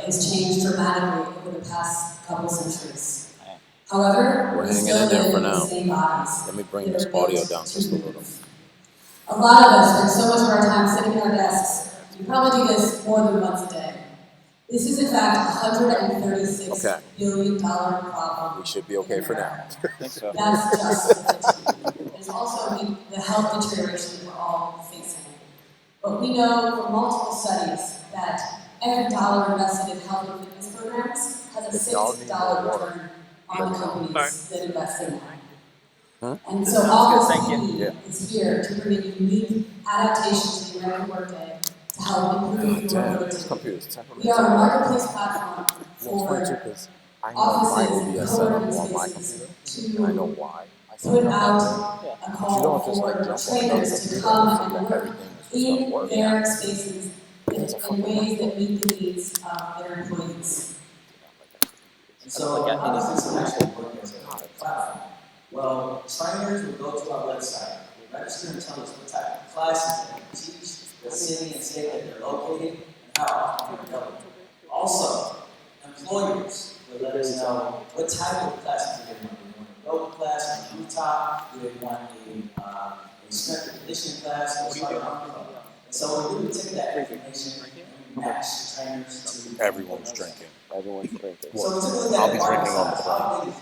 has changed dramatically over the past couple centuries. However, we still live in the same bodies. Let me bring this audio down just a little. A lot of us spend so much of our time sitting at our desks. We probably do this more than once a day. This is in fact a $136 billion problem. We should be okay for now. That's just there's also the health deterioration that we're all facing. But we know from multiple studies that every dollar invested in health and fitness programs has a $6 return on the companies that invest in them. And so Office PD is here to bring a unique adaptation to the American workday to help improve your productivity. We are a marketplace platform for offices and co-working spaces to put out a call for trainers to come and work in their spaces in ways that meet the needs of their employees. And so how does this actually work as a platform? Well, trainers will go to our website, register and tell us what type of classes they teach, the city and state that they're located, and how often they're available. Also, employers will let us know what type of classes they want. Do they want a yoga class on the rooftop? Do they want a strength and conditioning class? And so we really take that information and we match trainers to Everyone's drinking. Everyone's drinking. So I'll be drinking on the plane. We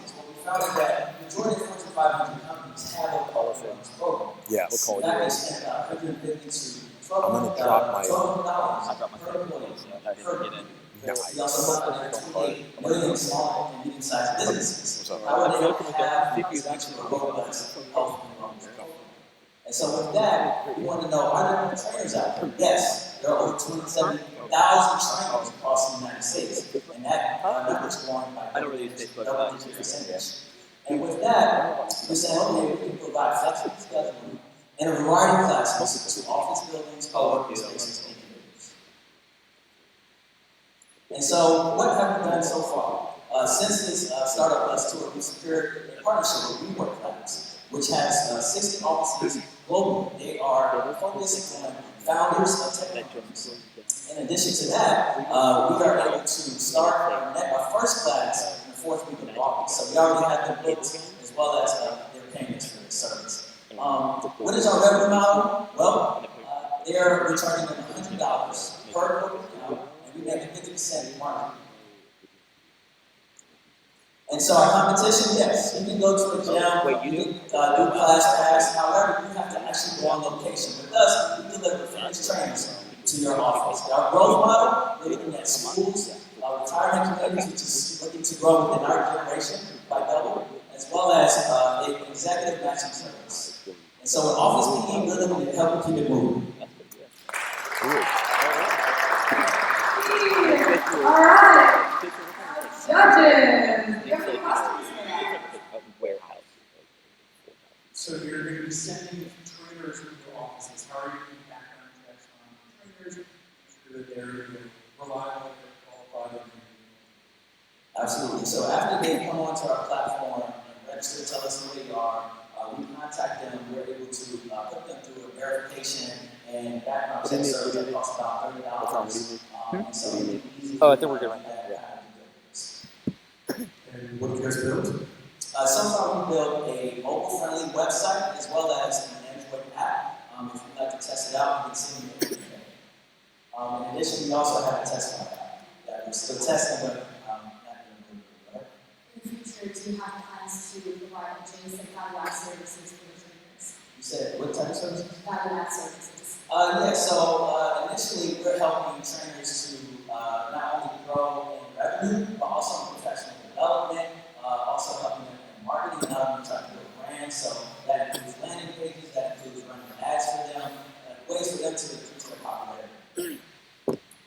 found that the majority of Fortune 500 companies have a college wellness program. Yes. So that they spend about $150 to $1,200 I'm gonna drop my per employee. We also have $28 million small and medium-sized businesses. How would they have actually a robust health and wellness program? And so with that, we want to know, are there more trainers out there? Yes, there are over 270,000 trainers across the United States, and that number is growing by double-digit percentage. And with that, we're saying, okay, we can provide flexible scheduling and a variety of classes to office buildings, co-working spaces, and communities. And so, what have we done so far? Since this StartupBus tour, we secured a partnership with WeWork Labs, which has 60 offices globally. They are focused on founders of tech companies. In addition to that, we are able to start our first class in the 4th week of August. So we already have them booked, as well as their payments for this service. What is our revenue model? Well, we're charging them $100 per corporate account, and we make a 50% margin. And so our competition, yes, you can go to a gym, you can do class pass, however, you have to actually go on location. With us, we deliver finished trainers to your office. Our growth model, we're looking at schools, retirement communities, which is looking to grow within our generation by double, as well as an executive matching service. And so with Office PD, we're looking to help keep it moving. All right, judges. So you're going to be sending trainers into offices. How are you doing background checks on trainers? Sure that they're reliable, they're qualified. Absolutely. So after they come onto our platform and register, tell us who they are, we contact them. We're able to put them through a verification and background check service that costs about $30. And so it's easy. I think we're good right now. And what have you guys built? So far, we built a mobile-friendly website as well as an Android app. If you'd like to test it out, you can send me the link. In addition, we also have a test app that we're still testing, but not going to move. In the future, do you have plans to provide adjacent value-add services for the trainers? You said what type of services? Value-add services. Yeah, so initially, we're helping trainers to not only grow in revenue, but also in professional development, also helping them in marketing, helping them try to build brands. So that includes landing pages, that includes running ads for them, ways for them to increase their popularity.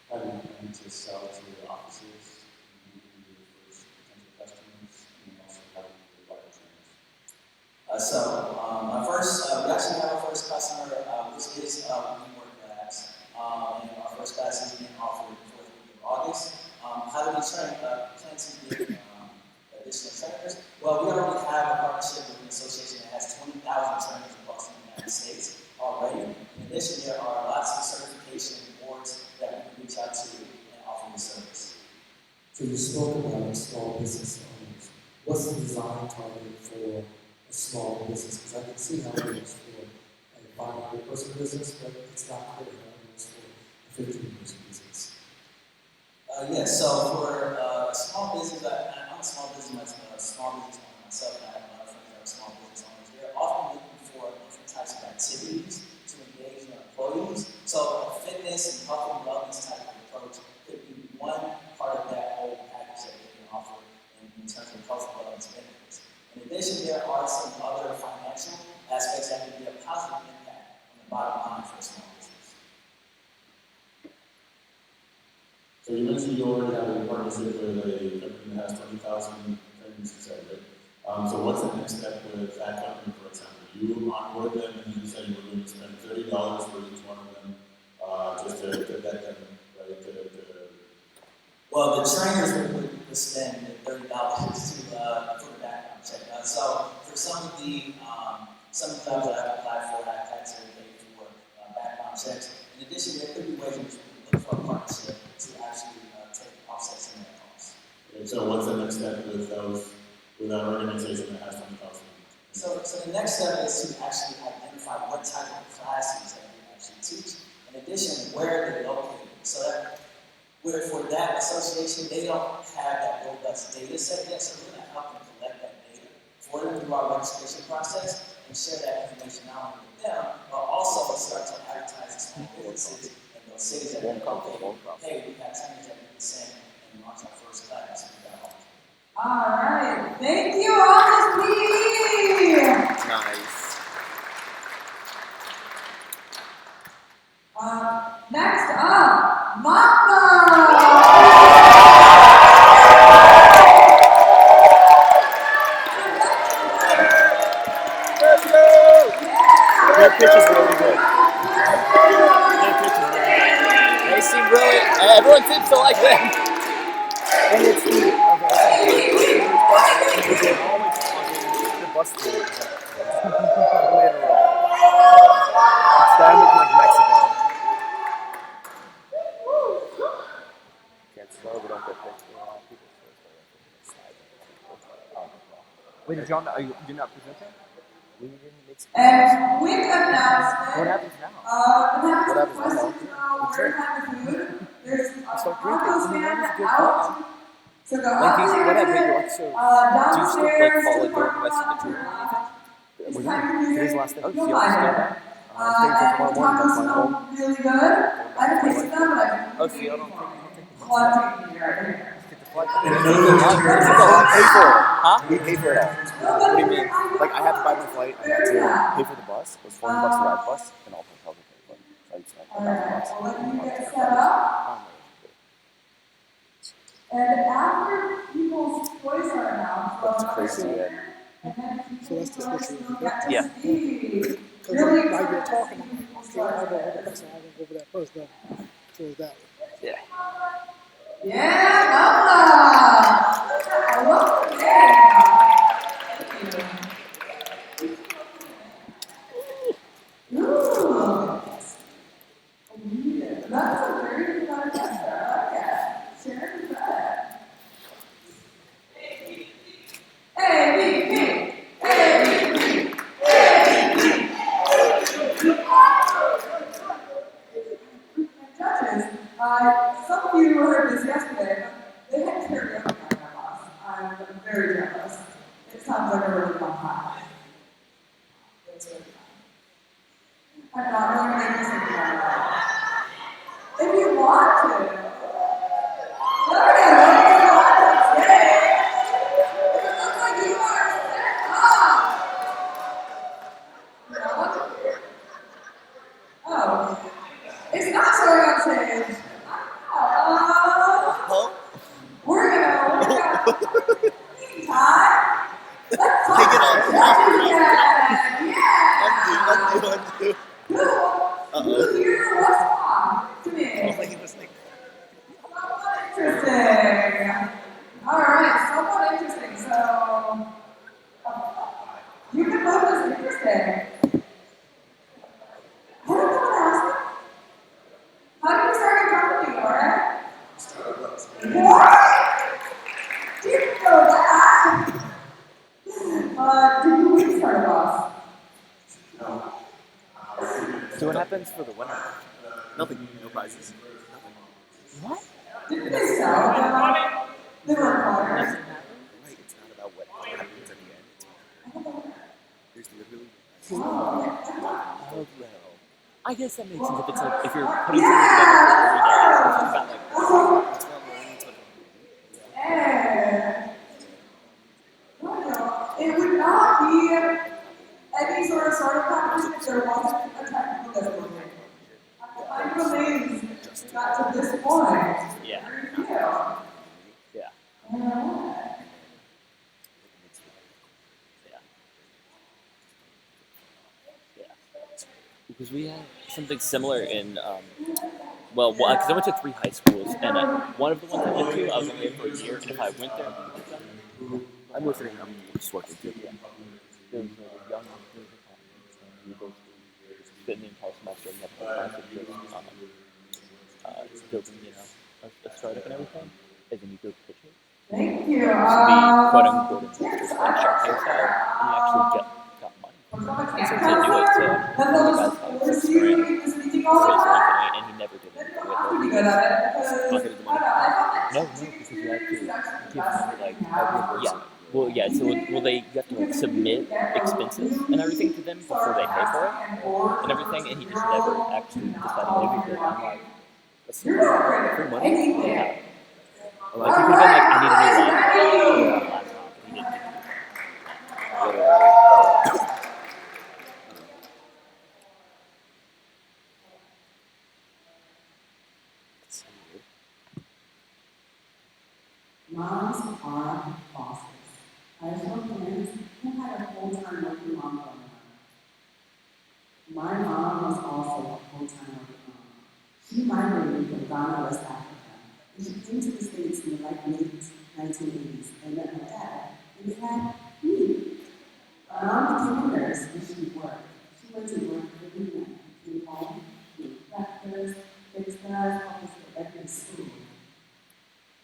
How do you plan to sell to the offices? Who do you first potential customers? And also, how do you provide trainers? We actually have our first customer, which is WeWork Labs. And our first class is being offered the 4th week of August. How do we plan to get additional trainers? Well, we already have a partnership with an association that has 20,000 trainers across the United States already. In addition, there are lots of certification boards that we can reach out to and offer the service. So you spoke about small business owners. What's the design target for a small business? Because I can see how it works for a 500-person business, but it's not clear how it works for a 15-person business. Yes, so for a small business, I'm a small business owner myself, and I have a lot of friends that are small business owners. They're often looking for different types of activities to engage their employees. So fitness and health and wellness type of approach could be one part of that whole package that they can offer in terms of health and wellness benefits. In addition, there are some other financial aspects that can be a positive impact on the bottom line for a small business. So you mentioned you already have a partnership with a company that has 20,000 trainers, you said, right? So what's the next step with that company, for example? You onboard them and you said you were going to spend $30 for each one of them just to vet them, right? Well, the trainers would spend $30 for the background check. So for some of the jobs that I've applied for, I've had to pay for background checks. In addition, there could be ways in which we can look for a partnership to actually take offsets in that cost. Okay, so what's the next step with that organization that has 20,000? So the next step is to actually identify what type of classes that we actually teach. In addition, where they're located. So that for that association, they don't have that robust data set yet, so we're going to help them collect that data for them through our registration process and share that information not only with them, but also start to advertise to small businesses in those cities that are located. Hey, we got trainers that do the same and launch our first class. All right. Thank you, Honestly. Nice. Next up, Mama. Let's go! Their pitch is really good. Their pitch is really good. They seem really. Everyone seems to like them. And it's the bus tour. Literal. It's them in like Mexico. Can't slow, we don't get picked. Wait, John, you're not presenting? We didn't make some. And quick announcement. What happens now? What happens now? Where kind of food? There's start drinking. tacos I mean, stand that is a good out. plan. So go Like up these, there, what I think, like, so, do you downstairs, still, like, follow to the rest of the parking tour? lot. It's We're kind done. of Today's music. last day. Oh, You'll see y'all find still it. back? Staying till tomorrow morning, Tacos that's my smell home. really good. I haven't tasted them, but I've Oh, see, I don't think the bus. collecting me right here. Take the flight. Pay for it. Huh? We pay for it all. What do you mean? Like, I had to buy my flight, I had to pay for the bus. It was $40 to ride the bus, and all the hotels were paid for. So I spent Alright, $1,000. well, let me get set up. And after people's toys are announced, That's crazy, yeah. and then So that's just what people you get to Yeah. see. Because Really while you're excited to talking, see I'm people's like, okay, I'll toys. go over the person, I'll go over that person. So is that Yeah. Yeah, Nala! I love the name. Ooh. That's a very good idea. I like it. Sharon Fred. Hey, judges, some of you heard this yesterday, but they had karaoke on their bus. I'm very jealous. It sounds like a really fun time. It's really fun. I'm not really going to do something like that. If you want to, there it looks like you are set up. No? Oh, it's not showing on stage. We're gonna meantime, let's talk about judges again. Yeah. Who here was talk to me? Somewhat interesting. All right, somewhat interesting. So you can vote as interesting. I don't know what to ask you. How do you start a company, alright? What? Thanks for the winner. Nothing. No prizes. What? Didn't they sell the required? Nothing happened? Right, it's not about what happens at the end. There's literally... Oh, well. I guess that makes sense if it's like, if you're putting something together for 3 days, it's about like... It's not learning, it's like... It would not be any sort of package if there wasn't a technical difficulty. I'm amazed we got to this point. Yeah. Very few. Yeah. Because we had something similar in, well, because I went to 3 high schools, and one of the ones I went to, I was only there for a year, and if I went there, I'm listening, I'm just working too, yeah. There was a young we both spent the entire semester and have a class of just building, a startup and everything, and then you go pitch it. Thank you. The quote-unquote investors, like Shark Tank style, and you actually got money. So to do it, so one of the guys had $6 grand for his company, and he never did anything with it. Pocketed the money. No, because you have to give money, like, yeah. Well, yeah, so you have to like submit expenses and everything to them before they pay for it and everything, and he just never actually decided to do it. I'm like, that's free money? Yeah. Like, he could have been like, I need a new laptop. And he didn't do that. Moms are bosses. I have some friends who had a full-time working mom growing up. My mom was also a full-time working mom. She migrated from Ghana, West Africa, and she came to the States in the mid-1980s and met my dad, and they had me. My mom became a nurse and she worked. She went to work every night, came home, made breakfast, fixed us, helped us get back to school.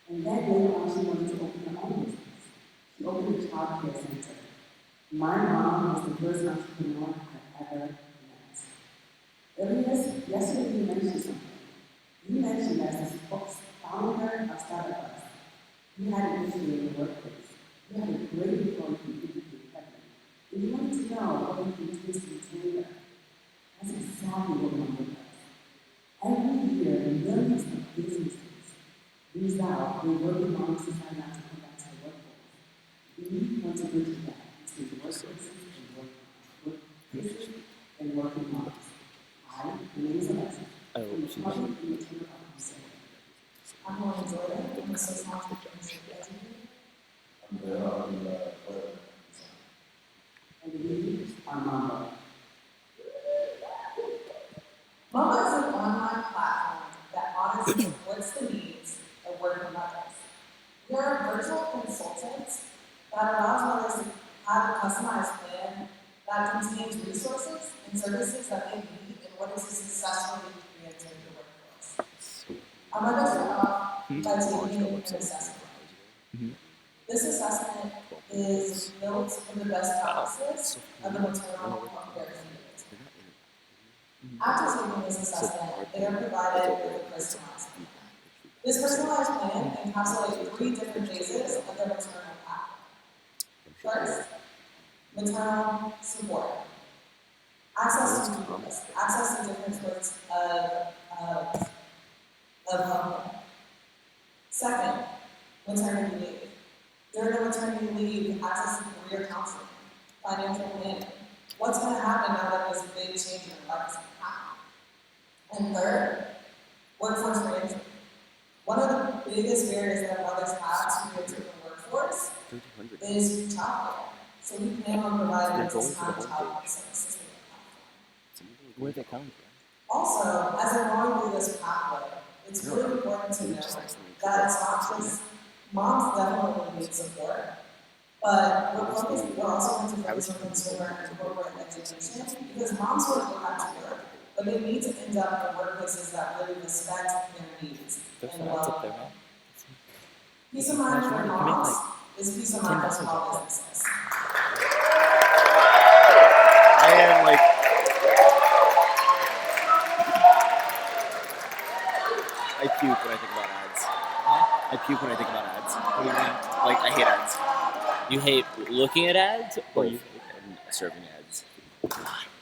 And then later on, she wanted to open her own business. She opened a child care center. My mom was the first entrepreneur I've ever met. Earlier, yesterday you mentioned something. You mentioned that as the founder of StartupBus, you had an issue in the workplace. You had a great employee who didn't get pregnant. And you wanted to know what we can do to retain her. That's exactly what Mom does. Every year, millions of businesses lose out when working moms decide not to come back to the workforce. We want to bridge that between workplaces and working moms. My name is Alexa. I'm a public and maternal health consultant. I'm going to Jordan. I'm a social entrepreneur. And we are Mama. Mama is an online platform that honors and supports the needs of working mothers. We are virtual consultants that allows mothers to have a customized plan that contains resources and services that they need in order to successfully re-enter the workforce. Our mothers start off by taking an assessment. This assessment is built in the best practices of the maternal health care field. After taking this assessment, they are provided with a personalized plan. This personalized plan encapsulates 3 different phases of their maternal path. First, maternal support. Access to tools, access to different sorts of healthcare. Second, maternity leave. During the maternity leave, access to career counseling, financial planning. What's going to happen now that this big change in their life is happening? And third, workforce reentry. One of the biggest barriers that mothers have to reenter the workforce is childcare. So we plan on providing discounted childcare services. Where they come from? Also, as they're going through this pathway, it's really important to know that it's not just moms definitely need support, but we're also going to focus on consumer and corporate education because moms want to go back to work, but they need to end up in workplaces that really respect their needs and well-being. Peace of mind for moms is peace of mind for small businesses. I am like puke when I think about ads. I puke when I think about ads. What do you mean? Like, I hate ads. You hate looking at ads, or you hate serving ads?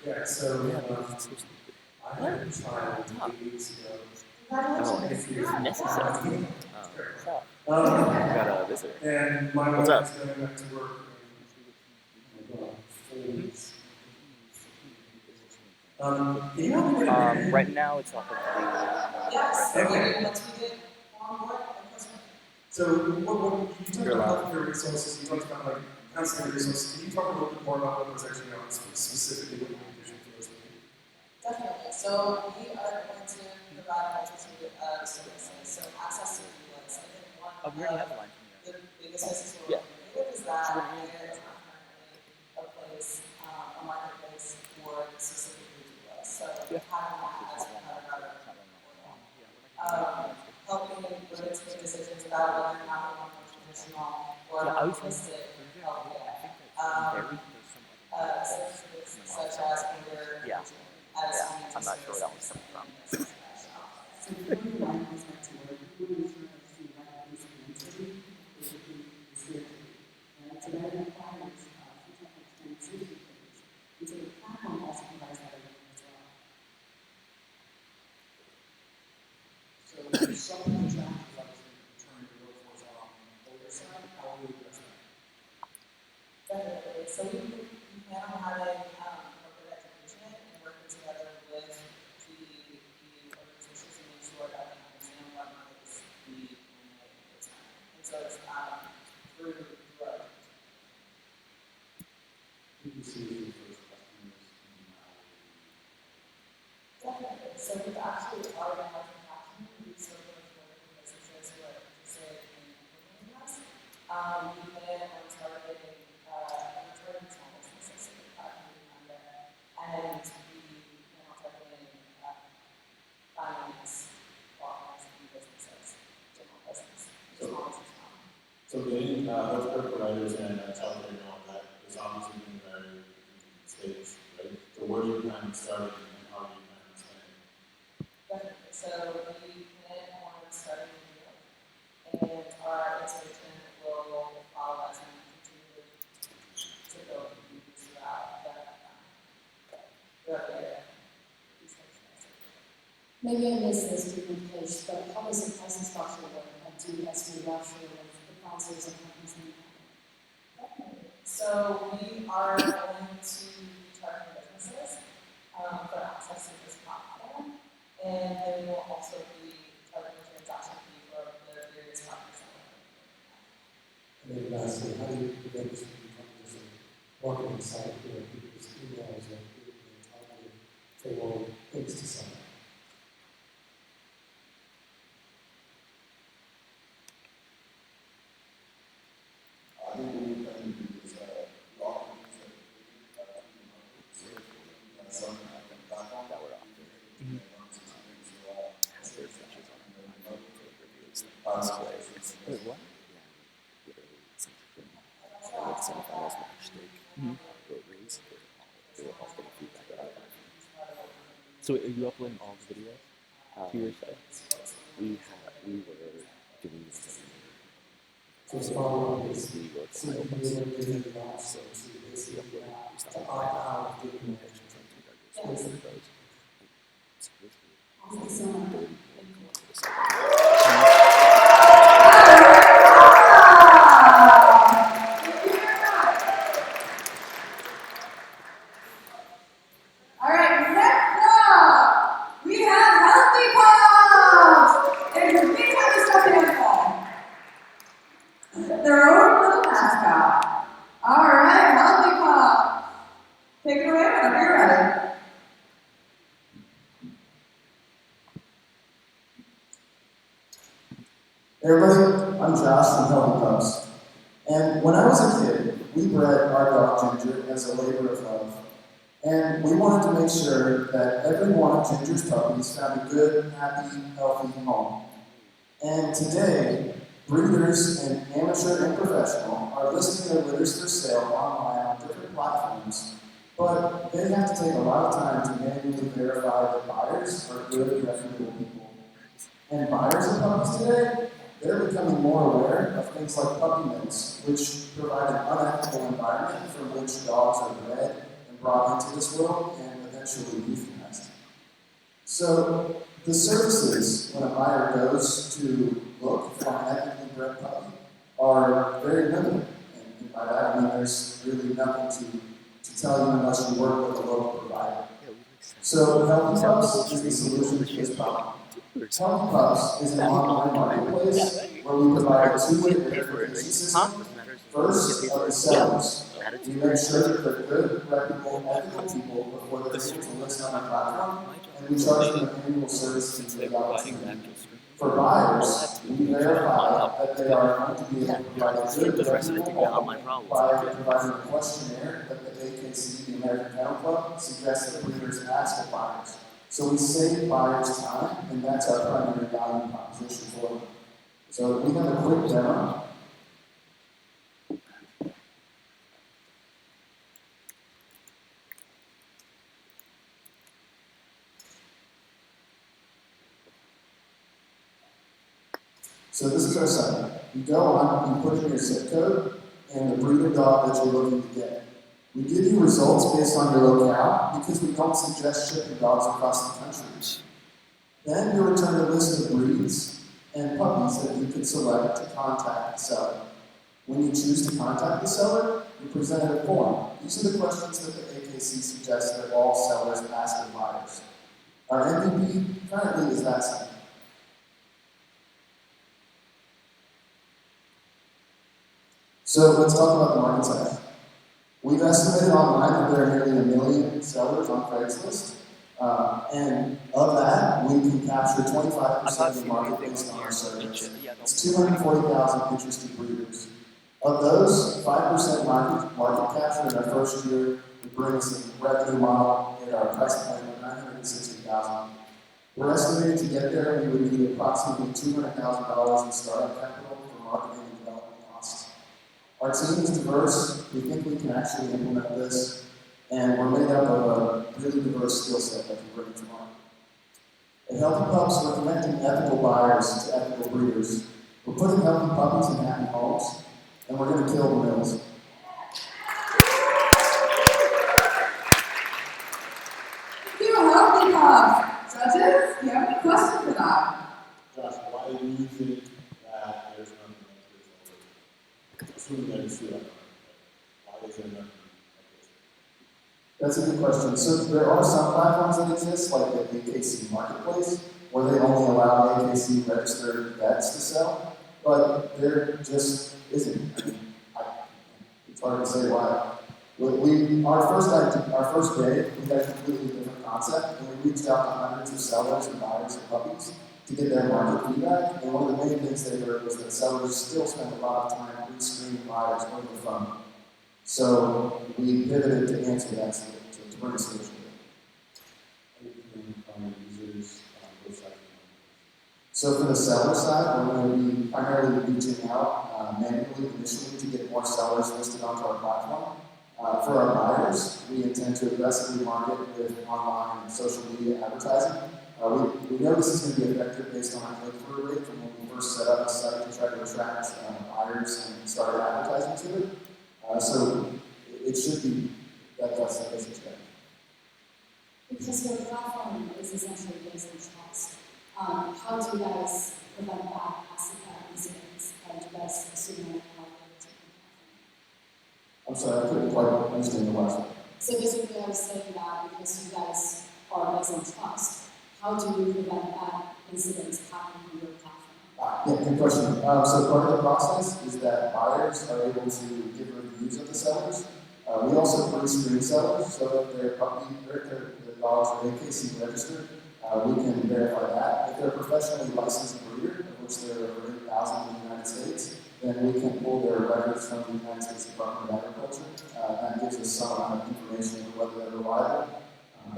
Yeah, so I had a child 8 weeks ago. Oh, it's necessary. Um, I got a visitor. and my What's wife up? is going back to work in, oh my God, 4 weeks. Can you help me with a Right now, it's off of Yes, Okay. once we get on board, of course. So, what you talked You're about allowed. healthcare resources, you talked about like counseling resources. Can you talk a little bit more about what those actually are, specifically what your vision for those would be? Definitely. So we are going to provide a multitude of services. So access to meals. I think one Oh, we already have a line from of the biggest places Yeah. we're working with is that there is not currently a place, a marketplace for specifically meals. So having that as part of our helping women to make decisions about whether or not they want more traditional or more holistic healthcare. Services such as hunger, as I'm not sure where that one's coming from. So before your life goes back to work, you want to ensure that you have basic mentally, physically, and spiritually. Right? So that requires some type of transition phase. And so the platform also provides that as well. So, some of the challenges obviously returning to the workforce are on the employer side. How will we address that? Definitely. So we plan on having corporate education and working together with the organizations to make sure that we understand what markets need and time. And so it's through growth. Who do you see as your first customers Definitely. So we've actually already had some traction. We've spoken with working businesses who are interested in working with us. We plan on targeting returning small businesses so we've got there. And we plan on targeting finance, law firms, and businesses, general business, small business. So getting healthcare providers and childcare and all that is obviously been very in the States, right? So where do you plan on starting and how do you plan on expanding? Definitely. So we plan on starting in New York, and our expansion will follow us and continue to build communities throughout the area. Maybe I missed this during the pitch, but how does the pricing structure work? Do you guys do voucher with advisors and companies in So we are going to be targeting businesses for access to this platform, and then we will also be targeting transaction fee for the various partners that we're And then lastly, how do you prevent this from becoming just a marketing site where people's emails are being targeted for things to sell? I think what we plan to do is law firms that some platform that we're offering. Wait, what? Like semifinals match vote raise. They will help get feedback about that. So are you uploading all the videos to your site? We were doing this. So the follow-up is We go to seeing Ohio new Bus. and the options to basically to opt out of doing that. All right, next up, we have Healthy Pops! There's a big kind of stuff in there. Their own little mascot. All right, Healthy Pops. Take it away whenever you're ready. Hey everybody, I'm Josh from Healthy Pups. And when I was a kid, we bred our dog Ginger as a labor of love. And we wanted to make sure that every one of Ginger's puppies found a good, happy, healthy home. And today, breeders and amateur and professional are listing their litters for sale online on different platforms, but they have to take a lot of time to manually verify that buyers are good, reputable people. And buyers of puppies today, they're becoming more aware of things like puppy mills, which provide an unethical environment from which dogs are bred and brought into this world and eventually euthanized. So the services when a buyer goes to look for an ethically bred puppy are very limited. And by that I mean there's really nothing to tell you unless you work with a local provider. So Healthy Pups is the solution to this problem. Healthy Pups is an online marketplace where we provide a two-way verification system. First, of the sellers. We make sure that they're good, reputable, ethical people before they're able to list on our platform, and we charge them an annual service fee for the opportunity. For buyers, we verify that they are going to be able to provide a good, reputable home by providing a questionnaire that the AKC, the American Kennel Club, suggests that breeders ask of buyers. So we save buyers time, and that's our primary value proposition for them. So we have a quick demo. So this is our site. You go on, you put in your zip code and the breed of dog that you're looking to get. We give you results based on your locale because we don't suggest shipping dogs across the country. Then you're returned a list of breeds and puppies that you can select to contact the seller. When you choose to contact the seller, you're presented a form. These are the questions that the AKC suggests that all sellers ask their buyers. Our MVP currently is that simple. So let's talk about the market size. We've estimated online that there are nearly 1 million sellers on Craigslist, and of that, we can capture 25% of the market based on our surveys. It's 240,000 interested breeders. Of those, 5% market capture in our first year would bring us a revenue model at our price point of $960,000. We're estimating to get there, we would need approximately $200,000 in startup capital for marketing and development costs. Our team is diverse. We think we can actually implement this, and we're made up of a really diverse skill set that can bring to market. At Healthy Pups, we're connecting ethical buyers to ethical breeders. We're putting healthy puppies in happy homes, and we're going to kill the mills. Thank you, Healthy Pups. Judges, do you have any questions for that? Josh, why do you think that there's nothing like this already? Assuming that it's true, why is there nothing like this? That's a good question. So there are some platforms that exist, like the AKC Marketplace, where they only allow AKC registered vets to sell, but there just isn't. I mean, it's hard to say why. Our first day, we had a completely different concept, and we reached out to hundreds of sellers and buyers of puppies to get their market feedback. And one of the main things they heard was that sellers still spend a lot of time pre-screening buyers over the phone. So we pivoted to answer that, to bring a solution. So for the seller side, we're going to be primarily reaching out manually initially to get more sellers listed onto our platform. For our buyers, we intend to aggressively market with online and social media advertising. We know this is going to be effective based on our click-through rate from when we first set up the site to try to attract buyers and start advertising to it. So it should be that's the business strategy. Because your platform is essentially based on trust. How do you guys prevent bad incidents? How do you guys assume that I'm sorry, I couldn't quite understand the last one. So basically I was saying that because you guys are based on trust, how do you prevent bad incidents happening on your platform? Yeah, good question. So part of the process is that buyers are able to give reviews of the sellers. We also pre-screen sellers, so if their dogs are AKC registered, we can verify that. If they're a professionally licensed breeder, of which there are over 8,000 in the United States, then we can pull their records from the United States Department of Agriculture. That gives us some amount of information on whether they're reliable.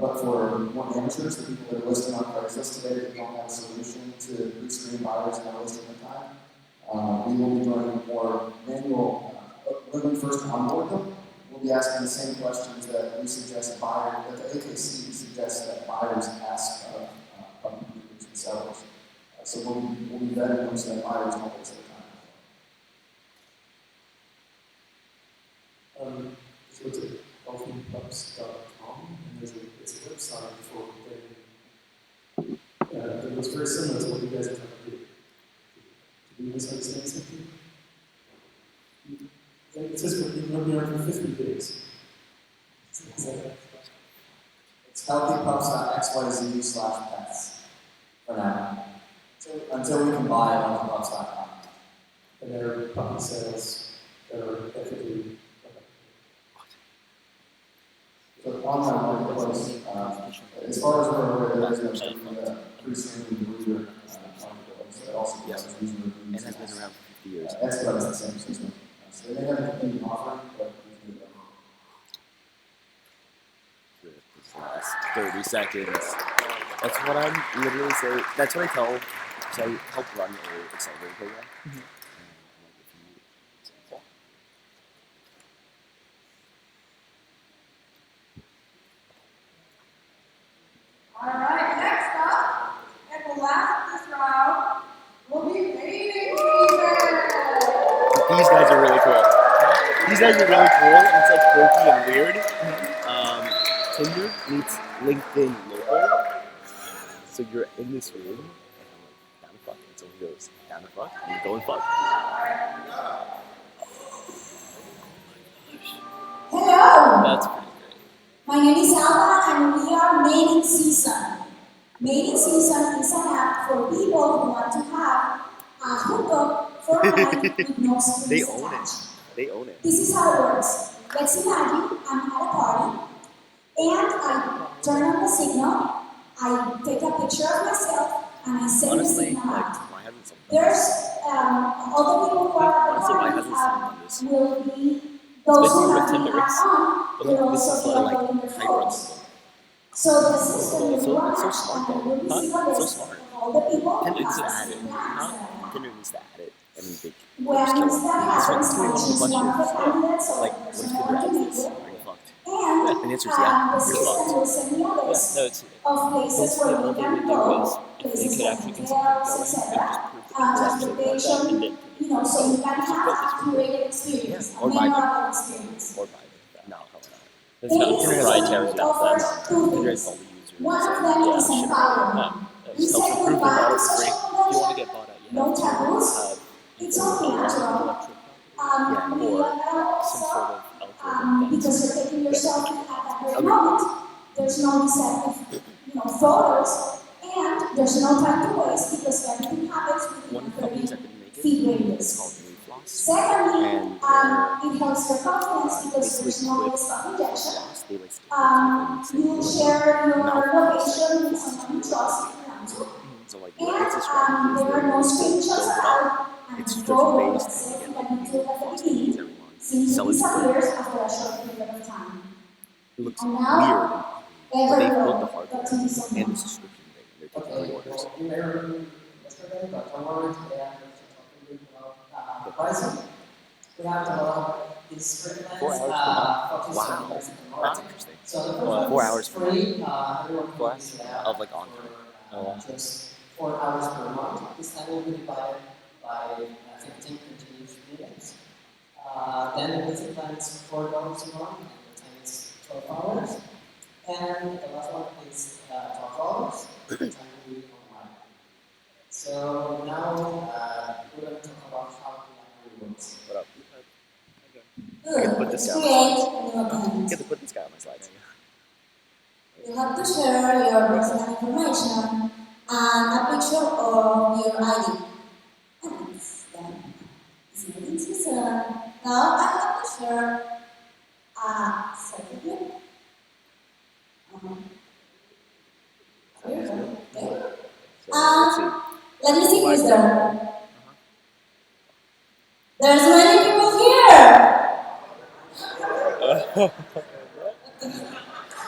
But for more amateurs, the people that are listed on Craigslist today that don't have a solution to pre-screen buyers and are listing the time, we will be doing more manual. When we first onboard them, we'll be asking the same questions that we suggest that the AKC suggests that buyers ask of puppy breeders and sellers. So we'll be vetting those that buyers always at a time. Just go to healthypups.com, and it's a website for getting. It looks very similar to what you guys are trying to do. Did you misunderstand something? It says it'll be on for 50 days. Is that It's healthypups.xyz/pets for now. Until we can buy healthypups.com. and there are puppy sales that are ethically. So online marketplace, as far as we're aware, there's a pretty soon breeder marketplace that also has user And reviews. has been around for 50 years. Expedites the same system. So they may have a competing offering, but we can do that. The last 30 seconds. That's what I'm literally saying. That's what I tell. So I help run a accelerator program. Alright, next up, and the last of this round, will be mating season! These guys are really cool. These guys are really cool. It's like quirky and weird. Tinder meets LinkedIn local. So you're in this room, and I'm like, down to fuck. And so he goes, down to fuck, and you go and fuck. Hello, That's pretty great. my name is Alba and we are Mating Season. Mating Season is an app for people who want to have a hookup for a night with no strings They own it. attached. They own it. This is how it works. Let's imagine I'm at a party and I turn on the signal, I take a picture of myself and I send the Honestly, signal like, out. why hasn't someone done There's this? all the people who are at the Honestly, why party hasn't someone done this? will be those Basically who what have the Tinder app is. on But will this is also be like uploading their hyper photos. So the system will It's so run smart and though. will receive a Huh? It's so list smart. of all the people Tinder who needs to have add the it. same plans Huh? that I have. Tinder needs to add it. I mean, they When just kill them. that happens, I One of the choose one of the questions. candidates or Like, the what person if I Tinder want to adds meet this? with, Are you fucked? and And the answer is yeah. the You're system fucked. will send me a list No, it's of places Basically, where all we they can would do go, is, if they places could like actually get hotels, something going, etc. they would just prove that people actually want that, and Transportation, then you know, so you can just have build a this for free. curated experience, Yeah, a or buy them. memorable experience. Or buy them. No, probably not. It's kind of Mating proprietary Season about offers that. two Tinder has things. all the users. One of and them Yeah, is shit. empowering. It We just say helps improve their goodbye model to for free. social If you want to convention, get bought out, you no have to taboos. have It's either only a lot of natural. intellectual We or allow some sort also, of algorithm because that's you're taking better yourself than at that very Agreed. moment, there's no deceptive, photos, and there's no time to waste because everything happens within One a company 30 that didn't make it, feet it's called radius. Floss. Secondly, And it helps your confidence because basically there's no with risk of rejection. Floss, they like You share your mouth location with Floss is someone you really trust ugly. around you. So like what it's And describing is there are no screenshots build it allowed, up. and It's the subscription photo based, that and says you you get like can do it at the Floss pages beginning every month. simply Sell it for disappears after a short period of time. It looks And weird, now, but they've built the everyone hardware got to be and someone. the subscription thing. They're taking Okay, pre-orders. well, you may remember yesterday, but I wanted to add something about pricing. We have developed these sprint 4 plans, hours per month. focused Wow, on basic that's marketing. interesting. So the Well, first 4 one hours is per month. free, everyone can 4 use the hours app of like on time. for just 4 hours per month. This time will be divided by 15 continuous meetings. Then the basic plan is $4 a month, and the time is 12 hours. And the last one is $12. The time will be online. So now we're going to talk about how the app works. What up? Good. get to put this It's guy on great my when you attend. Get to put this guy on my slides. You have to share your personal information and a picture of your ID. And it's done. It's making season. Now I have to share a certificate. Okay. So let's see. Let me see who's there. There's many people here.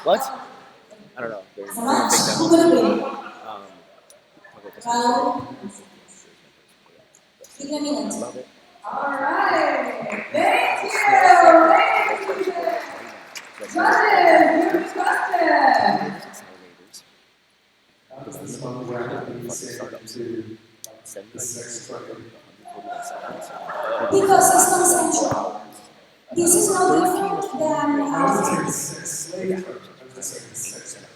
What? I don't know. They're So gonna much. take Who that could it one. be? Okay, that's Raul. it. Give me a minute. Love it. Alright, thank It's you! small Thank second. you! That's Judges, your question! accelerators. This one we're going to be Fucking saying startups. to this next record. Because it's consensual. This is no different than I wasn't saying slave trade, I was just saying sex trade.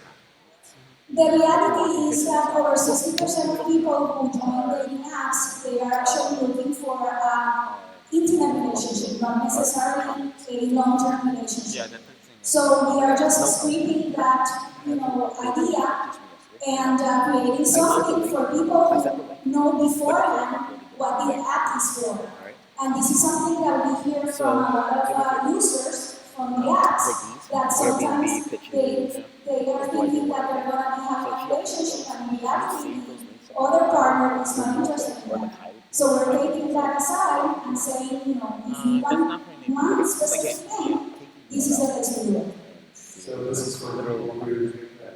the reality is that over 60% of people who join dating apps, they are actually looking for an intimate relationship, not necessarily a long-term relationship. So we are just scraping that, idea and creating something for people who know beforehand what the app is for. And this is something that we hear from a lot of users from the apps that sometimes they are thinking that they're going to be having a relationship, and in reality, the other partner is not interested in that. So we're taking that aside and saying, if you want one specific thing, this is the place to do it. So this is for people who think that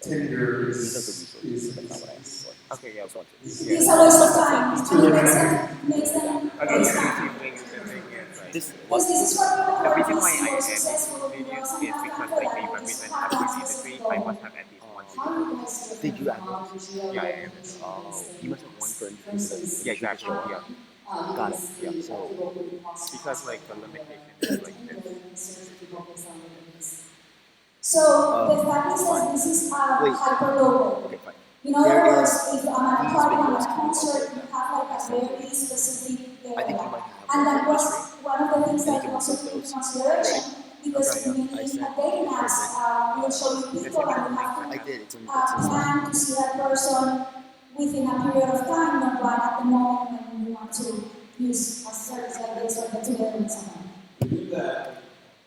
Tinder is Okay, yeah, so It's a waste of time. It makes them waste time. this Because this is what people the are reason why more I successful am in video girls is and because for like that they because represent how every does industry. this I go? must have at least one How video. do you guys Did you have those? Yeah, I am. You must have one for industry. Yeah, exactly. Yeah. Got it. Yeah. So because like the limitation is like this. So the fact is that this is hyper-local. Okay, fine. In other There words, is if I'm at a these party, I'm videos at a can you concert, upload you them? have like a Send very specific I think you area. might have And one that for was industry. one of the things And you that can we also upload took into those. consideration because Okay, yeah. many I sent dating apps will show you people and you have I to did. It's in plan to see that person within a period of time, not right at the moment when you want to use a service like this or get together with someone. We do that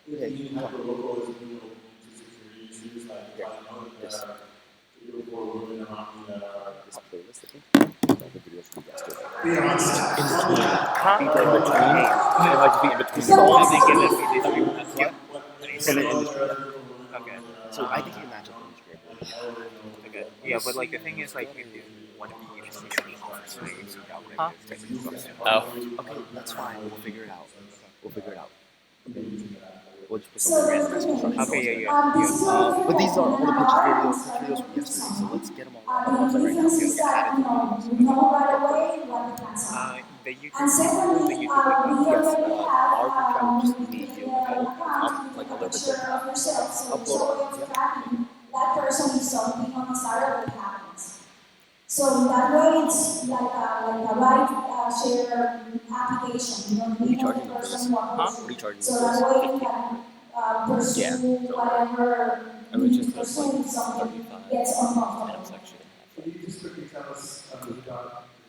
if you have a local as we know security issues, like if I know that there are 3 or 4 women around me that are this playlist, okay? The videos from yesterday. be honest. In between. In between. It might just be in between songs. What? what In else industry. are there for women Okay. that So are I think you match up in industry. Okay. Yeah, but like the thing is like if you want to be interested in huh? Oh. Okay, that's fine. We'll figure it out. We'll just put So something the random as thing construction. is, Okay, yeah. this is something But these that are all the in pictures, environment videos from yesterday. So let's get them all on the the only website right now. difference is that, you know right away what the plans are. The YouTube. And secondly, we already Yes, have our group chat will just be me, you, an and account like with a a little bit picture of yourself, so there's a way of tracking that person if something on the startup happens. So in that way, it's like a ride share application. You don't need the person who approaches you. So that way you can pursue whatever you need to pursue if something gets uncomfortable. Can you just quickly tell us about the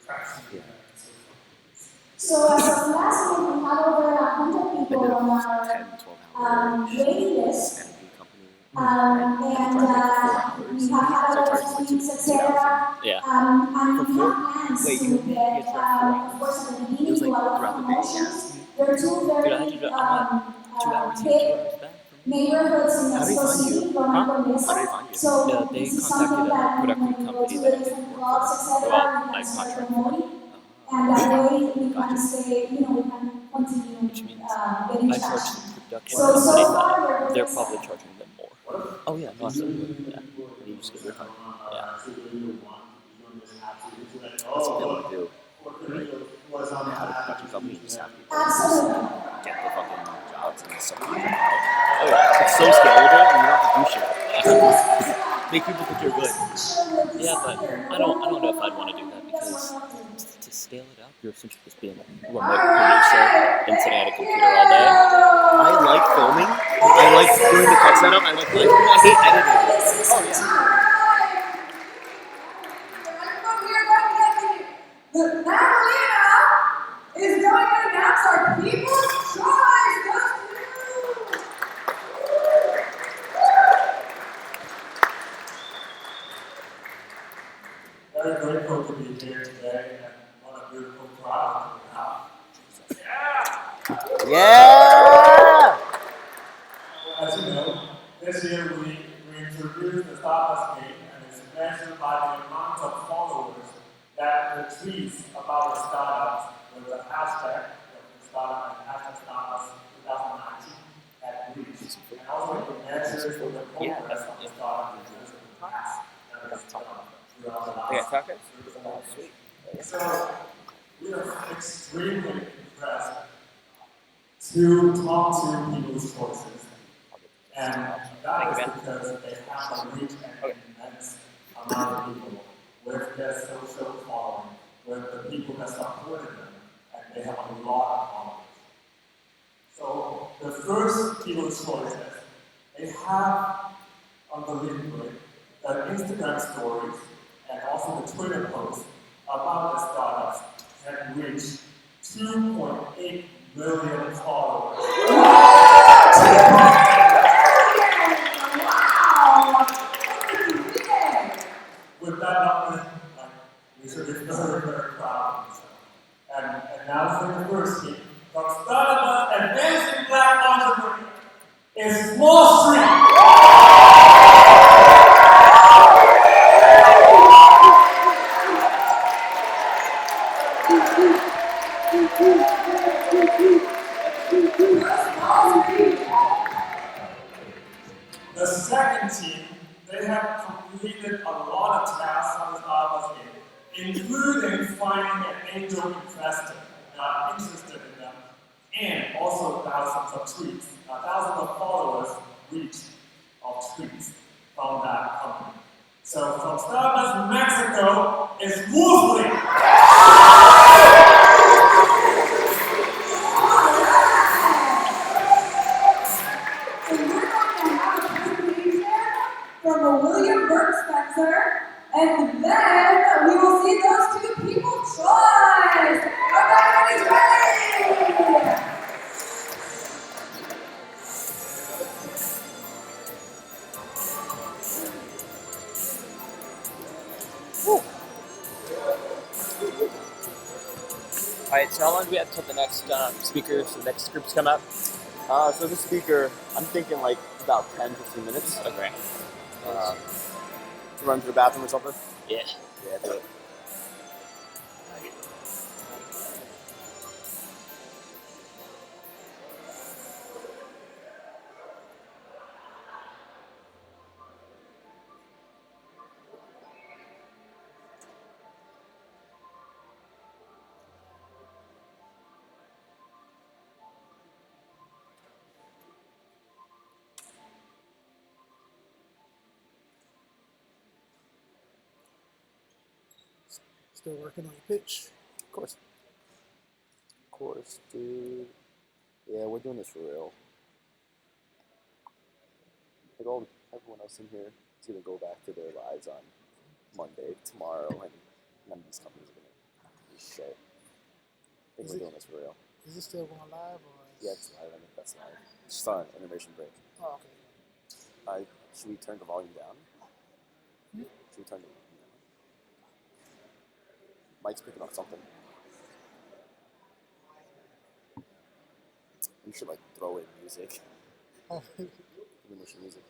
traction you had so So as of last week, we had over 100 people on our 10, 12 waiting list. and We have had a lot of tweets, etc. Yeah. And we have plans to get, of course, at the beginning, do a lot of promotions. There are two very big neighborhoods in Mexico City, Roma and Condesa. So this is something that when we go to the different clubs, etc., we can start promoting. And that way we can stay, we can continue getting traction. So far we're very They're excited. probably charging them more. Oh yeah, no, absolutely. Yeah. You just get your time. Yeah. That's what they want to do. How to production company just have people Absolutely. get the fucking jobs and stuff like that. Oh yeah, it's so scalable and you don't have to do shit. Make people think you're good. Yeah, but I don't know if I'd want to do that because to scale it up, you're essentially just being a remote producer and sitting at a computer all day. I like filming. I like doing the tech setup. I like live streaming. I hate editing. Oh yeah. Is going to announce our People's Choice. very grateful to be here today and what a beautiful crowd we have. Yeah! As you know, this year we introduced the StartupBus game and it's measured by the amount of followers that the tweets about the startups with the hashtag of the startup and hashtag StartupBus 2019 had reached. And also it measures the progress of the startup in the past. They got tacos? Oh, sweet. So we are extremely impressed to talk to people's choices. And that is because they have a reach and immense amount of people with their social following, with the people that supported them, and they have a lot of followers. So the first people's choices, they have on the LinkedIn, the Instagram stories, and also the Twitter posts about the startups can reach 2.8 million followers. With that number, we should be very, very proud of ourselves. And now for the first team, from StartupBus Advancing Black Entrepreneur is Wall Street. The second team, they have completed a lot of tasks on the StartupBus game, including finding an angel investor interested in them, and also thousands of tweets, thousands of followers reached of tweets from that company. So from StartupBus Mexico is Wolfley. From a William Burke Spencer, and then we will see those two people try. Everybody's ready! Alright, so how long do we have till the next speakers, the next groups come up? So the speaker, I'm thinking like about 10-15 minutes. Okay. Run to the bathroom or something? Yeah. Yeah, do it. Still working on the pitch. Of course. Of course, dude. Yeah, we're doing this for real. Like everyone else in here is gonna go back to their lives on Monday, tomorrow, and none of these companies are gonna do shit. I think we're doing this for real. Is it still going live or? Yeah, it's live. I think that's live. It's just on an intermission break. Oh, okay. Should we turn the volume down? Should we turn the volume down? Mike's picking up something. We should like throw in music. Intermission music.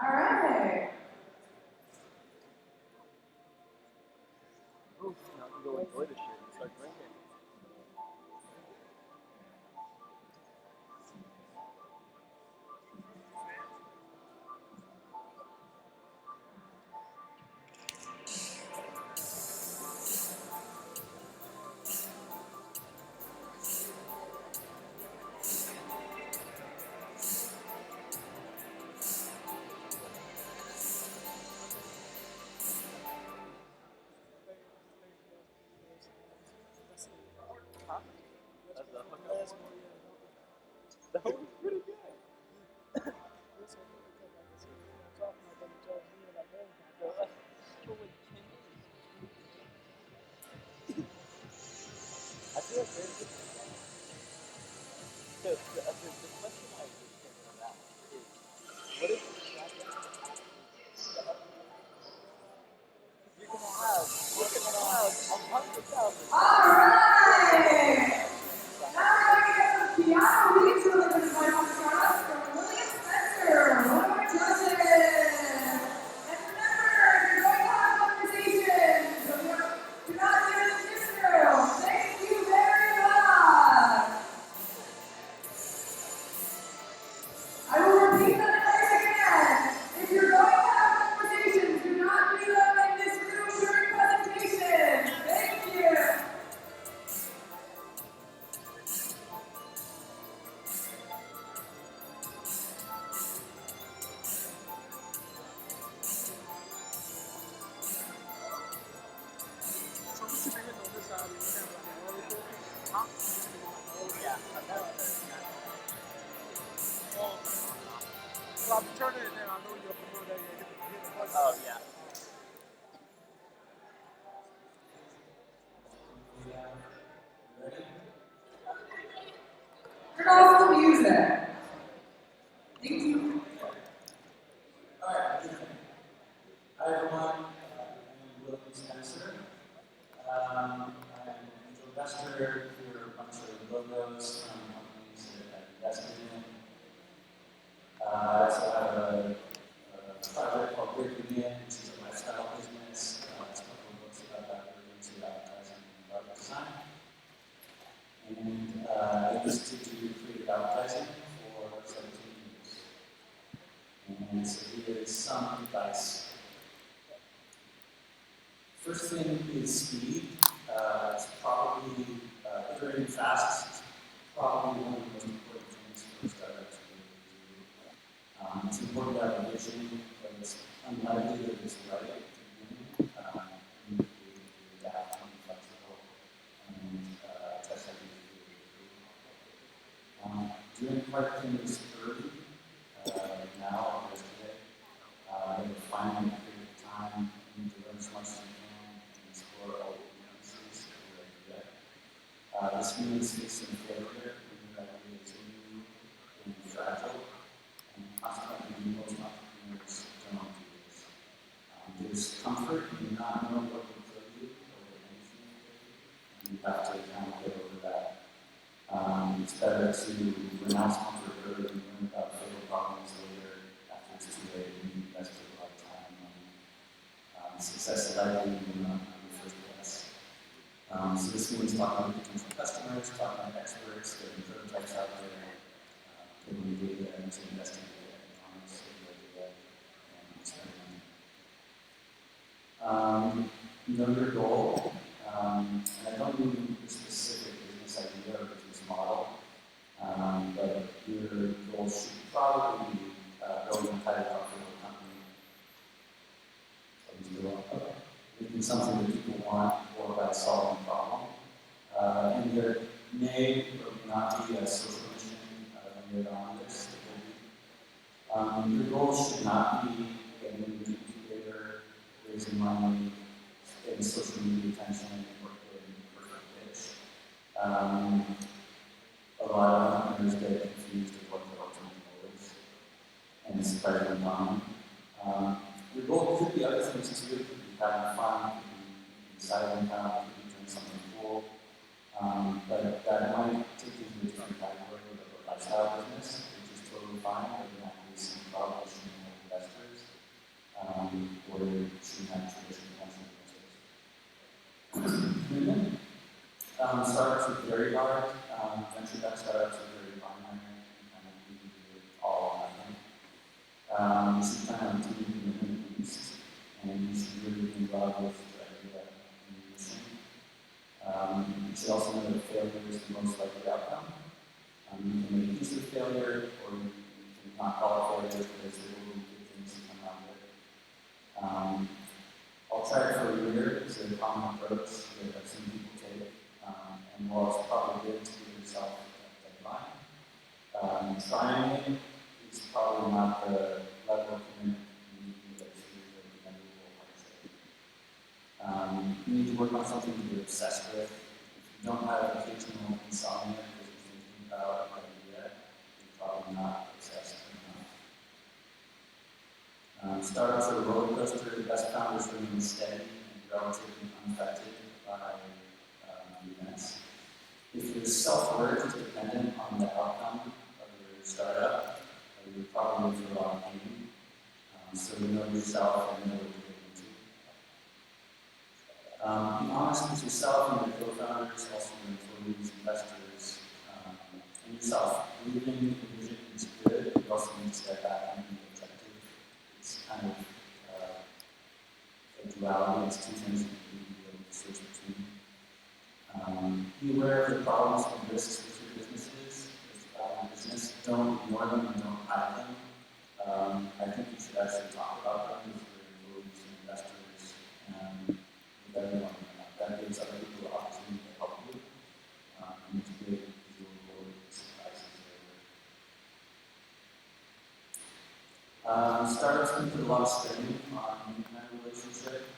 All right. Ooh, now we go enjoy this shit and start drinking. I'm turning it now. I know you're familiar that you hit the button. Oh, yeah. Ready? Turn off the music. Thank you. All right. Hi, everyone. I'm William Spencer. I'm an angel investor for a bunch of logos from companies that I've invested in. I also have a project called Great Union, which is a lifestyle business. It's a couple of books about that related to advertising and product design. And I used to do creative advertising for 17 years. And so here is some advice. First thing is speed. It's probably iterating fast is probably one of the most important things for a startup to be able to do. It's important to have a vision, but it's unlikely that it's right at the beginning. You need to be able to adapt and be flexible and test ideas really quickly. Doing hard things early, now or yesterday, and finding a period of time, you need to learn as much as you can and explore all the weaknesses that you're ready to get. This means facing failure when your idea is new and fragile, and consequently, most entrepreneurs don't do this. There's comfort in not knowing what will kill you or what anything will kill you, and you have to kind of get over that. It's better to renounce comfort early and learn about fatal problems later after it's too late and you invested a lot of time and money. Success likely will not be your first guess. So this means talking to potential customers, talking to experts, getting prototypes out there, putting data into investing data and economics of your data, and experimenting. Know your goal. And I don't mean a specific business idea or business model, but your goal should probably be building a highly profitable company. Making something that people want or by solving a problem. And there may or may not be a social mission later on this. Your goal should not be getting an incubator, raising money, getting social media attention, or getting a perfect pitch. A lot of entrepreneurs get confused with what their ultimate goal is, and it's very common. Your goal could be other things too. It could be having fun, it could be side income, it could be doing something cool. But that might take you to a different category of a lifestyle business, which is totally fine. But in that case, you probably shouldn't have investors, or you shouldn't have traditional venture investors. Startups are very hard. Venture-backed startups are very binary. You kind of do it all or nothing. You should plan on team commitment at least, and you should really be involved with the idea and the mission. You should also know that failure is the most likely outcome. You can make peace with failure, or you can not call it failure because there will be good things to come out of it. I'll try it for a year is a common approach that I've seen people take. And while it's probably good to give yourself a deadline, trying it is probably not the level of commitment you need to get through the inevitable hardship. You need to work on something you're obsessed with. If you don't have occasional insomnia because you're thinking about an idea, you're probably not obsessed enough. Startups are a roller coaster. The best founders remain steady and relatively unaffected by events. If your self-worth is dependent on the outcome of your startup, you're probably in for a lot of pain. So you know yourself and know what you're getting into. Be honest with yourself and your co-founders, also your employees, investors, and yourself. Believing in the vision is good, but you also need to step back and be objective. It's kind of a duality. It's two things that you need to be able to switch between. Be aware of the problems and risks with your businesses, Don't ignore them and don't hide them. I think you should actually talk about them with your employees and investors and with everyone. That gives other people the opportunity to help you. And it's good because you'll avoid surprises later. Startups can put a lot of strain on that relationship.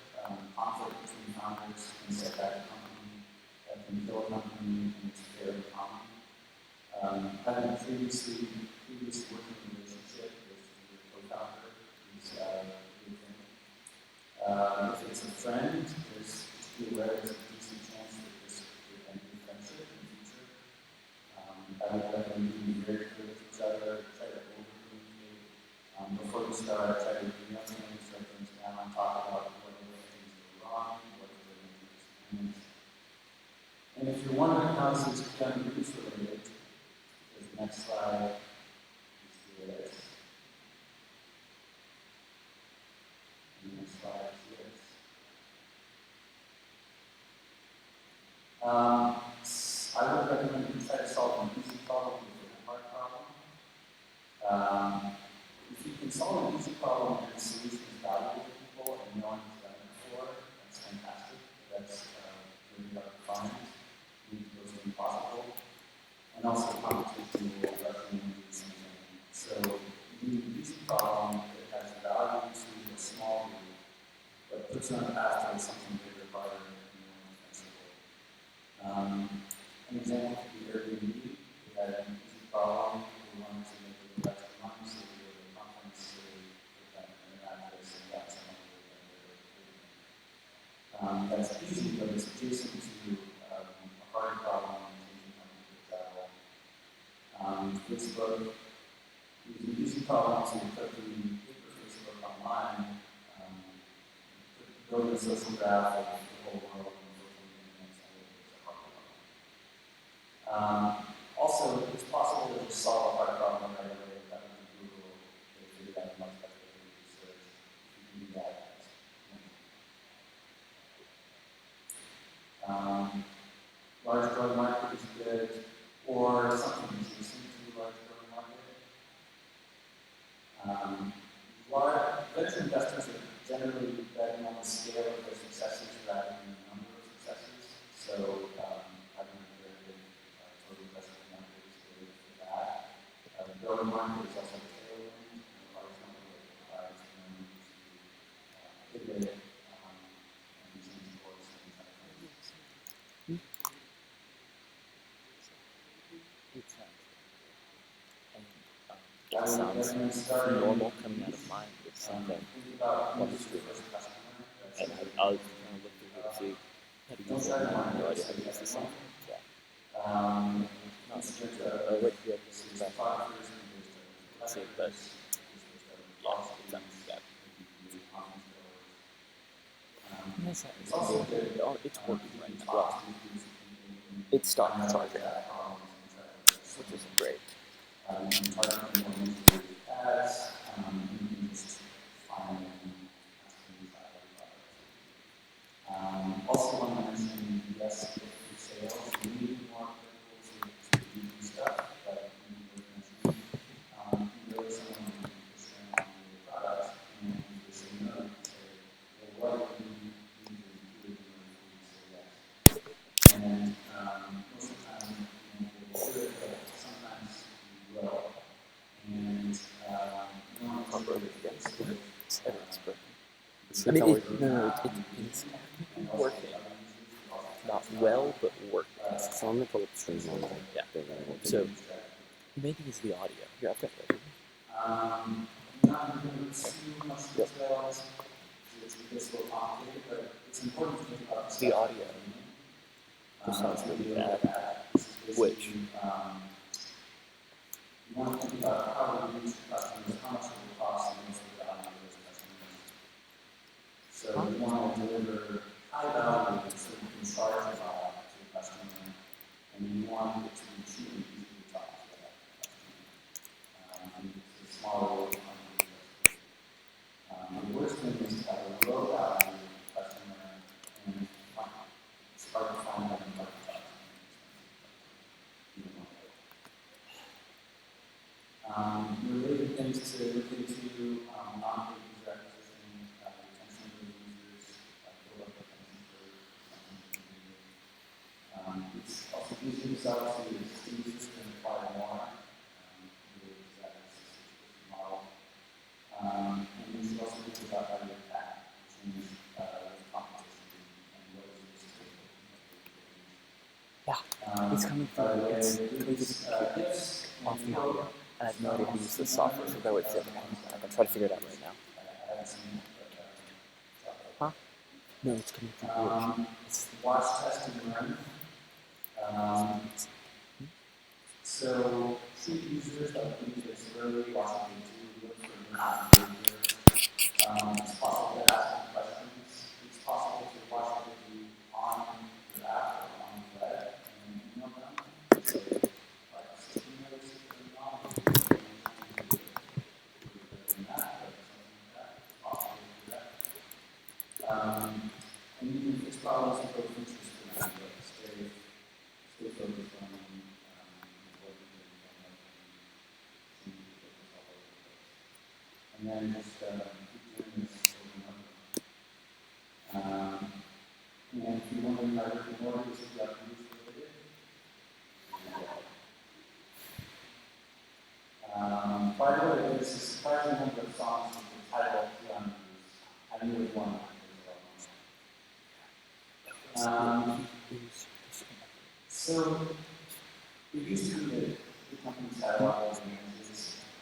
Conflict between founders can set back a company, that can kill a company, and it's very common. Having a previous working relationship with your co-founder is a good thing. If it's a friend, just be aware there's a decent chance that this could end in friendship in the future. I would recommend being very clear with each other, try to over-communicate. Before you start, try to agree on things, write things down, talk about what things go wrong, what are the things. And if you're wondering how this is done use related, because the next slide is this. And the next slide is this. I would recommend you try to solve an easy problem with a hard problem. If you can solve an easy problem and the solution is valuable to people and no one has done it before, that's fantastic. That's really hard to find. You need to go to impossible. And also competition will recommend you something. So you need an easy problem that has value to a small group, but puts you on a path to something bigger, broader, and more defensible. An example could be Airbnb. We had an easy problem. We wanted to make a little extra money, so we go to a conference, so we put that in an address and got some money. That's easy, but it's adjacent to a hard problem and changing how people travel. Facebook is an easy problem to put the paper Facebook online, build a social graph of the whole world and social media and it's a hard problem. Also, it's possible to just solve a hard problem right away without using Google. They figured out a much better way to research. You can do that. Large growing market is good, or something adjacent to large growing market. Venture investors are generally betting on the scale of their successes rather than the number of successes. So having a very big total investment market is good for that. The growing market is also a tailwind, and a large number of providers can use to pivot and change course and things like that. It sounds normal coming out of mine with something on the screen. And I was kind of looking here to see how to use it. I have no idea how to use this thing. Yeah. Not sure. Oh, wait, yeah, this is back. Let's see, but yeah, it sounds good. It's working right as well. It stopped charging, which is great. Also want to mention, yes, for sales, we need more people to do stuff, but we mentioned, really someone who can push around your product, and if they say no, you can say, well, what do you do to say yes? And most of the time, we'll do it, but sometimes we will. And you want to Proper take it again. I mean, it's working. Not well, but working. So I'm gonna pull up the stream on my Yeah. thing. So maybe it's the audio. Here, I've got it. not going into too much details, it's a little complicated, but it's important to think about The audio just sounds really bad. Which you want to think about how to reach your customers, how much it will cost, and what's the value of those customers. So you want to deliver high value so you can charge a lot to the customer, and you want it to be cheap and easy to talk to that customer. And it's a smaller way to the worst thing is to have a low value customer and it's hard to find them in market talk. Related things to look into non-paid user acquisition, retention of users, build up retention for it's also easy to sell to existing users and acquire more. That is a subscription model. It's coming By the from, way, it's coming through the these computer gifts off and the audio. info And I have no idea how to use this software, so bear with me. I can try to figure it out right now. I haven't seen it, Huh? No, it's coming from but, here. It's, watch, test, and learn. So, see users like me this early, watching the look for new behavior. It's possible to ask them questions. It's possible to watch the video on your app or on the web and email them. So, like, sticky notes if they're not, and you can fix problems with those features for them, but stay focused on what you're doing and then just keep doing this over and over. And if you want to know more, this is Japanese related. By the way, this is surprising number of songs with the title Keanu Reeves. I knew it one. So it used to be that the companies had a lot of advantages.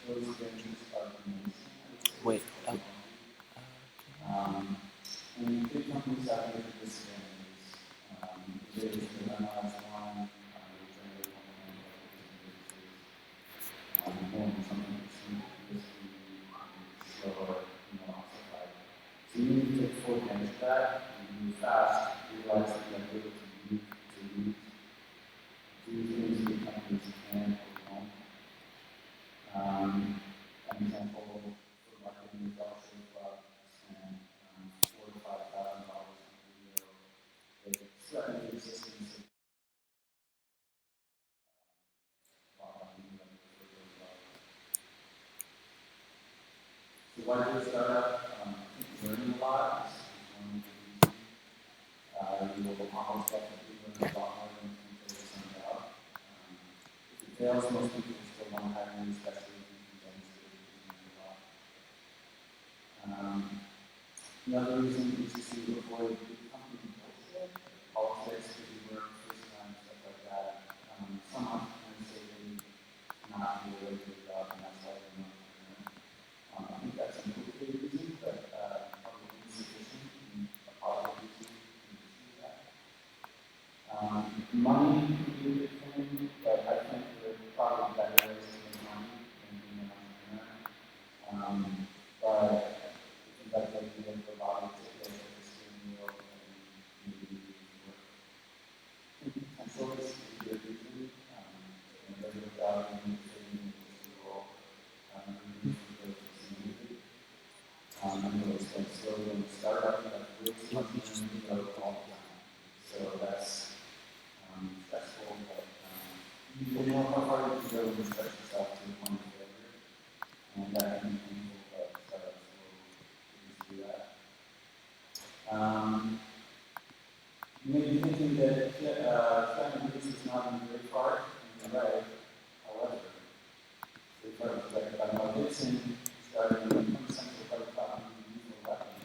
Those advantages are amazing. wait. And big companies have different disadvantages. They usually run out of one, they generate more than something that seems to be slower, occupied. So you need to take full advantage of that, and move fast, realize that you have able to use, do things that companies can or won't. An example for marketing is also spend $4,000 to $5,000 on video that threaten the existence of So why do a startup? Learning a lot is one of the reasons. You will almost definitely learn a lot more than you can take some out. If it fails, most people still want to hire you, especially if you can demonstrate that you can do a lot. Another reason is to avoid big company bullshit, politics, busy work, FaceTime, stuff like that. Some entrepreneurs say they not do a really good job, and that's why they're not entrepreneur. I think that's an okay reason, but probably insufficient and a positive reason to do that. Money can be a good thing, but I think there are probably better ways to make money than being an entrepreneur. But if you'd like to be in the body to get a steering wheel and maybe work. Potential is a good reason. Regular job and trading is a role. I know it's been slow in the startup, but really much to go all the time. So that's stressful, but you know how far you can go when you stretch yourself to the point of failure. And that can be painful, but startups will do that. You may be thinking that Keanu Reeves is not in the great part, and you're right. However, great part is directed by Mel Gibson, starring in the quintessential fight about lethal weapon.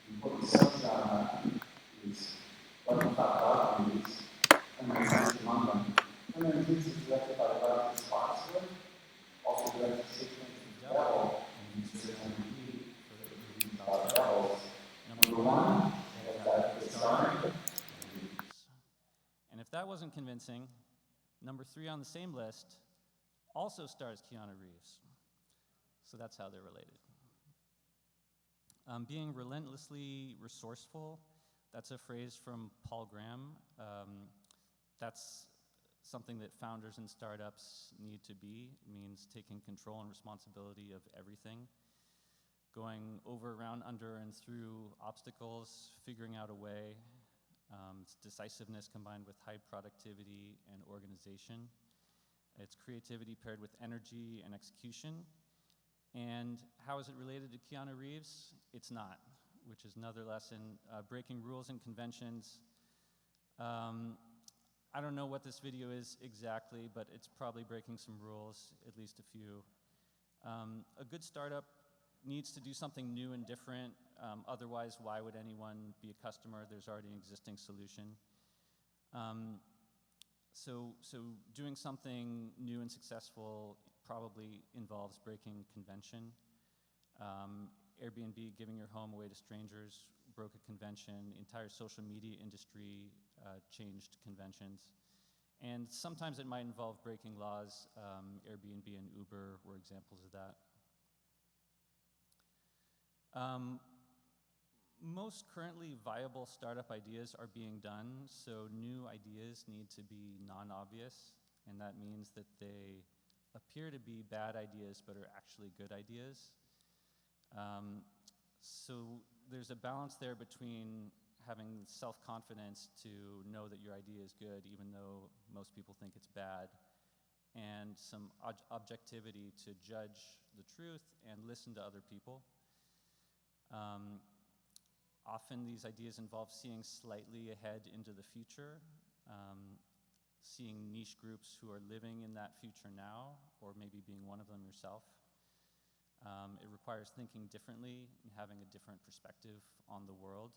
The important subgenre is weapon top dog movies, and then exist among them. Keanu Reeves is directed by Roger Sponsor, also directed Six Names of the Devil, and he's on TV for the movie about devils. Number one, that's starring. And if that wasn't convincing, number 3 on the same list also stars Keanu Reeves. So that's how they're related. Being relentlessly resourceful, that's a phrase from Paul Graham. That's something that founders and startups need to be. It means taking control and responsibility of everything, going over, around, under, and through obstacles, figuring out a way. It's decisiveness combined with high productivity and organization. It's creativity paired with energy and execution. And how is it related to Keanu Reeves? It's not, which is another lesson. Breaking rules and conventions. I don't know what this video is exactly, but it's probably breaking some rules, at least a few. A good startup needs to do something new and different. Otherwise, why would anyone be a customer? There's already an existing solution. So doing something new and successful probably involves breaking convention. Airbnb, giving your home away to strangers, broke a convention. The entire social media industry changed conventions. And sometimes it might involve breaking laws. Airbnb and Uber were examples of that. Most currently viable startup ideas are being done, so new ideas need to be non-obvious, and that means that they appear to be bad ideas but are actually good ideas. So there's a balance there between having self-confidence to know that your idea is good even though most people think it's bad, and some objectivity to judge the truth and listen to other people. Often these ideas involve seeing slightly ahead into the future, seeing niche groups who are living in that future now, or maybe being one of them yourself. It requires thinking differently and having a different perspective on the world.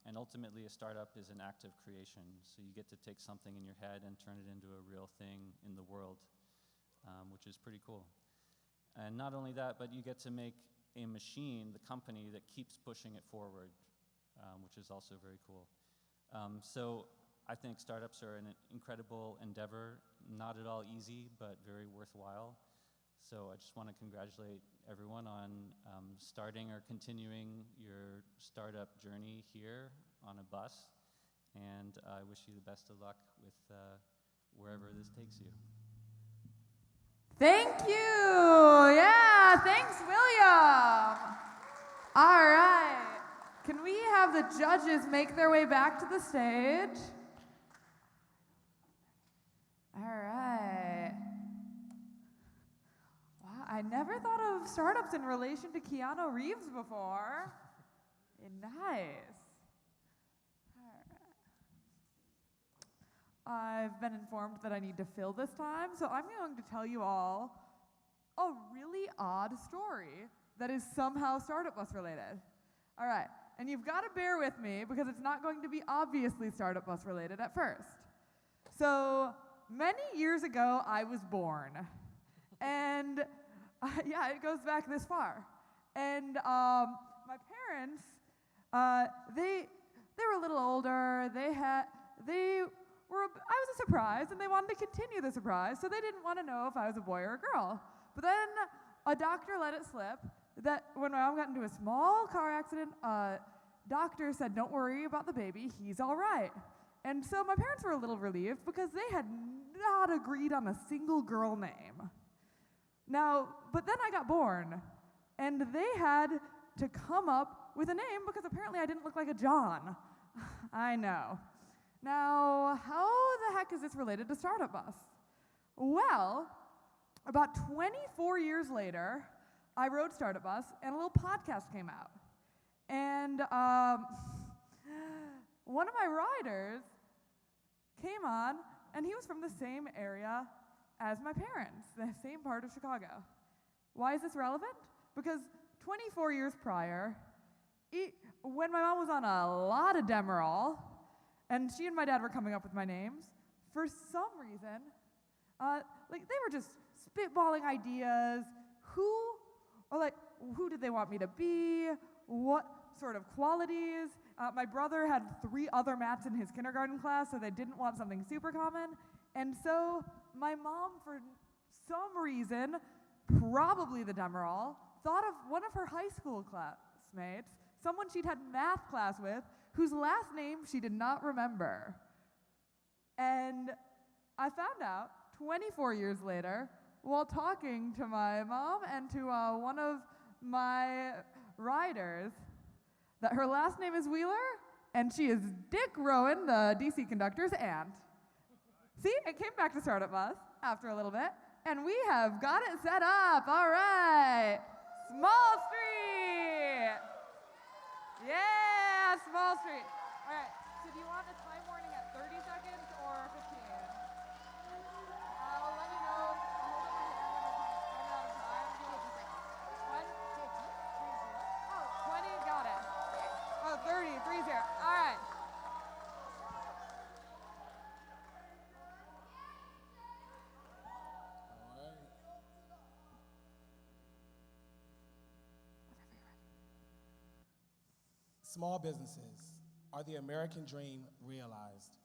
And ultimately, a startup is an act of creation, so you get to take something in your head and turn it into a real thing in the world, which is pretty cool. And not only that, but you get to make a machine, the company, that keeps pushing it forward, which is also very cool. So I think startups are an incredible endeavor, not at all easy, but very worthwhile. So I just want to congratulate everyone on starting or continuing your startup journey here on a bus, and I wish you the best of luck with wherever this takes you. Thank you. Yeah, thanks, William. All right. Can we have the judges make their way back to the stage? All right. Wow, I never thought of startups in relation to Keanu Reeves before. Nice. I've been informed that I need to fill this time, so I'm going to tell you all a really odd story that is somehow StartupBus related. All right, and you've got to bear with me because it's not going to be obviously StartupBus related at first. So many years ago, I was born, and yeah, it goes back this far. And my parents, they were a little older. I was a surprise, and they wanted to continue the surprise, so they didn't want to know if I was a boy or a girl. But then a doctor let it slip that when my mom got into a small car accident, doctor said, "Don't worry about the baby, he's all right." And so my parents were a little relieved because they had not agreed on a single girl name. Now, but then I got born, and they had to come up with a name because apparently I didn't look like a John. I know. Now, how the heck is this related to StartupBus? Well, about 24 years later, I wrote StartupBus, and a little podcast came out. And one of my writers came on, and he was from the same area as my parents, the same part of Chicago. Why is this relevant? Because 24 years prior, when my mom was on a lot of Demerol, and she and my dad were coming up with my names, for some reason, they were just spitballing ideas. Who did they want me to be? What sort of qualities? My brother had 3 other Matts in his kindergarten class, so they didn't want something super common. And so my mom, for some reason, probably the Demerol, thought of one of her high school classmates, someone she'd had math class with, whose last name she did not remember. And I found out 24 years later, while talking to my mom and to one of my riders, that her last name is Wheeler, and she is Dick Rowan, the DC conductor's aunt. See, it came back to StartupBus after a little bit, and we have got it set up. All right, Small Street. Yeah, Small Street. All right, so do you want a time warning at 30 seconds or 15? I'll let you know. I'm holding my hand when I'm out of time. 1, 20, got it. Oh, 30, 30. All right. Small businesses are the American dream realized.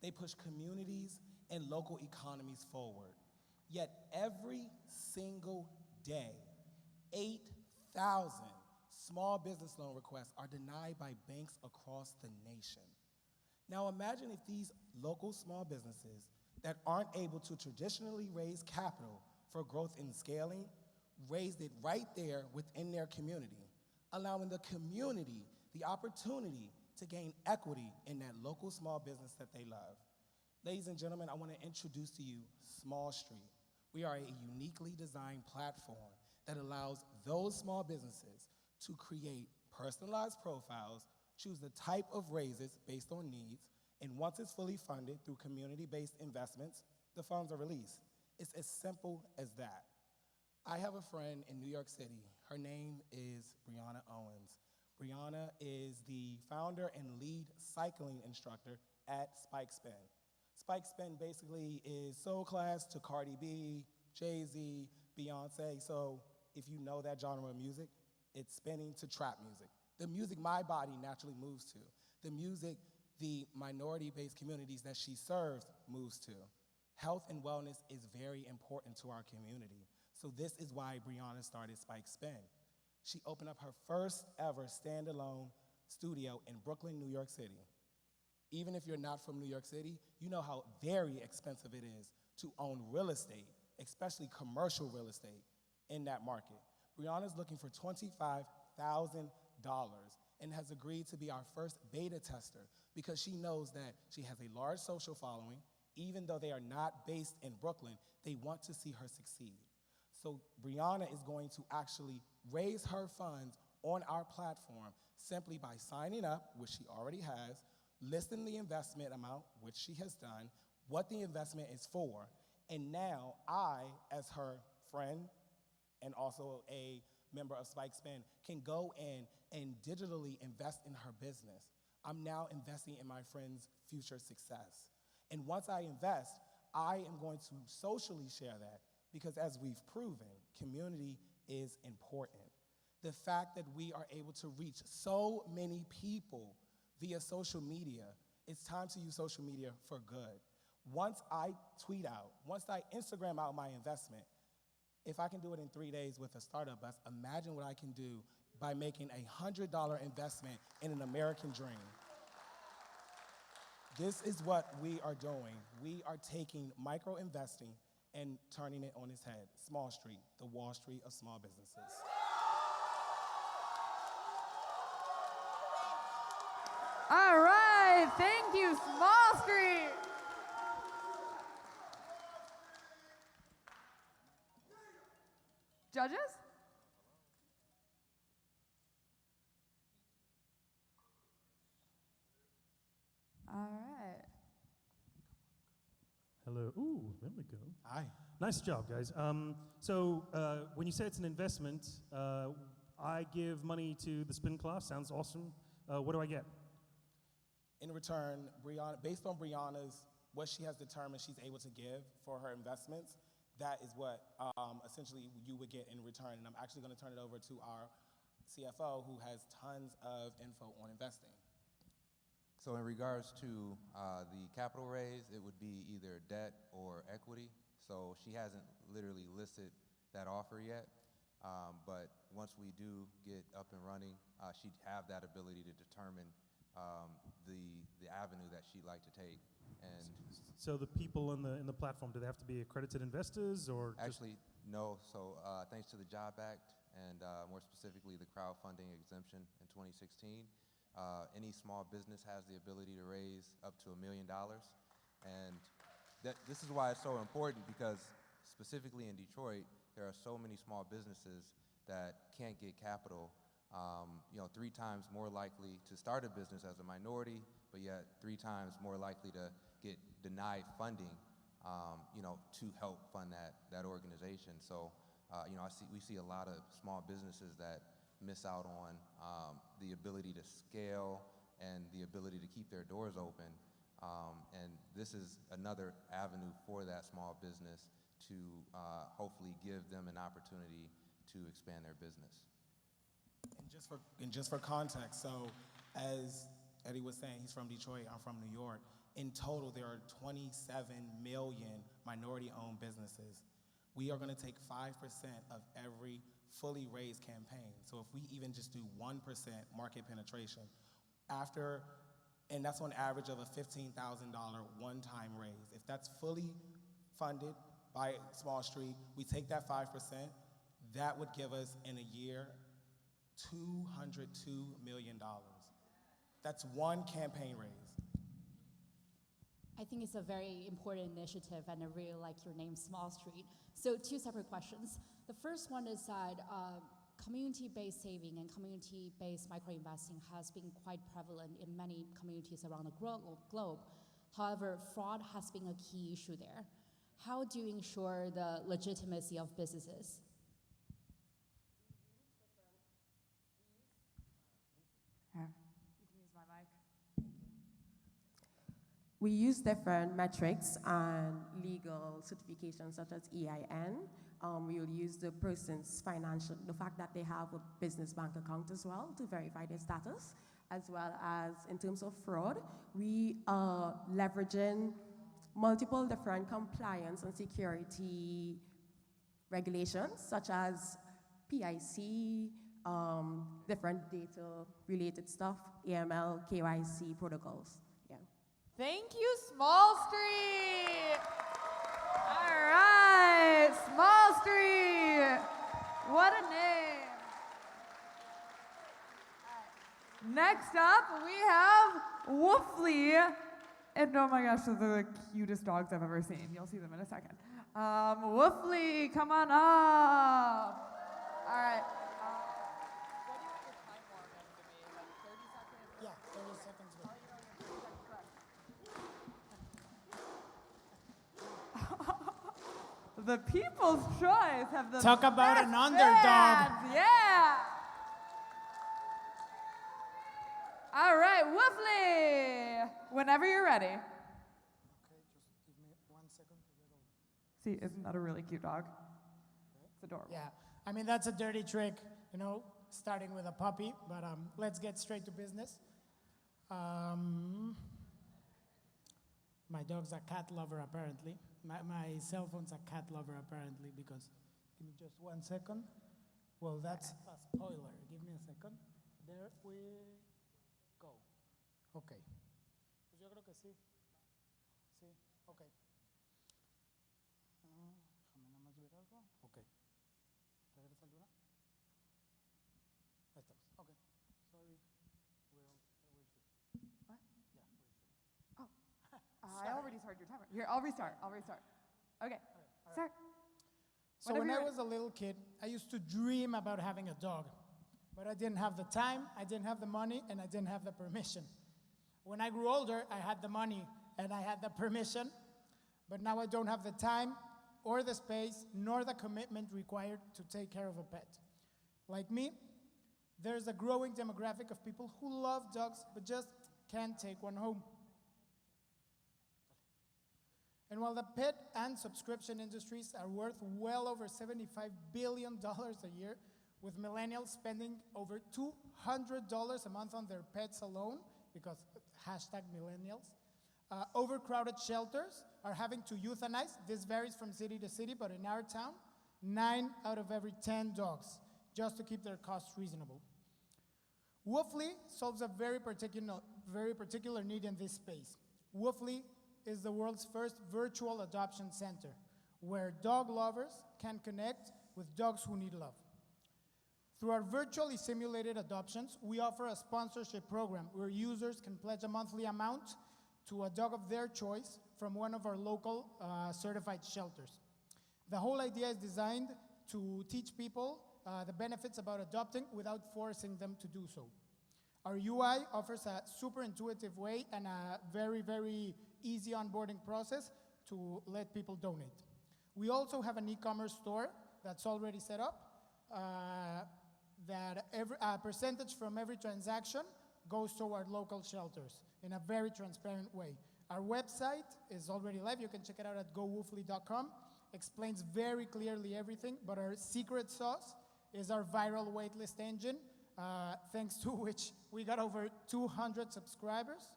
They push communities and local economies forward. Yet every single day, 8,000 small business loan requests are denied by banks across the nation. Now imagine if these local small businesses that aren't able to traditionally raise capital for growth and scaling raised it right there within their community, allowing the community the opportunity to gain equity in that local small business that they love. Ladies and gentlemen, I want to introduce to you Small Street. We are a uniquely designed platform that allows those small businesses to create personalized profiles, choose the type of raises based on needs, and once it's fully funded through community-based investments, the funds are released. It's as simple as that. I have a friend in New York City. Her name is Brianna Owens. Brianna is the founder and lead cycling instructor at Spike Spin. Spike Spin basically is soul class to Cardi B, Jay-Z, Beyonce. So if you know that genre of music, it's spinning to trap music. The music my body naturally moves to. The music the minority-based communities that she serves moves to. Health and wellness is very important to our community. So this is why Brianna started Spike Spin. She opened up her first ever standalone studio in Brooklyn, New York City. Even if you're not from New York City, you know how very expensive it is to own real estate, especially commercial real estate in that market. Brianna's looking for $25,000 and has agreed to be our first beta tester because she knows that she has a large social following. Even though they are not based in Brooklyn, they want to see her succeed. So Brianna is going to actually raise her funds on our platform simply by signing up, which she already has, listing the investment amount, which she has done, what the investment is for, and now I, as her friend and also a member of Spike Spin, can go in and digitally invest in her business. I'm now investing in my friend's future success. And once I invest, I am going to socially share that because as we've proven, community is important. The fact that we are able to reach so many people via social media, it's time to use social media for good. Once I tweet out, once I Instagram out my investment, if I can do it in 3 days with a startup bus, imagine what I can do by making a $100 investment in an American dream. This is what we are doing. We are taking micro investing and turning it on its head. Small Street, the Wall Street of small businesses. All right, thank you, Small Street. Judges? All right. Hello. Ooh, there we go. Hi. Nice job, guys. When you say it's an investment, I give money to the spin class. Sounds awesome. What do I get? In return, Brianna, based on Brianna's, what she has determined she's able to give for her investments, that is what essentially you would get in return. And I'm actually going to turn it over to our CFO, who has tons of info on investing. So in regards to the capital raise, it would be either debt or equity. So she hasn't literally listed that offer yet. But once we do get up and running, she'd have that ability to determine the avenue that she'd like to take. And so the people in the platform, do they have to be accredited investors or? Actually, no. So thanks to the Job Act and more specifically the crowdfunding exemption in 2016, any small business has the ability to raise up to $1 million. And this is why it's so important, because specifically in Detroit, there are so many small businesses that can't get capital. 3 times more likely to start a business as a minority, but yet 3 times more likely to get denied funding, to help fund that organization. So, we see a lot of small businesses that miss out on the ability to scale and the ability to keep their doors open. And this is another avenue for that small business to hopefully give them an opportunity to expand their business. And just for context, so As Eddie was saying, he's from Detroit, I'm from New York. In total, there are 27 million minority-owned businesses. We are going to take 5% of every fully raised campaign. So if we even just do 1% market penetration, and that's on average of a $15,000 one-time raise. If that's fully funded by Small Street, we take that 5%, that would give us in a year $202 million. That's one campaign raise. I think it's a very important initiative, and I really like your name, Small Street. So 2 separate questions. The first one is that community-based saving and community-based micro-investing has been quite prevalent in many communities around the globe. However, fraud has been a key issue there. How do you ensure the legitimacy of businesses? Here, you can use my mic. We use different metrics and legal certifications such as EIN. We will use the person's the fact that they have a business bank account as well to verify their status, as well as in terms of fraud, we are leveraging multiple different compliance and security regulations such as PIC, different data-related stuff, AML, KYC protocols. Thank you, Small Street. All right, Small Street. What a name. Next up, we have Woofly. And oh my gosh, those are the cutest dogs I've ever seen. You'll see them in a second. Woofly, come on up. All right. What do you want your time warning to be? Like 30 seconds? Yeah, 30 seconds. Good. The People's Choice have the Talk about best an underdog. fans. Yeah. All right, Woofly. Whenever you're ready. Okay, just give me 1 second to get over. See, isn't that a really cute dog? It's adorable. Yeah, I mean, that's a dirty trick, you know, starting with a puppy, but let's get straight to business. My dog's a cat lover, apparently. My cell phone's a cat lover, apparently, because, give me just 1 second. Well, that's a spoiler. Give me a second. There we go. Okay. Pues yo creo que sí. Sí, ok. Déjame nada más ver algo. Ok. Regresa Luna. Ahí estamos. Ok. Sorry. Where is it? What? Yeah, where is it? Oh. I already started your timer. Here, I'll restart. Okay. Start. So when I was a little kid, I used to dream about having a dog. But I didn't have the time, I didn't have the money, and I didn't have the permission. When I grew older, I had the money and I had the permission, but now I don't have the time or the space nor the commitment required to take care of a pet. Like me, there's a growing demographic of people who love dogs but just can't take one home. And while the pet and subscription industries are worth well over $75 billion a year, with millennials spending over $200 a month on their pets alone, because #millennials, overcrowded shelters are having to euthanize. This varies from city to city, but in our town, 9 out of every 10 dogs, just to keep their costs reasonable. Woofly solves a very particular need in this space. Woofly is the world's first virtual adoption center, where dog lovers can connect with dogs who need love. Through our virtually simulated adoptions, we offer a sponsorship program where users can pledge a monthly amount to a dog of their choice from one of our local certified shelters. The whole idea is designed to teach people the benefits about adopting without forcing them to do so. Our UI offers a super intuitive way and a very, very easy onboarding process to let people donate. We also have an e-commerce store that's already set up, that a percentage from every transaction goes toward local shelters in a very transparent way. Our website is already live. You can check it out at gowoofly.com. Explains very clearly everything, but our secret sauce is our viral waitlist engine thanks to which we got over 200 subscribers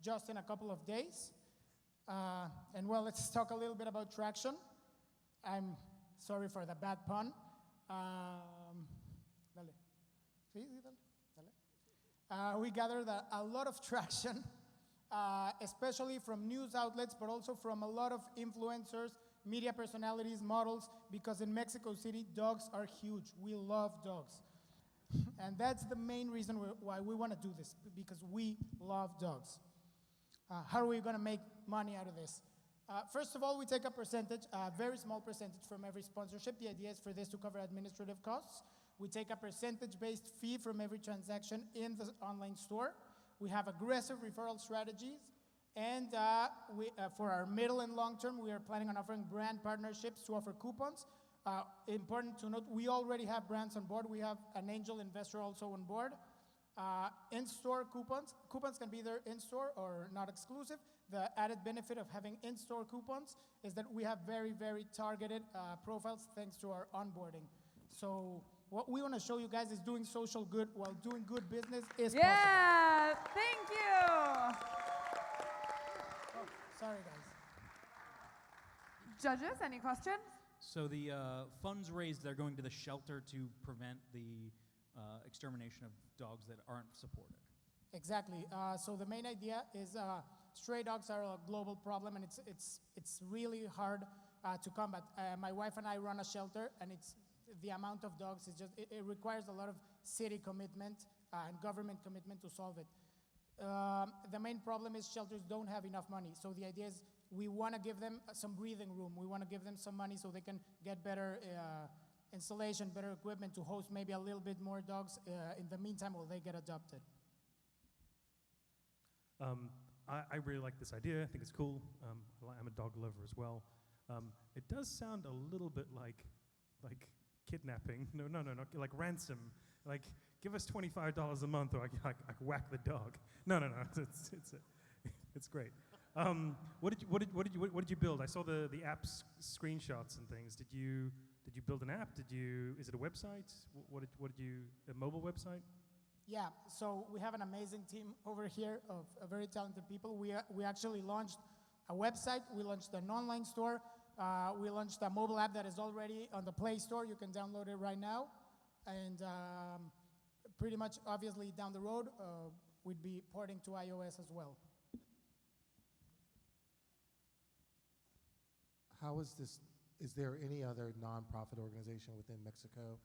just in a couple of days. And well, let's talk a little bit about traction. I'm sorry for the bad pun. Dale. Sí, dale. We gathered a lot of traction, especially from news outlets, but also from a lot of influencers, media personalities, models, because in Mexico City, dogs are huge. We love dogs. And that's the main reason why we want to do this, because we love dogs. How are we going to make money out of this? First of all, we take a percentage, a very small percentage from every sponsorship. The idea is for this to cover administrative costs. We take a percentage-based fee from every transaction in the online store. We have aggressive referral strategies. And for our middle and long term, we are planning on offering brand partnerships to offer coupons. Important to note, we already have brands on board. We have an angel investor also on board. In-store coupons. Coupons can be either in-store or not exclusive. The added benefit of having in-store coupons is that we have very, very targeted profiles thanks to our onboarding. So what we want to show you guys is doing social good while doing good business is possible. Yeah, thank you. Oh, sorry, guys. Judges, any questions? So the funds raised, they're going to the shelter to prevent the extermination of dogs that aren't supported. Exactly. So the main idea is stray dogs are a global problem, and it's really hard to combat. My wife and I run a shelter, and the amount of dogs is just it requires a lot of city commitment and government commitment to solve it. The main problem is shelters don't have enough money. So the idea is we want to give them some breathing room. We want to give them some money so they can get better installation, better equipment to host maybe a little bit more dogs in the meantime while they get adopted. I really like this idea. I think it's cool. I'm a dog lover as well. It does sound a little bit like kidnapping. No, like ransom. Like, give us $25 a month, or I can whack the dog. No. It's great. What did you build? I saw the app's screenshots and things. Did you build an app? Is it a website? A mobile website? Yeah, so we have an amazing team over here of very talented people. We actually launched a website. We launched an online store. We launched a mobile app that is already on the Play Store. You can download it right now. And pretty much, obviously, down the road, we'd be porting to iOS as well. How is this? Is there any other nonprofit organization within Mexico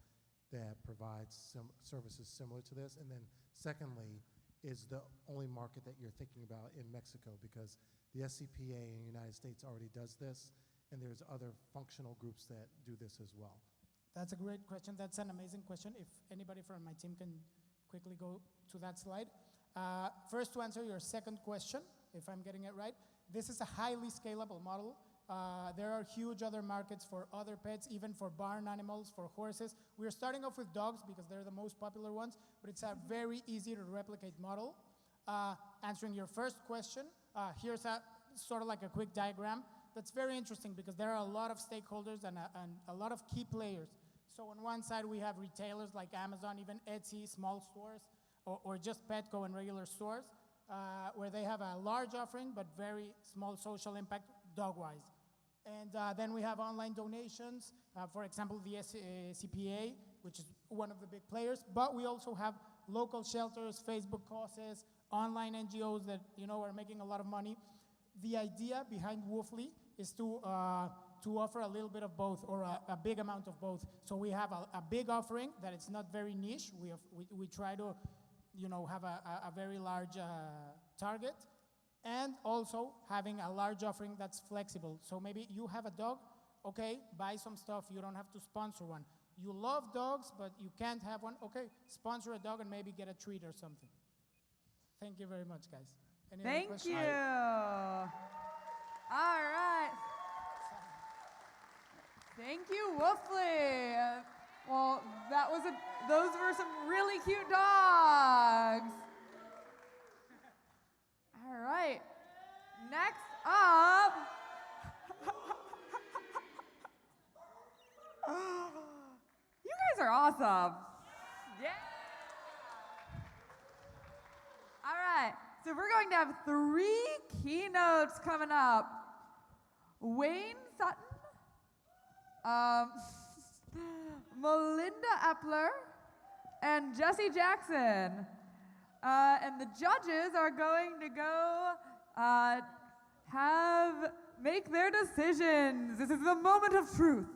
that provides some services similar to this? And then secondly, is the only market that you're thinking about in Mexico? Because the SCPA in the United States already does this, and there's other functional groups that do this as well. That's a great question. That's an amazing question. If anybody from my team can quickly go to that slide. First, to answer your second question, if I'm getting it right, this is a highly scalable model. There are huge other markets for other pets, even for barn animals, for horses. We're starting off with dogs because they're the most popular ones, but it's a very easy to replicate model. Answering your first question, here's a sort of like a quick diagram that's very interesting because there are a lot of stakeholders and a lot of key players. So on one side, we have retailers like Amazon, even Etsy, small stores, or just Petco and regular stores, where they have a large offering but very small social impact dog-wise. And then we have online donations, for example, the CPA, which is one of the big players, but we also have local shelters, Facebook causes, online NGOs that are making a lot of money. The idea behind Woofly is to offer a little bit of both, or a big amount of both. So we have a big offering that it's not very niche. We try to have a very large target, and also having a large offering that's flexible. So maybe you have a dog, okay, buy some stuff. You don't have to sponsor one. You love dogs, but you can't have one, okay, sponsor a dog and maybe get a treat or something. Thank you very much, guys. Any other questions? Thank you. All right. Thank you, Woofly. Well, those were some really cute dogs. All right. Next up. You guys are awesome. Yeah. we're going to have 3 keynotes coming up. Wayne Sutton, Melinda Epler, and Jesse Jackson. And the judges are going to go make their decisions. This is the moment of truth.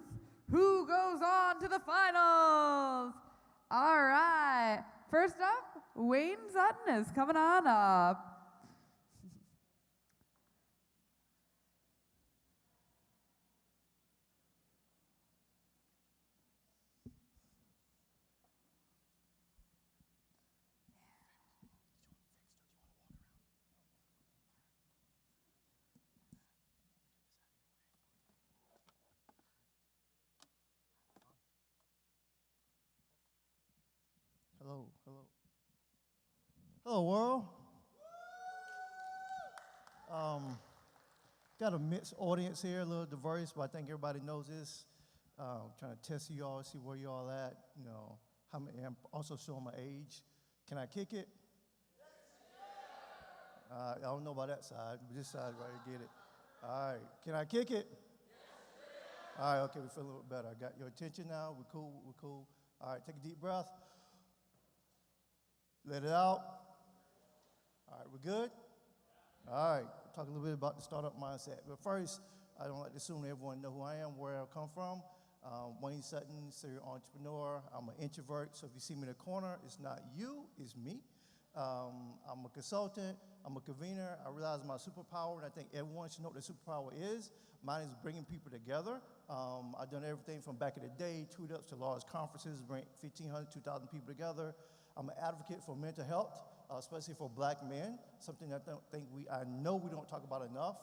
Who goes on to the finals? All right. First up, Wayne Sutton is coming on up. Hello, hello. Hello, world. Got a mixed audience here, a little diverse, but I think everybody knows this. Trying to test you all, see where you all at. You know, how many? I'm also showing my age. Can I kick it? I don't know about that side, but this side right here, get it. All right, can I kick it? All right, okay, we feel a little better. I got your attention now. We're cool, we're cool. All right, take a deep breath. Let it out. All right, we're good? All right, talk a little bit about the startup mindset. But first, I don't like to assume everyone know who I am, where I come from. Wayne Sutton, serial entrepreneur. I'm an introvert, so if you see me in the corner, it's not you, it's me. I'm a consultant, I'm a convener. I realize my superpower, and I think everyone should know what their superpower is. Mine is bringing people together. I've done everything from back in the day, tweet-ups to large conferences, bring 1,500, 2,000 people together. I'm an advocate for mental health, especially for black men, something I know we don't talk about enough.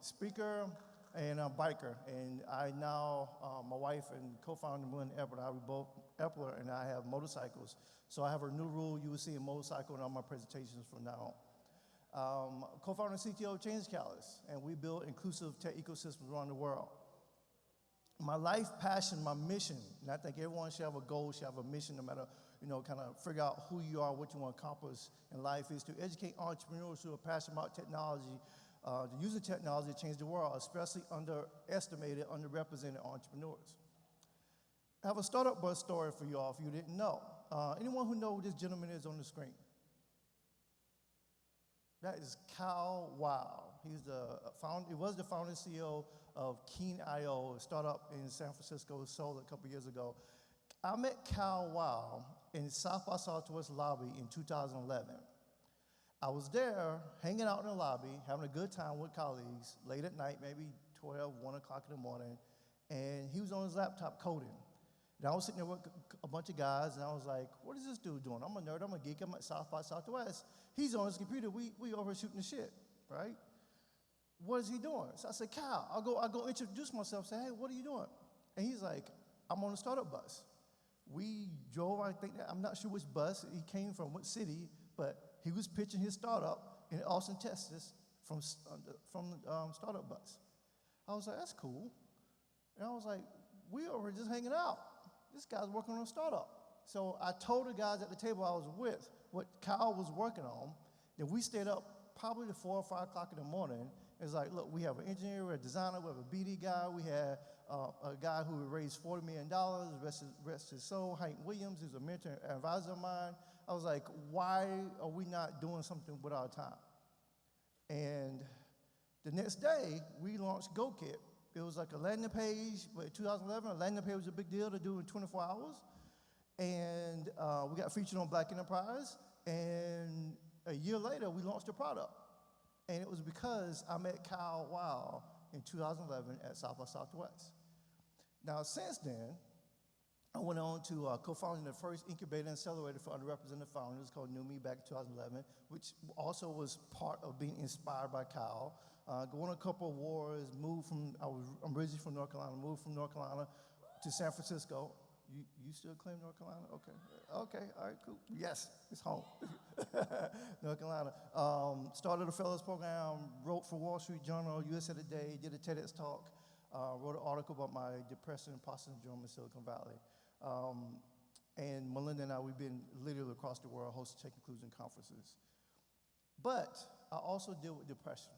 Speaker and a biker, and I now, my wife and co-founder Melinda Epler and I have motorcycles. So I have a new rule, you will see a motorcycle in all my presentations from now on. Co-founder and CTO of Change Catalyst, and we build inclusive tech ecosystems around the world. My life passion, my mission, and I think everyone should have a goal, should have a mission, no matter, kind of figure out who you are, what you want to accomplish in life, is to educate entrepreneurs who are passionate about technology, to use the technology to change the world, especially underestimated, underrepresented entrepreneurs. I have a StartupBus story for you all if you didn't know. Anyone who knows who this gentleman is on the screen? That is Kyle Wow. He was the founder and CEO of Keen.io, a startup in San Francisco, sold a couple years ago. I met Kyle Wow in South by Southwest lobby in 2011. I was there hanging out in the lobby, having a good time with colleagues, late at night, maybe 12, 1 o'clock in the morning, and he was on his laptop coding. And I was sitting there with a bunch of guys, and I was like, what is this dude doing? I'm a nerd, I'm a geek, I'm at South by Southwest. He's on his computer, we over shooting the shit, right? What is he doing? So I said, Kyle, I'll go introduce myself, say, hey, what are you doing? And he's like, I'm on a startup bus. We drove, I'm not sure which bus he came from, what city, but he was pitching his startup in Austin, Texas from Startup Bus. I was like, that's cool. And I was like, we were just hanging out. This guy's working on a startup. So I told the guys at the table I was with what Kyle was working on. Then we stayed up probably to 4 or 5 o'clock in the morning. It's like, look, we have an engineer, we have a designer, we have a BD guy, we had a guy who raised $40 million, rest his soul, Hank Williams, who's a mentor and advisor of mine. I was like, why are we not doing something with our time? And the next day, we launched GoKit. It was like a landing page, but in 2011, a landing page was a big deal to do in 24 hours. And we got featured on Black Enterprise, and a year later, we launched a product. And it was because I met Kyle Wow in 2011 at South by Southwest. Now, since then, I went on to co-founding the first incubator and accelerator for underrepresented founders called New Me back in 2011, which also was part of being inspired by Kyle. Going on a couple of wars, I'm originally from North Carolina, moved from North Carolina to San Francisco. You still claim North Carolina? Okay, all right, cool. Yes, it's home. North Carolina. Started a fellows program, wrote for Wall Street Journal, USA Today, did a TEDx talk, wrote an article about my depression and imposter syndrome in Silicon Valley. And Melinda and I, we've been literally across the world hosting tech inclusion conferences. But I also deal with depression.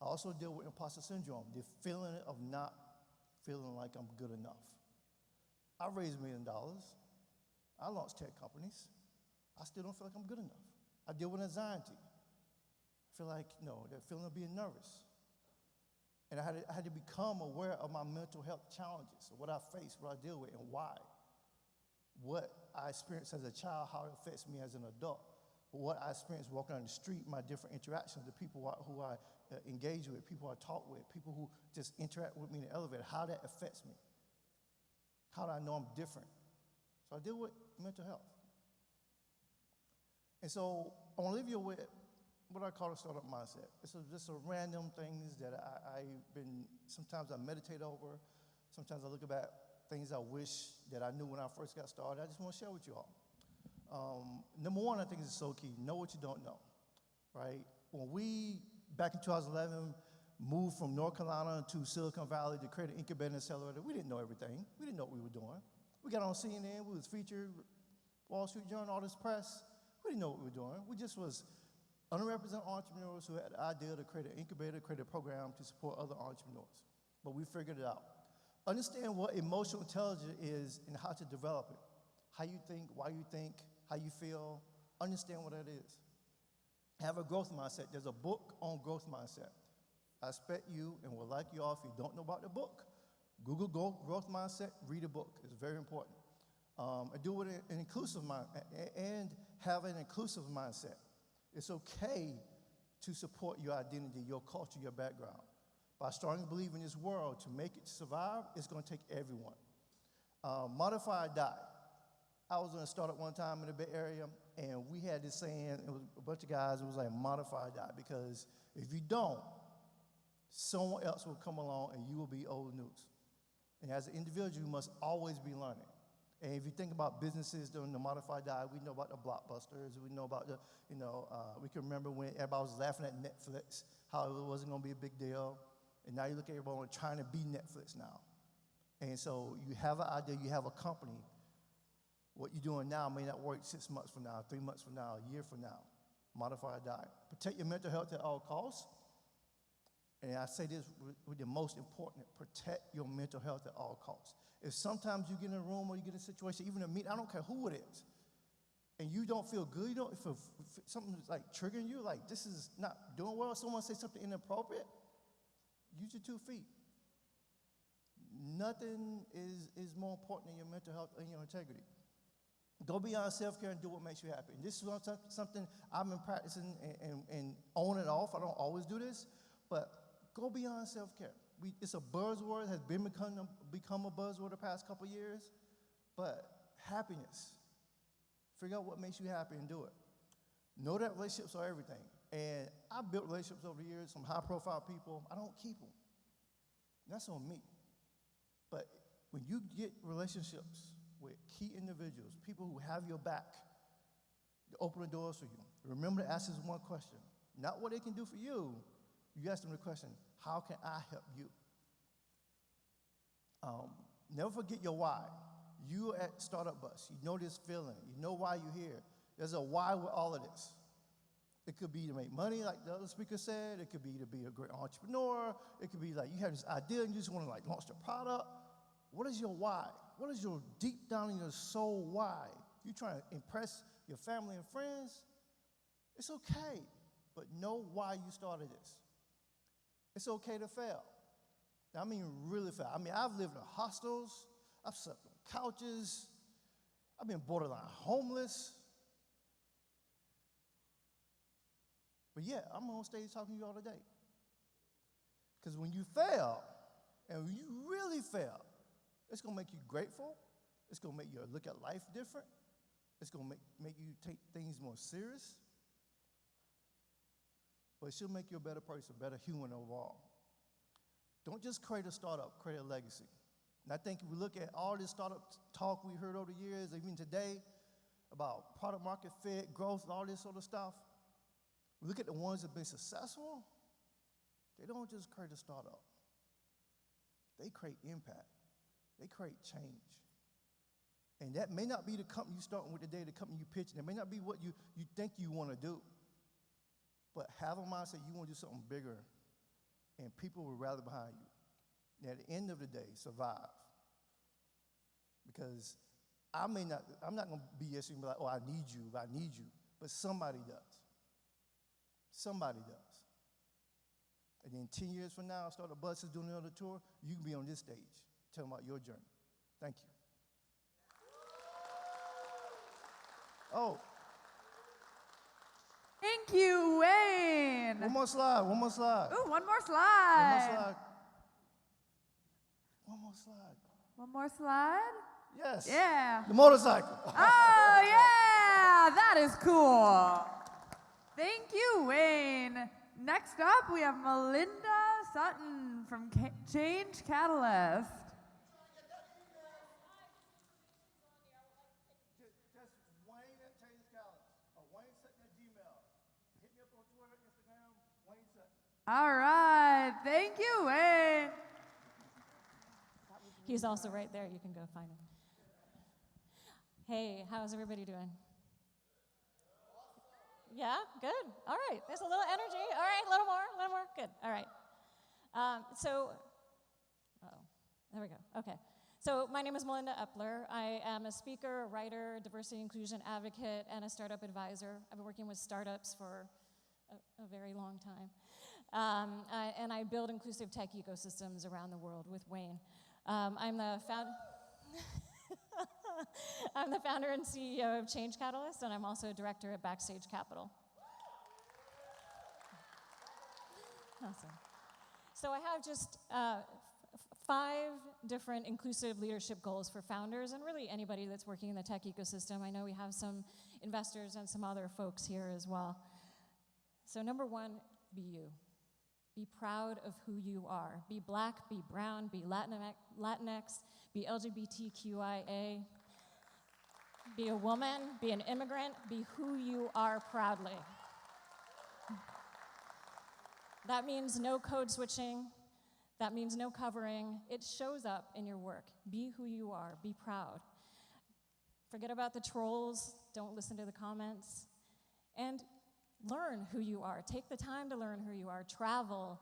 I also deal with imposter syndrome, the feeling of not feeling like I'm good enough. I raised $1 million. I launched tech companies. I still don't feel like I'm good enough. I deal with anxiety. I feel like, that feeling of being nervous. And I had to become aware of my mental health challenges, what I face, what I deal with, and why. What I experienced as a child, how it affects me as an adult. What I experienced walking on the street, my different interactions, the people who I engage with, people I talk with, people who just interact with me in the elevator, how that affects me. How do I know I'm different? So I deal with mental health. And so I want to leave you with what I call a startup mindset. It's just a random things that sometimes I meditate over. Sometimes I look at things I wish that I knew when I first got started. I just want to share with you all. Number one, I think is so key. Know what you don't know, right? When we, back in 2011, moved from North Carolina to Silicon Valley to create an incubator and accelerator, we didn't know everything. We didn't know what we were doing. We got on CNN, we was featured, Wall Street Journal, all this press. We didn't know what we were doing. We just was underrepresented entrepreneurs who had the idea to create an incubator, create a program to support other entrepreneurs. But we figured it out. Understand what emotional intelligence is and how to develop it. How you think, why you think, how you feel. Understand what that is. Have a growth mindset. There's a book on growth mindset. I expect you and would like you all, if you don't know about the book, Google growth mindset, read a book. It's very important. Do it in an inclusive mind and have an inclusive mindset. It's okay to support your identity, your culture, your background. But I strongly believe in this world, to make it survive, it's going to take everyone. Modify or die. I was in a startup one time in the Bay Area, and we had this saying, it was a bunch of guys, it was like modify or die, because if you don't, someone else will come along and you will be old news. And as an individual, you must always be learning. And if you think about businesses during the modified die, we know about the Blockbusters, we know about we can remember when everybody was laughing at Netflix, how it wasn't going to be a big deal. And now you look at everyone trying to be Netflix now. And so you have an idea, you have a company. What you're doing now may not work 6 months from now, 3 months from now, a year from now. Modify or die. Protect your mental health at all costs. And I say this with the most important, protect your mental health at all costs. If sometimes you get in a room or you get in a situation, even a meeting, I don't care who it is, and you don't feel good, you don't feel something's like triggering you, like this is not doing well, someone say something inappropriate, use your 2 feet. Nothing is more important than your mental health and your integrity. Go beyond self-care and do what makes you happy. And this is something I've been practicing and on and off. I don't always do this, but go beyond self-care. It's a buzzword, has become a buzzword the past couple of years, but happiness. Figure out what makes you happy and do it. Know that relationships are everything. And I built relationships over the years, some high-profile people. I don't keep them. That's on me. But when you get relationships with key individuals, people who have your back, to open the doors for you, remember to ask this one question. Not what they can do for you. You ask them the question, how can I help you? Never forget your why. You at StartupBus, you know this feeling. You know why you're here. There's a why with all of this. It could be to make money, like the other speaker said. It could be to be a great entrepreneur. It could be like you have this idea and you just want to launch the product. What is your why? What is your deep down in your soul why? You trying to impress your family and friends? It's okay, but know why you started this. It's okay to fail. I mean, really fail. I mean, I've lived in hostels. I've slept on couches. I've been borderline homeless. But yet, I'm on stage talking to you all today. Because when you fail, and when you really fail, it's going to make you grateful. It's going to make you look at life different. It's going to make you take things more serious. But it should make you a better person, a better human overall. Don't just create a startup, create a legacy. And I think if we look at all this startup talk we heard over the years, even today, about product market fit, growth, and all this sort of stuff, we look at the ones that have been successful, they don't just create a startup. They create impact. They create change. And that may not be the company you starting with today, the company you pitching. It may not be what you think you want to do. but have a mindset you want to do something bigger, and people will rally behind you. And at the end of the day, survive. Because I'm not going to be yes and be like, oh, I need you, but somebody does. Somebody does. And then 10 years from now, StartupBus is doing another tour, you can be on this stage telling about your journey. Thank you. Oh. Thank you, Wayne. One more slide, one more slide. Ooh, one more slide. One more slide. One more slide. One more slide? Yes. Yeah. The motorcycle. Oh, yeah, that is cool. Thank you, Wayne. Next up, we have Melinda Sutton from Change Catalyst. Just Wayne at Change Catalyst, or Wayne Sutton at Gmail. Hit me up on Twitter, Instagram, Wayne Sutton. All right, thank you, Wayne. He's also right there. You can go find him. Hey, how's everybody doing? Yeah, good. All right. There's a little energy. All right, a little more. Good. All right. There we go. Okay. So my name is Melinda Epler. I am a speaker, a writer, a diversity inclusion advocate, and a startup advisor. I've been working with startups for a very long time. And I build inclusive tech ecosystems around the world with Wayne. I'm the founder and CEO of Change Catalyst, and I'm also a director at Backstage Capital. Awesome. So I have just 5 different inclusive leadership goals for founders and really anybody that's working in the tech ecosystem. I know we have some investors and some other folks here as well. So number 1, be you. Be proud of who you are. Be Black, be brown, be Latinx, be LGBTQIA, be a woman, be an immigrant, be who you are proudly. That means no code switching. That means no covering. It shows up in your work. Be who you are. Be proud. Forget about the trolls. Don't listen to the comments. And learn who you are. Take the time to learn who you are. Travel.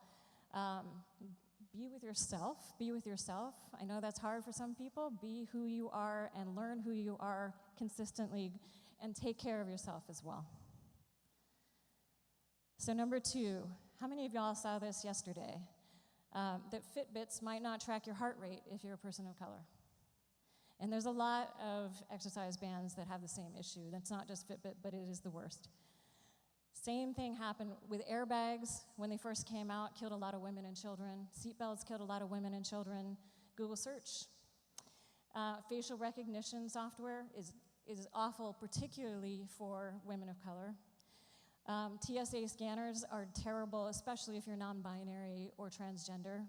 Be with yourself. Be with yourself. I know that's hard for some people. Be who you are and learn who you are consistently and take care of yourself as well. So number 2, how many of y'all saw this yesterday? That Fitbits might not track your heart rate if you're a person of color. And there's a lot of exercise bands that have the same issue. That's not just Fitbit, but it is the worst. Same thing happened with airbags when they first came out, killed a lot of women and children. Seatbelts killed a lot of women and children. Google search. Facial recognition software is awful, particularly for women of color. TSA scanners are terrible, especially if you're non-binary or transgender.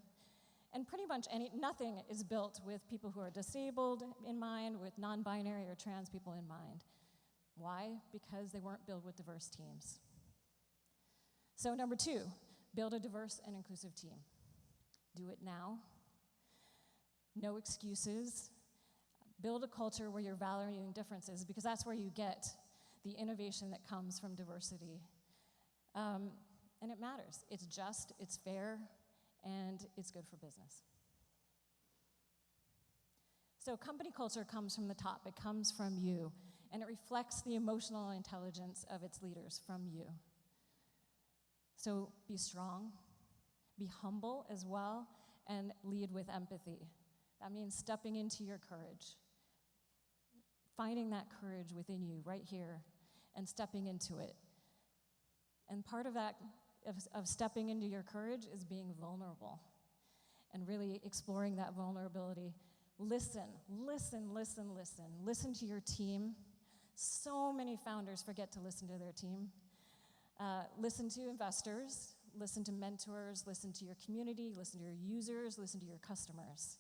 And pretty much nothing is built with people who are disabled in mind, with non-binary or trans people in mind. Why? Because they weren't built with diverse teams. So number 2, build a diverse and inclusive team. Do it now. No excuses. Build a culture where you're valuing differences, because that's where you get the innovation that comes from diversity. And it matters. It's just, it's fair, and it's good for business. So company culture comes from the top. It comes from you, and it reflects the emotional intelligence of its leaders from you. So be strong, be humble as well, and lead with empathy. That means stepping into your courage, finding that courage within you right here, and stepping into it. And part of that, of stepping into your courage, is being vulnerable and really exploring that vulnerability. Listen to your team. So many founders forget to listen to their team. Listen to investors, listen to mentors, listen to your community, listen to your users, listen to your customers.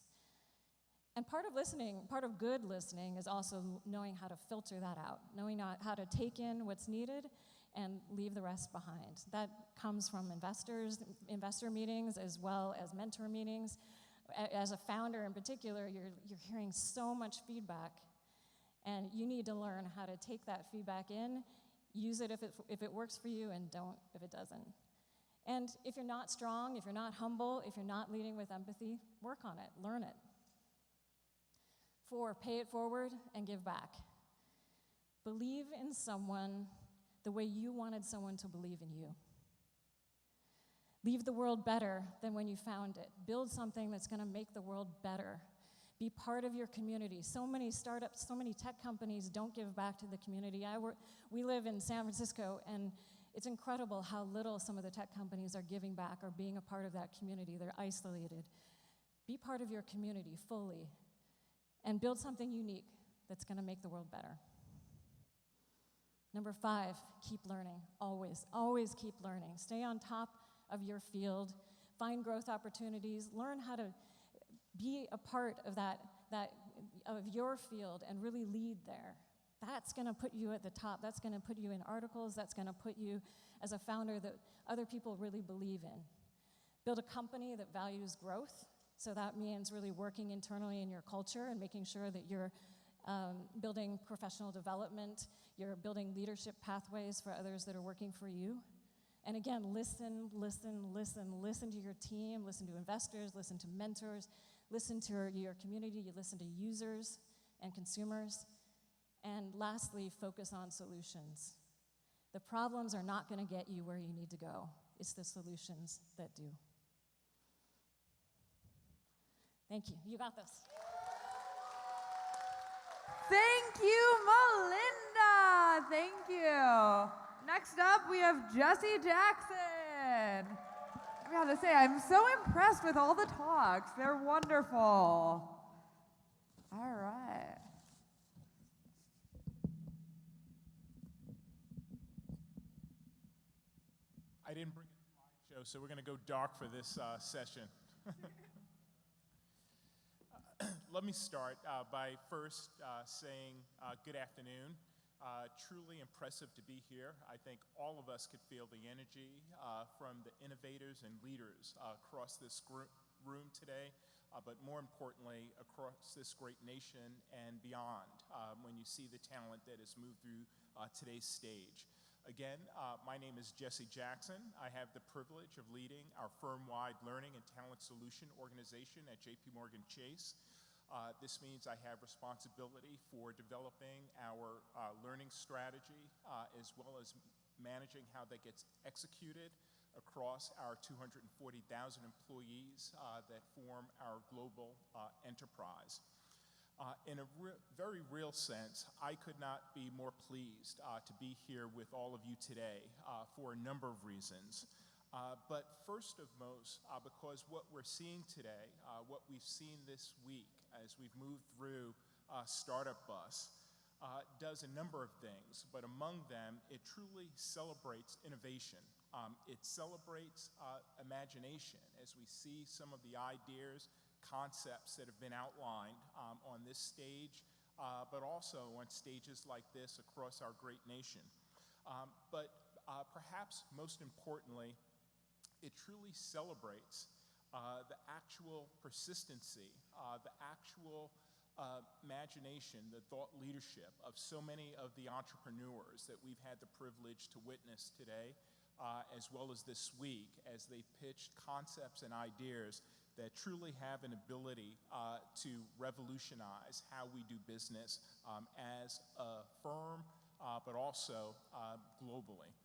And part of good listening is also knowing how to filter that out, knowing how to take in what's needed and leave the rest behind. That comes from investor meetings, as well as mentor meetings. As a founder in particular, you're hearing so much feedback, and you need to learn how to take that feedback in Use it if it works for you, and don't if it doesn't. And if you're not strong, if you're not humble, if you're not leading with empathy, work on it, learn it. 4, pay it forward and give back. Believe in someone the way you wanted someone to believe in you. Leave the world better than when you found it. Build something that's going to make the world better. Be part of your community. So many startups, so many tech companies don't give back to the community. We live in San Francisco, and it's incredible how little some of the tech companies are giving back or being a part of that community. They're isolated. Be part of your community fully and build something unique that's going to make the world better. Number 5, keep learning. Always, always keep learning. Stay on top of your field. Find growth opportunities. Learn how to be a part of of your field and really lead there. That's going to put you at the top. That's going to put you in articles. That's going to put you as a founder that other people really believe in. Build a company that values growth. So that means really working internally in your culture and making sure that you're building professional development, you're building leadership pathways for others that are working for you. And again, listen to your team, listen to investors, listen to mentors, listen to your community, you listen to users and consumers. And lastly, focus on solutions. The problems are not going to get you where you need to go. It's the solutions that do. Thank you. You got this. Thank you, Melinda. Thank you. Next up, we have Jesse Jackson. I have to say, I'm so impressed with all the talks. They're wonderful. All right. I didn't bring a slideshow, so we're going to go dark for this session. Let me start by first saying good afternoon. Truly impressive to be here. I think all of us could feel the energy from the innovators and leaders across this room today, but more importantly, across this great nation and beyond, when you see the talent that has moved through today's stage. Again, my name is Jesse Jackson. I have the privilege of leading our firm-wide learning and talent solution organization at JPMorgan Chase. This means I have responsibility for developing our learning strategy as well as managing how that gets executed across our 240,000 employees that form our global enterprise. In a very real sense, I could not be more pleased to be here with all of you today for a number of reasons. But first of most, because what we're seeing today, what we've seen this week as we've moved through StartupBus, does a number of things, but among them, it truly celebrates innovation. It celebrates imagination as we see some of the ideas, concepts that have been outlined on this stage, but also on stages like this across our great nation. But perhaps most importantly, it truly celebrates the actual persistency, the actual imagination, the thought leadership of so many of the entrepreneurs that we've had the privilege to witness today, as well as this week, as they pitched concepts and ideas that truly have an ability to revolutionize how we do business as a firm, but also globally.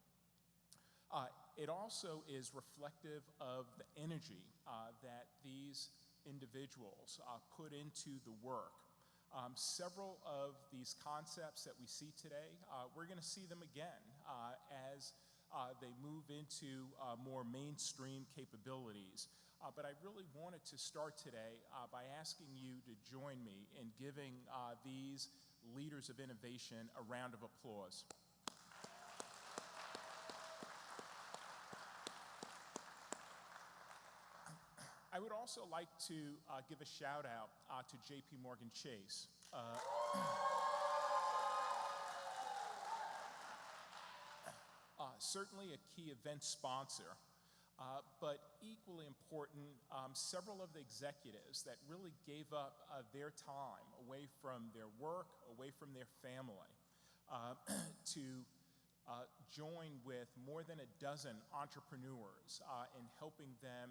It also is reflective of the energy that these individuals put into the work. Several of these concepts that we see today, we're going to see them again as they move into more mainstream capabilities. But I really wanted to start today by asking you to join me in giving these leaders of innovation a round of applause. I would also like to give a shout out to JPMorgan Chase. Certainly a key event sponsor, but equally important, several of the executives that really gave up their time away from their work, away from their family, to join with more than a dozen entrepreneurs in helping them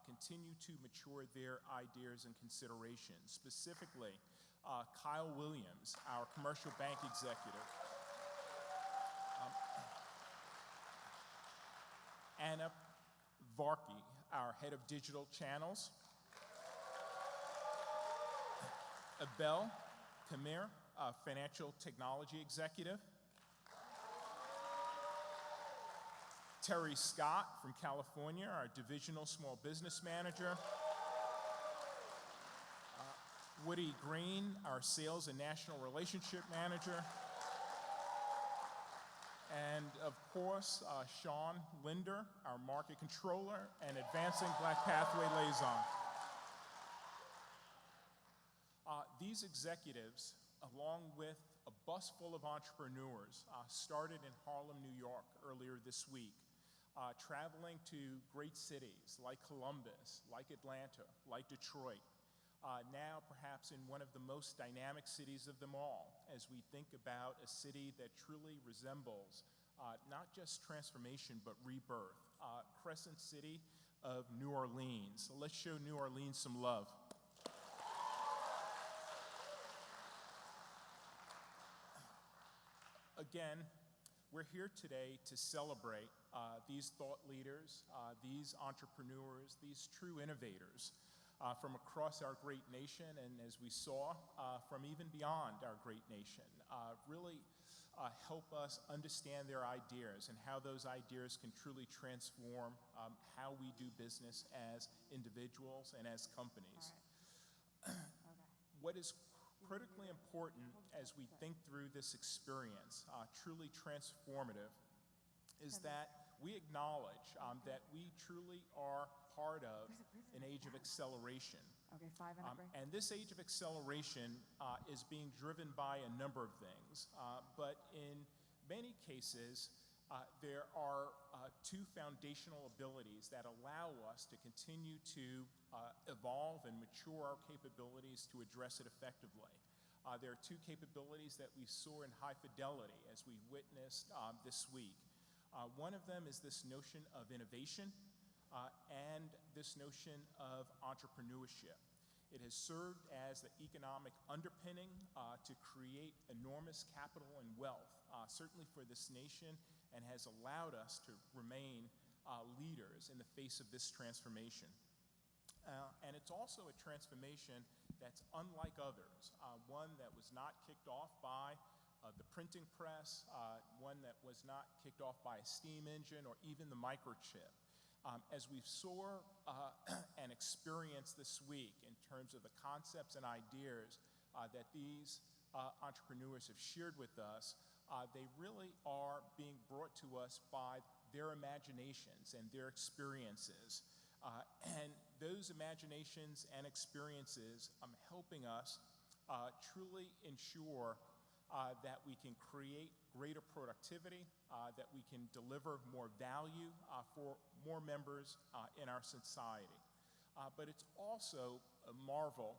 continue to mature their ideas and considerations. Specifically, Kyle Williams, our commercial bank executive, Anna Varkey, our head of digital channels, Abel Kamir, financial technology executive, Terry Scott from California, our divisional small business manager, Woody Green, our sales and national relationship manager, and of course, Sean Linder, our market controller and advancing Black Pathway liaison. These executives, along with a bus full of entrepreneurs, started in Harlem, New York earlier this week, traveling to great cities like Columbus, like Atlanta, like Detroit, now perhaps in one of the most dynamic cities of them all, as we think about a city that truly resembles not just transformation, but rebirth, Crescent City of New Orleans. So let's show New Orleans some love. Again, we're here today to celebrate these thought leaders, these entrepreneurs, these true innovators from across our great nation, and as we saw, from even beyond our great nation, really help us understand their ideas and how those ideas can truly transform how we do business as individuals and as companies. What is critically important as we think through this experience, truly transformative, is that we acknowledge that we truly are part of an age of acceleration. And this age of acceleration is being driven by a number of things, but in many cases, there are two foundational abilities that allow us to continue to evolve and mature our capabilities to address it effectively. There are two capabilities that we saw in high fidelity as we witnessed this week. One of them is this notion of innovation and this notion of entrepreneurship. It has served as the economic underpinning to create enormous capital and wealth, certainly for this nation, and has allowed us to remain leaders in the face of this transformation. And it's also a transformation that's unlike others, one that was not kicked off by the printing press, one that was not kicked off by a steam engine or even the microchip. As we saw and experienced this week in terms of the concepts and ideas that these entrepreneurs have shared with us, they really are being brought to us by their imaginations and their experiences. And those imaginations and experiences helping us truly ensure that we can create greater productivity, that we can deliver more value for more members in our society. But it's also a marvel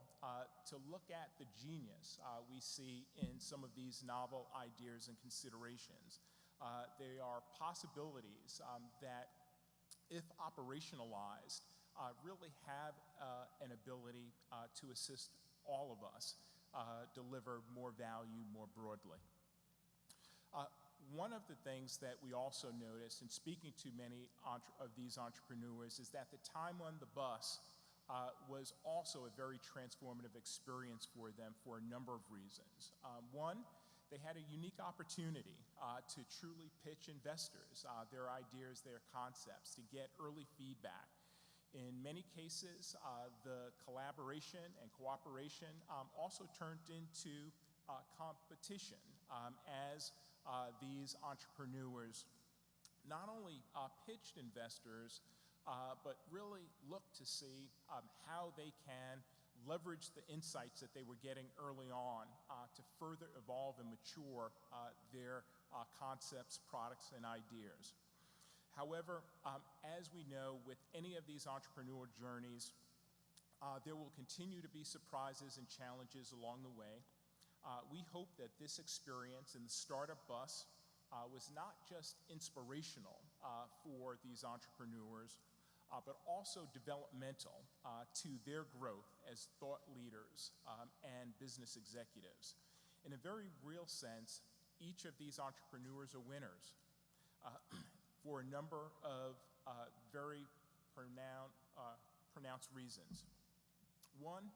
to look at the genius we see in some of these novel ideas and considerations. They are possibilities that, if operationalized, really have an ability to assist all of us deliver more value more broadly. One of the things that we also noticed in speaking to many of these entrepreneurs is that the time on the bus was also a very transformative experience for them for a number of reasons. One, they had a unique opportunity to truly pitch investors their ideas, their concepts, to get early feedback. In many cases, the collaboration and cooperation also turned into competition as these entrepreneurs not only pitched investors, but really looked to see how they can leverage the insights that they were getting early on to further evolve and mature their concepts, products, and ideas. However, as we know, with any of these entrepreneurial journeys, there will continue to be surprises and challenges along the way. We hope that this experience in the StartupBus was not just inspirational for these entrepreneurs, but also developmental to their growth as thought leaders and business executives. In a very real sense, each of these entrepreneurs are winners for a number of very pronounced reasons. One,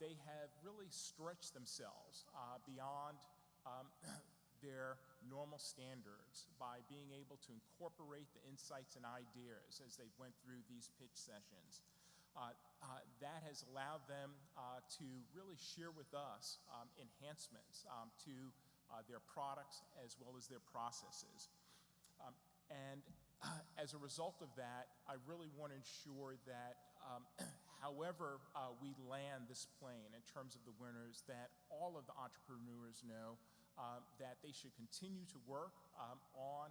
they have really stretched themselves beyond their normal standards by being able to incorporate the insights and ideas as they went through these pitch sessions. That has allowed them to really share with us enhancements to their products as well as their processes. And as a result of that, I really want to ensure that however we land this plane in terms of the winners, that all of the entrepreneurs know that they should continue to work on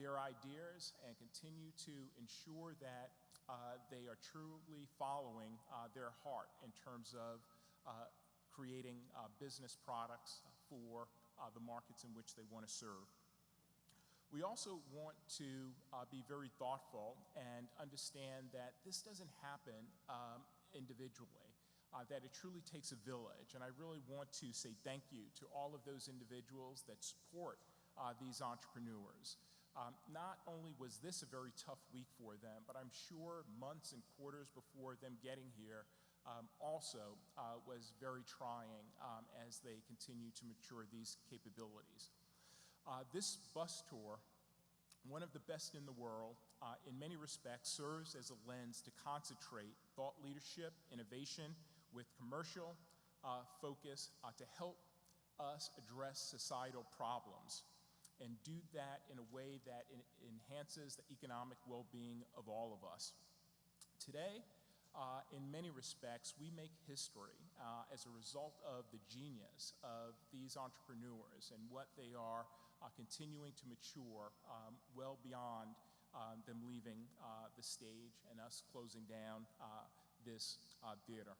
their ideas and continue to ensure that they are truly following their heart in terms of creating business products for the markets in which they want to serve. We also want to be very thoughtful and understand that this doesn't happen individually, that it truly takes a village. And I really want to say thank you to all of those individuals that support these entrepreneurs. Not only was this a very tough week for them, but I'm sure months and quarters before them getting here also was very trying as they continue to mature these capabilities. This bus tour, one of the best in the world, in many respects serves as a lens to concentrate thought leadership, innovation with commercial focus to help us address societal problems and do that in a way that enhances the economic well-being of all of us. Today, in many respects, we make history as a result of the genius of these entrepreneurs and what they are continuing to mature well beyond them leaving the stage and us closing down this theater.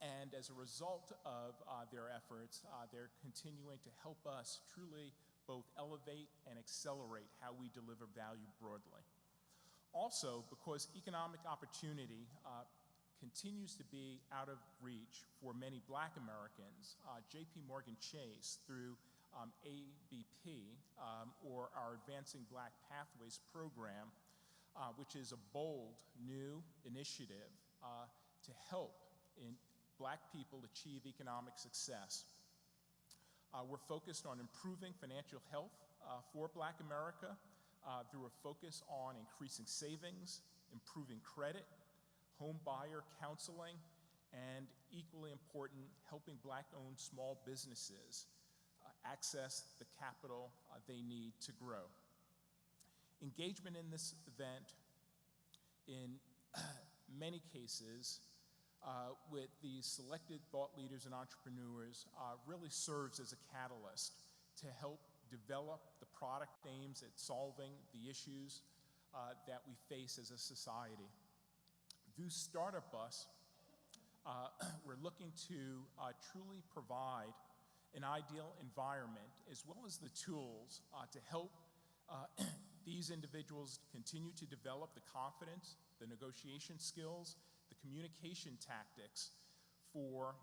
And as a result of their efforts, they're continuing to help us truly both elevate and accelerate how we deliver value broadly. Also, because economic opportunity continues to be out of reach for many Black Americans, J.P. Morgan Chase, through ABP, or our Advancing Black Pathways program, which is a bold new initiative to help Black people achieve economic success. We're focused on improving financial health for Black America through a focus on increasing savings, improving credit, home buyer counseling, and equally important, helping Black-owned small businesses access the capital they need to grow. Engagement in this event, in many cases, with these selected thought leaders and entrepreneurs really serves as a catalyst to help develop the product aims at solving the issues that we face as a society. Through StartupBus, we're looking to truly provide an ideal environment as well as the tools to help these individuals continue to develop the confidence, the negotiation skills, the communication tactics for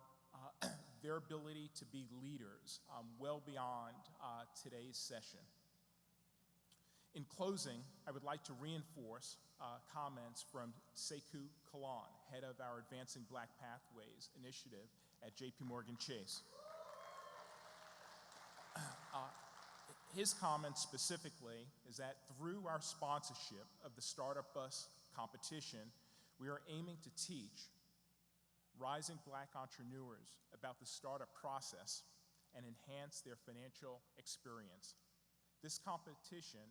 their ability to be leaders well beyond today's session. In closing, I would like to reinforce comments from Sekou Kalan, head of our Advancing Black Pathways initiative at J.P. Morgan Chase. His comment specifically is that through our sponsorship of the StartupBus competition, we are aiming to teach rising Black entrepreneurs about the startup process and enhance their financial experience. This competition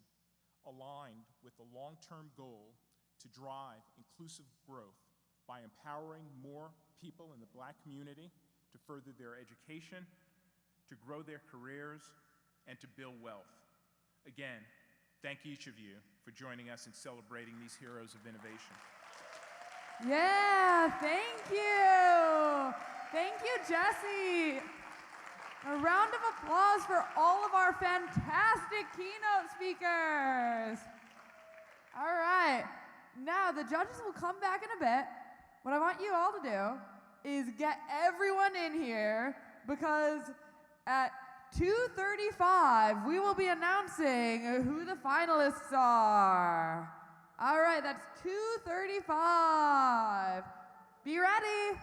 aligned with the long-term goal to drive inclusive growth by empowering more people in the Black community to further their education, to grow their careers, and to build wealth. Again, thank each of you for joining us in celebrating these heroes of innovation. Yeah, thank you. Thank you, Jesse. A round of applause for all of our fantastic keynote speakers. All right, now the judges will come back in a bit. What I want you all to do is get everyone in here, because at 2:35 we will be announcing who the finalists are. All right, that's 2:35. Be ready.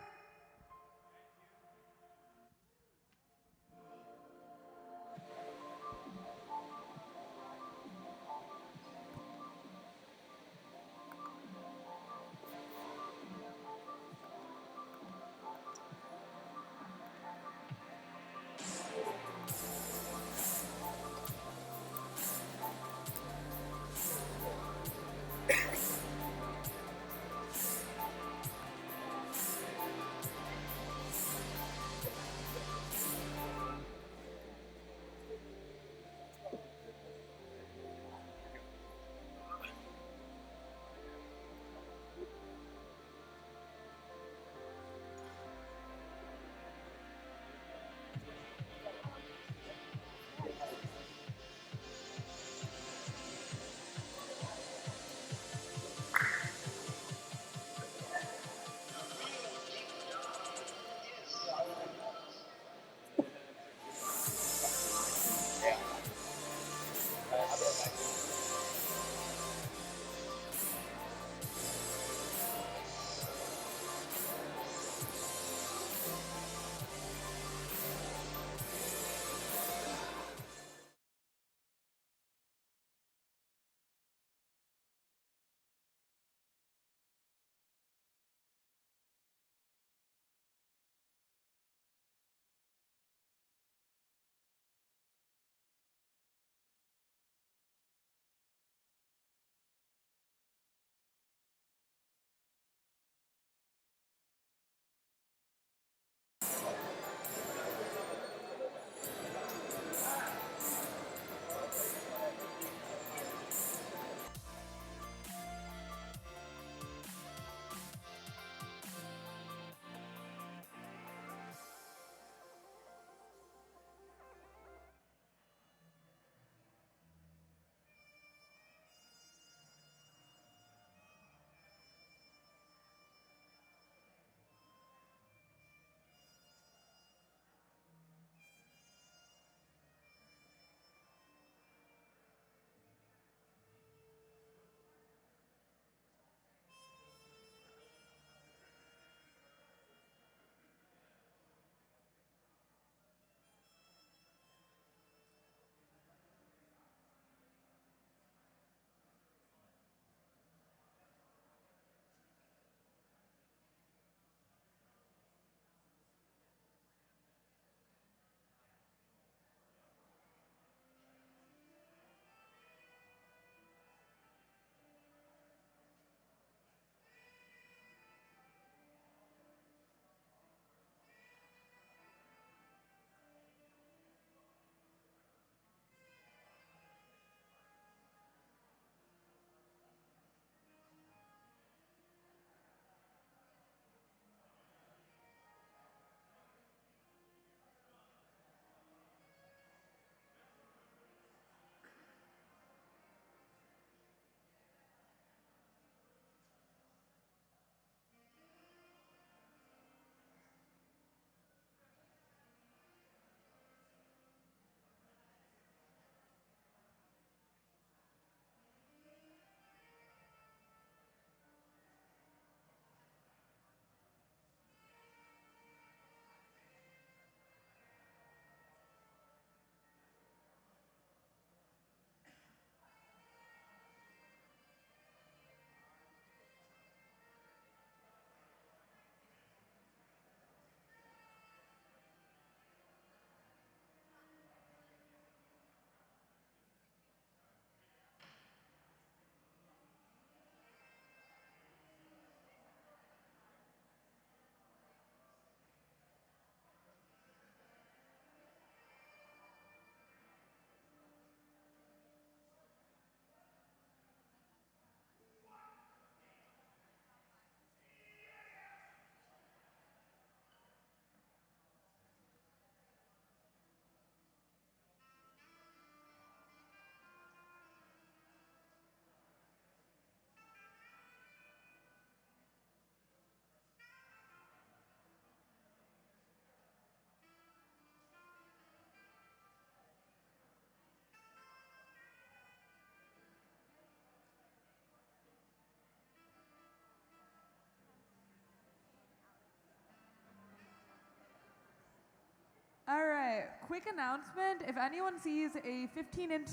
All right, quick announcement. If anyone sees a 15-inch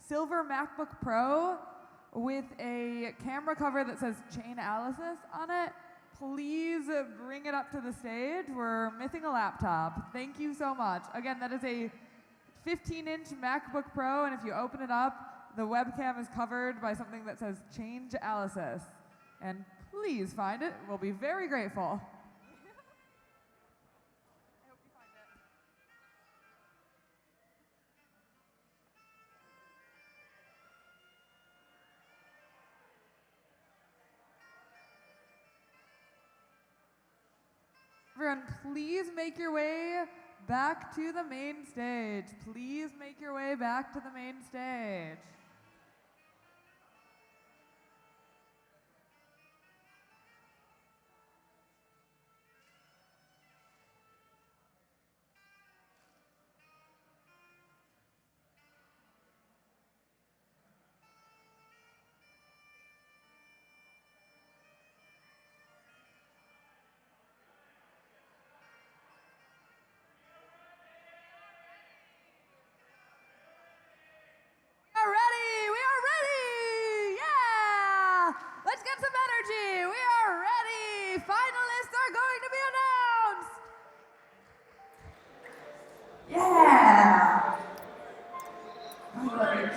silver MacBook Pro with a camera cover that says Chainalysis on it, please bring it up to the stage. We're missing a laptop. Thank you so much. Again, that is a 15-inch MacBook Pro, and if you open it up, the webcam is covered by something that says Chainalysis. And please find it. We'll be very grateful. Everyone, please make your way back to the main stage. Please make your way back to the main stage.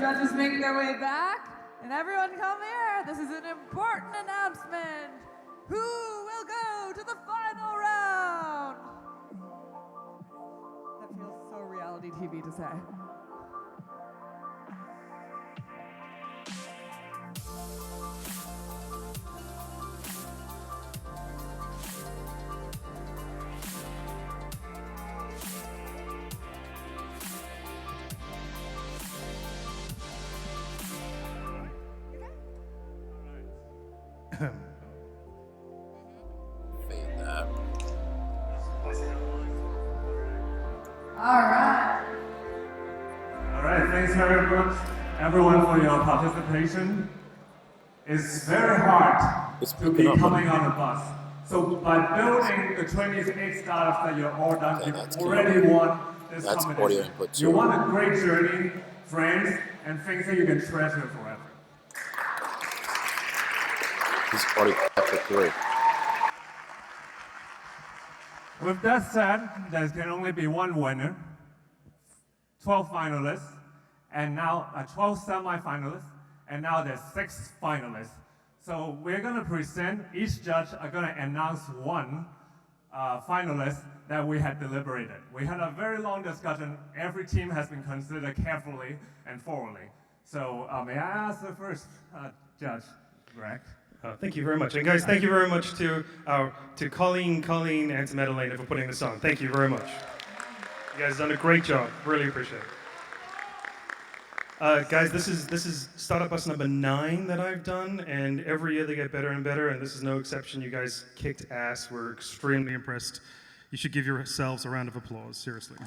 Judges make their way back, and everyone come here. This is an important announcement. Who will go to the final round? That feels so reality TV to say. Fade that. All right. All right, thanks very much, everyone, for your participation. It's very hard to be coming on the bus. So by building the 28 startups that you're all done, you've already won this competition. You won a great journey, friends, and things that you can treasure forever. He's already captured 3. With that said, there can only be one winner, 12 finalists, and now 12 semi-finalists, and now there's 6 finalists. So we're going to present, each judge are going to announce one finalist that we had deliberated. We had a very long discussion. Every team has been considered carefully and thoroughly. So may I ask the first judge, Greg? Thank you very much. And guys, thank you very much to Colleen, and to Madeleine for putting this on. Thank you very much. You guys have done a great job. Really appreciate it. Guys, this is StartupBus number 9 that I've done, and every year they get better and better, and this is no exception. You guys kicked ass. We're extremely impressed. You should give yourselves a round of applause, seriously.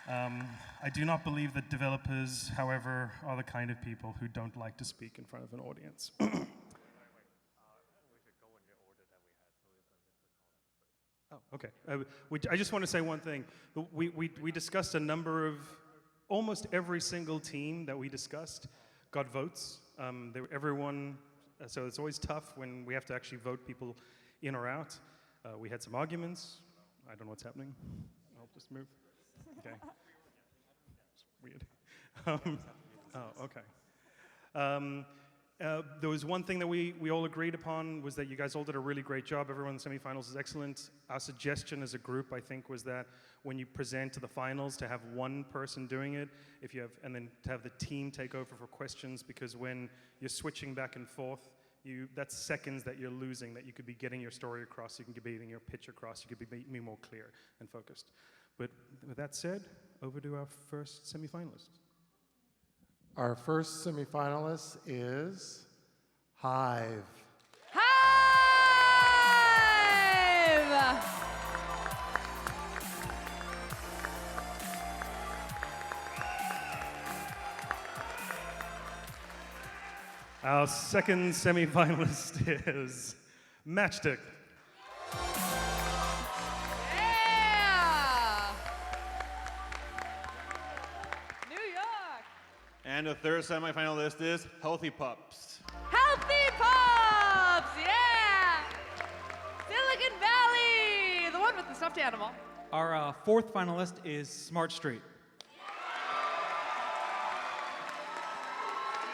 I do not believe that developers, however, are the kind of people who don't like to speak in front of an audience. Oh, okay. I just want to say one thing. We discussed a number of, almost every single team that we discussed got votes. Everyone, so it's always tough when we have to actually vote people in or out. We had some arguments. I don't know what's happening. I'll just move. Okay. Weird. Oh, okay. There was one thing that we all agreed upon was that you guys all did a really great job. Everyone in the semifinals is excellent. Our suggestion as a group, I think, was that when you present to the finals, to have one person doing it, and then to have the team take over for questions, because when you're switching back and forth, that's seconds that you're losing, that you could be getting your story across, you can be getting your pitch across, you could be more clear and focused. But with that said, over to our first semifinalist. Our first semifinalist is Hive. Our second semifinalist is Matchstick. And the third semifinalist is Healthy Pups. Healthy Pups! Yeah! Silicon Valley! The one with the stuffed animal. Our fourth finalist is Smart Street.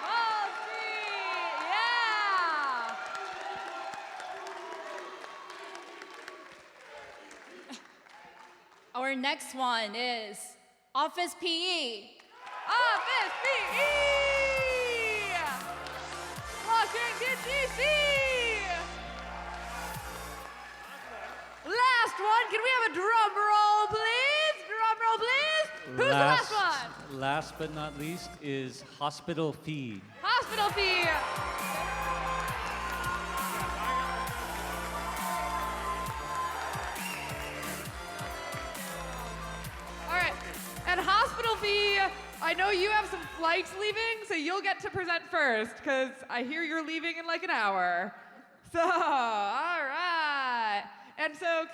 Wall Street! Yeah! Our next one is Office PE. Office PE! Washington, D.C. Last one. Can we have a drum roll, please? Drum roll, please. Who's the last one? Last but not least is Hospital Feed. Hospital fee. All right. And hospital fee, I know you have some flights leaving, so you'll get to present first, because I hear you're leaving in like an hour. So, all right. And so,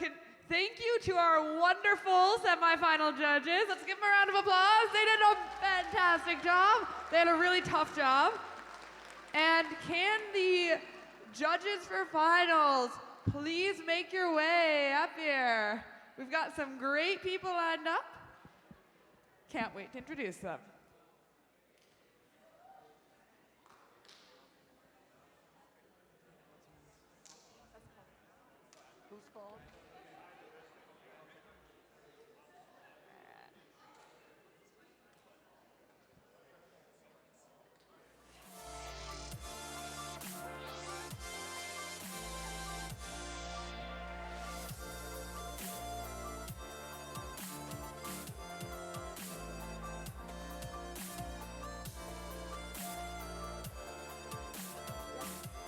thank you to our wonderful semifinal judges. Let's give them a round of applause. They did a fantastic job. They had a really tough job. And can the judges for finals please make your way up here? We've got some great people lined up. Can't wait to introduce them. Who's fault?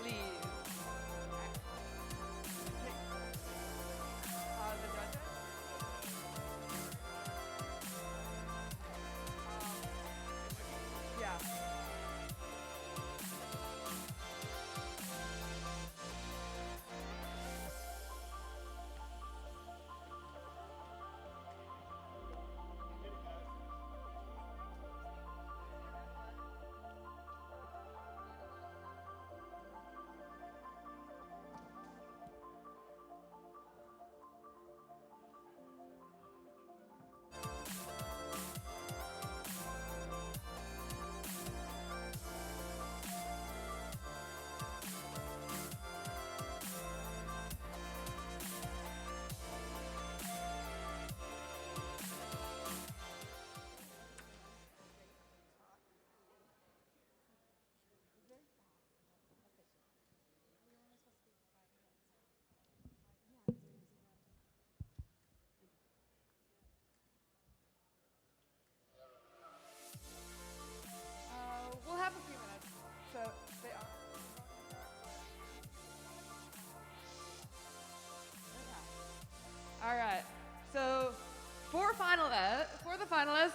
Please. The judges? Yeah. We'll have a few minutes. So they are. All right. So for the finalists,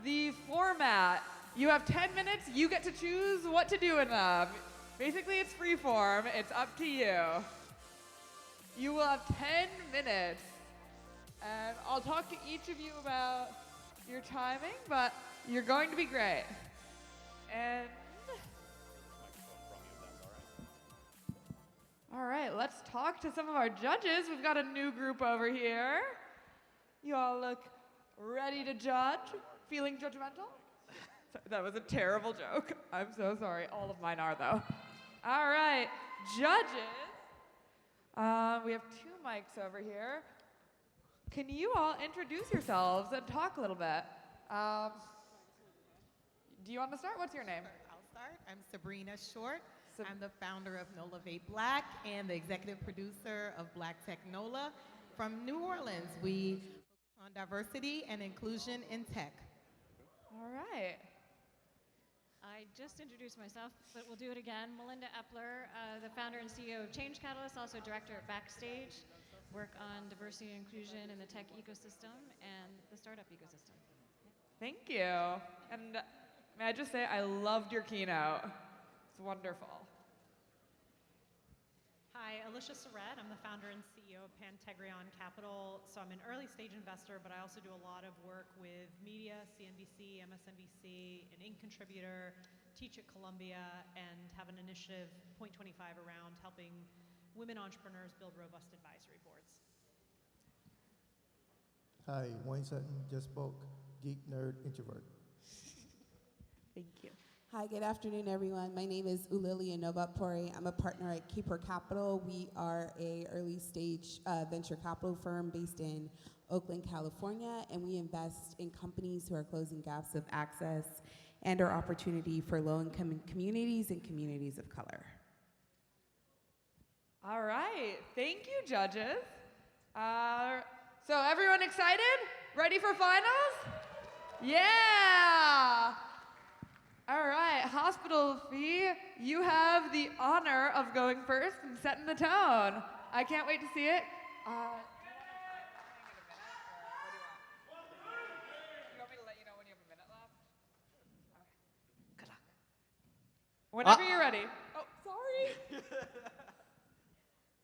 the format. You have 10 minutes. You get to choose what to do in them. Basically, it's free form. It's up to you. You will have 10 minutes. And I'll talk to each of you about your timing, but you're going to be great. And all right, let's talk to some of our judges. We've got a new group over here. You all look ready to judge? Feeling judgmental? That was a terrible joke. I'm so sorry. All of mine are, though. All right, judges. We have 2 mics over here. Can you all introduce yourselves and talk a little bit? Do you want to start? What's your name? I'll start. I'm Sabrina Short. I'm the founder of NOLA Vape Black and the executive producer of Black Tech NOLA from New Orleans. We focus on diversity and inclusion in tech. All right. I just introduced myself, but we'll do it again. Melinda Epler, the founder and CEO of Change Catalyst, also director at Backstage. Work on diversity and inclusion in the tech ecosystem and the startup ecosystem. Thank you. And may I just say, I loved your keynote. It's wonderful. Hi, Hi, Alicia Surratt. I'm the founder and CEO of Pantegrion Capital. So I'm an early stage investor, but I also do a lot of work with media, CNBC, MSNBC, an Inc. contributor, teach at Columbia, and have an initiative, Point 25, around helping women entrepreneurs build robust advisory boards. Hi, Wayne Sutton, just spoke, geek, nerd, introvert. Thank you. Hi, good afternoon, everyone. My name is Ulilia Novatpuri. I'm a partner at Keeper Capital. We are a early stage venture capital firm based in Oakland, California, and we invest in companies who are closing gaps of access and or opportunity for low-income communities and communities of color. All right, thank you, judges. So everyone excited? Ready for finals? Yeah! All right, Hospital Fee, you have the honor of going first and setting the tone. I can't wait to see it. Whenever you're ready. Oh, sorry.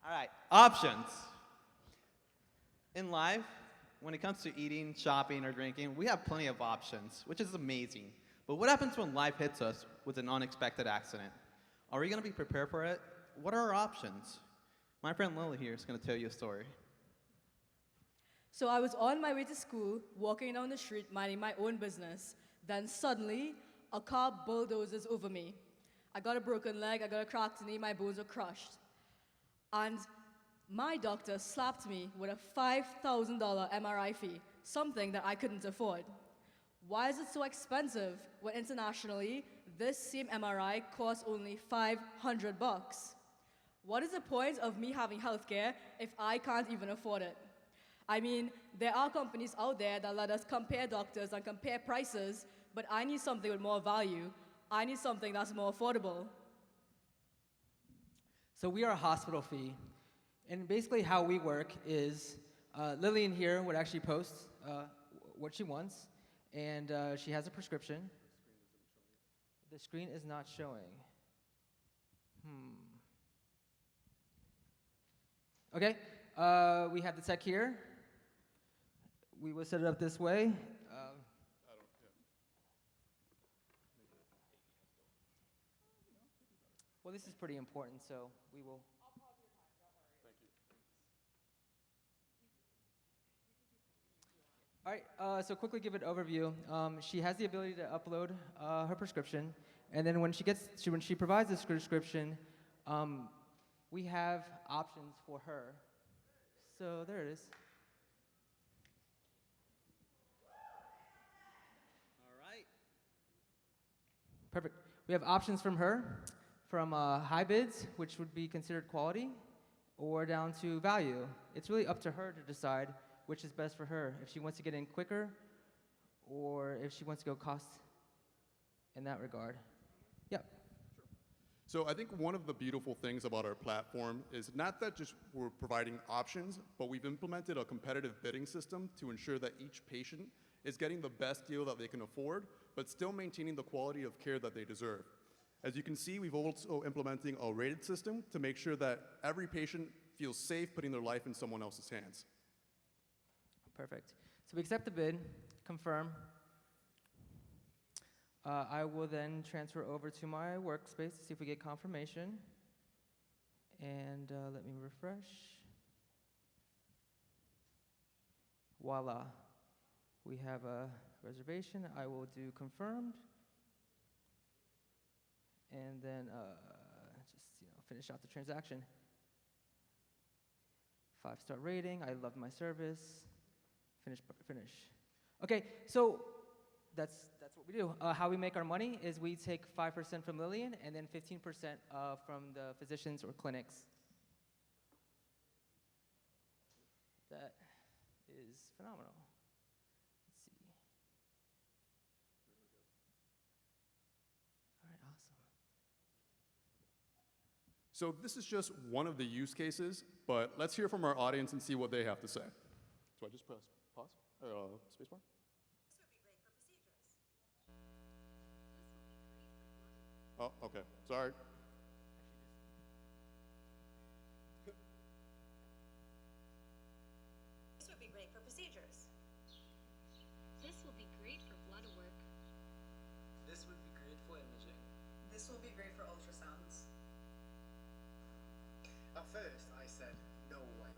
All right, options. In life, when it comes to eating, shopping, or drinking, we have plenty of options, which is amazing. But what happens when life hits us with an unexpected accident? Are we going to be prepared for it? What are our options? My friend Lily here is going to tell you a story. So I was on my way to school, walking down the street, minding my own business. Then suddenly, a car bulldozes over me. I got a broken leg, I got a cracked knee, my bones were crushed. And my doctor slapped me with a $5,000 MRI fee, something that I couldn't afford. Why is it so expensive when internationally this same MRI costs only $500? What is the point of me having healthcare if I can't even afford it? I mean, there are companies out there that let us compare doctors and compare prices, but I need something with more value. I need something that's more affordable. So we are a Hospital Fee, and basically how we work is Lillian here would actually post what she wants, and she has a prescription. The screen is not showing. Okay, we have the tech here. We will set it up this way. Well, this is pretty important, so we will. All right, so quickly give an overview. She has the ability to upload her prescription, and then when she provides this prescription, we have options for her. So there it is. All right. Perfect. We have options from her, from high bids, which would be considered quality, or down to value. It's really up to her to decide which is best for her, if she wants to get in quicker, or if she wants to go cost in that regard. Yep. So I think one of the beautiful things about our platform is not that just we're providing options, but we've implemented a competitive bidding system to ensure that each patient is getting the best deal that they can afford, but still maintaining the quality of care that they deserve. As you can see, we've also implementing a rated system to make sure that every patient feels safe putting their life in someone else's hands. Perfect. So we accept the bid, confirm. I will then transfer over to my workspace to see if we get confirmation. And let me refresh. Voila. We have a reservation. I will do confirmed. And then just finish out the transaction. 5-star rating. I love my service. Finish. Okay, so that's what we do. How we make our money is we take 5% from Lillian and then 15% from the physicians or clinics. That is phenomenal. Let's see. All right, awesome. So this is just one of the use cases, but let's hear from our audience and see what they have to say. So I just press pause or spacebar? Oh, okay. Sorry. This would be great for imaging. This will be great for ultrasounds. At first, I said, no way.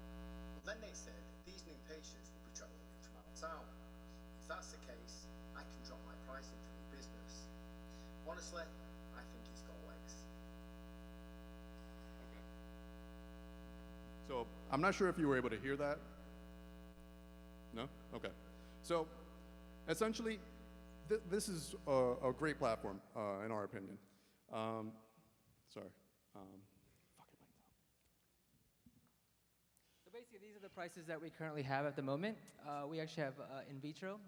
But then they said, these new patients will be traveling in from out of town. If that's the case, I can drop my pricing for new business. Honestly, I think he's got legs. So I'm not sure if you were able to hear that. No? Okay. So essentially, this is a great platform, in our opinion. Sorry. So basically, these are the prices that we currently have at the moment. We actually have in vitro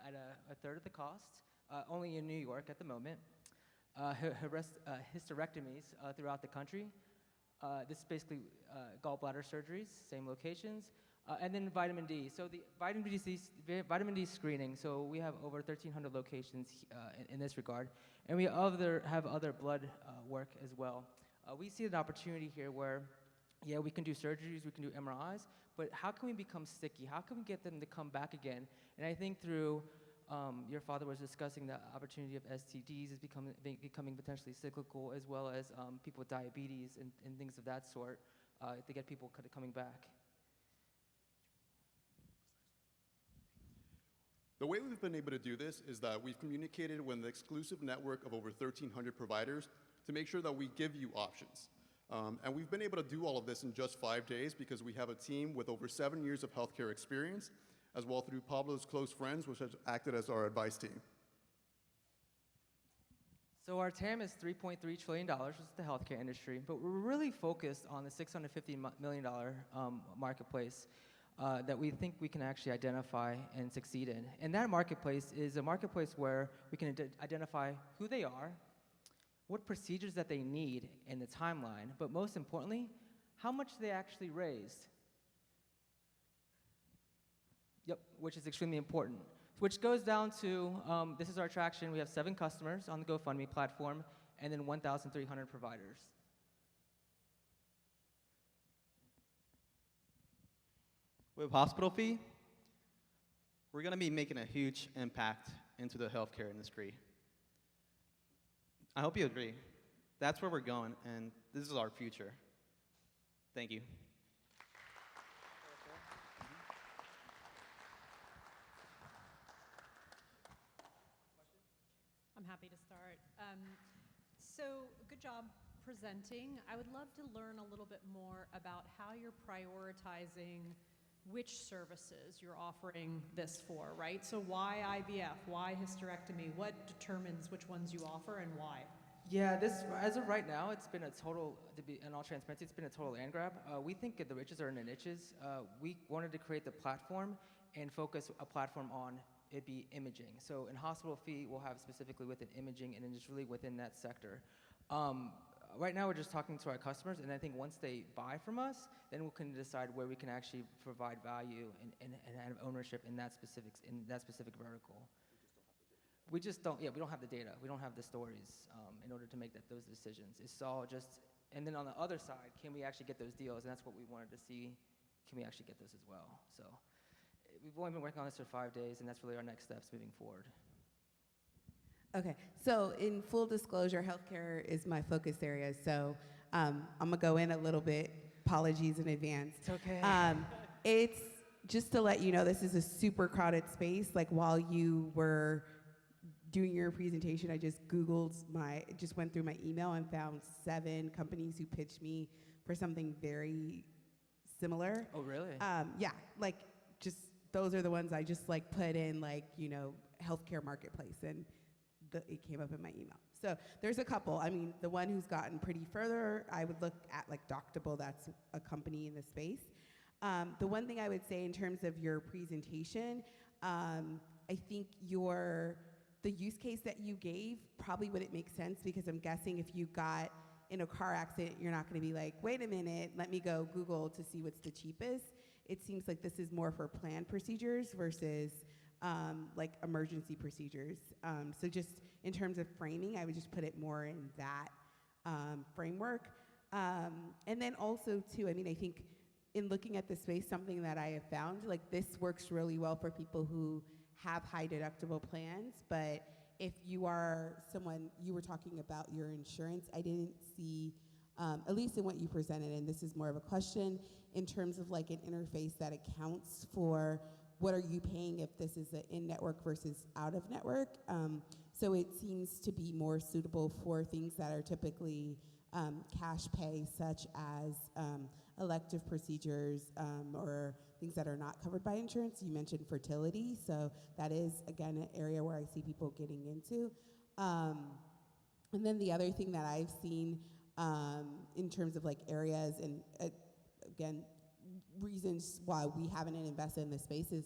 at a third of the cost, only in New York at the moment. Hysterectomies throughout the country. This is basically gallbladder surgeries, same locations. And then vitamin D. So the vitamin D screening, so we have over 1,300 locations in this regard. And we have other blood work as well. We see an opportunity here where, yeah, we can do surgeries, we can do MRIs, but how can we become sticky? How can we get them to come back again? And I think through, your father was discussing the opportunity of STDs is becoming potentially cyclical, as well as people with diabetes and things of that sort, to get people coming back. The way we've been able to do this is that we've communicated with an exclusive network of over 1,300 providers to make sure that we give you options. And we've been able to do all of this in just 5 days because we have a team with over 7 years of healthcare experience, as well through Pablo's close friends, which has acted as our advice team. So our TAM is $3.3 trillion, which is the healthcare industry, but we're really focused on the $650 million marketplace that we think we can actually identify and succeed in. And that marketplace is a marketplace where we can identify who they are, what procedures that they need in the timeline, but most importantly, how much they actually raised. Yep, which is extremely important. Which goes down to, this is our traction. We have 7 customers on the GoFundMe platform, and then 1,300 providers. With hospital fee, we're going to be making a huge impact into the healthcare industry. I hope you agree. That's where we're going, and this is our future. Thank you. I'm happy to start. So good job presenting. I would love to learn a little bit more about how you're prioritizing which services you're offering this for, right? So why IVF? Why hysterectomy? What determines which ones you offer and why? Yeah, this, as of right now, it's been a total, to be in all transparency, it's been a total land grab. We think the riches are in the niches. We wanted to create the platform and focus a platform on it be imaging. So in hospital fee, we'll have specifically within imaging and then just really within that sector. Right now, we're just talking to our customers, and I think once they buy from us, then we can decide where we can actually provide value and have ownership in that specific vertical. We just don't, yeah, we don't have the data. We don't have the stories in order to make those decisions. It's all just, and then on the other side, can we actually get those deals? And that's what we wanted to see. Can we actually get those as well? So we've only been working on this for 5 days, and that's really our next steps moving forward. Okay, so in full disclosure, healthcare is my focus area, so I'm gonna go in a little bit. Apologies in advance. It's okay. It's just to let you know, this is a super crowded space. Like while you were doing your presentation, I just just went through my email and found 7 companies who pitched me for something very similar. Oh, really? Yeah, like just those are the ones I just like put in like, you know, healthcare marketplace, and it came up in my email. So there's a couple. I mean, the one who's gotten pretty further, I would look at like Doctable, that's a company in the space. The one thing I would say in terms of your presentation, I think the use case that you gave probably wouldn't make sense, because I'm guessing if you got in a car accident, you're not gonna be like, wait a minute, let me go Google to see what's the cheapest. It seems like this is more for planned procedures versus like emergency procedures. So just in terms of framing, I would just put it more in that framework. And then also too, I mean, I think in looking at the space, something that I have found, like this works really well for people who have high deductible plans, but if you are someone, you were talking about your insurance, I didn't see, at least in what you presented, and this is more of a question, in terms of like an interface that accounts for what are you paying if this is an in-network versus out-of-network. So it seems to be more suitable for things that are typically cash pay, such as elective procedures or things that are not covered by insurance. You mentioned fertility, so that is, again, an area where I see people getting into. And then the other thing that I've seen in terms of like areas and, again, reasons why we haven't invested in this space is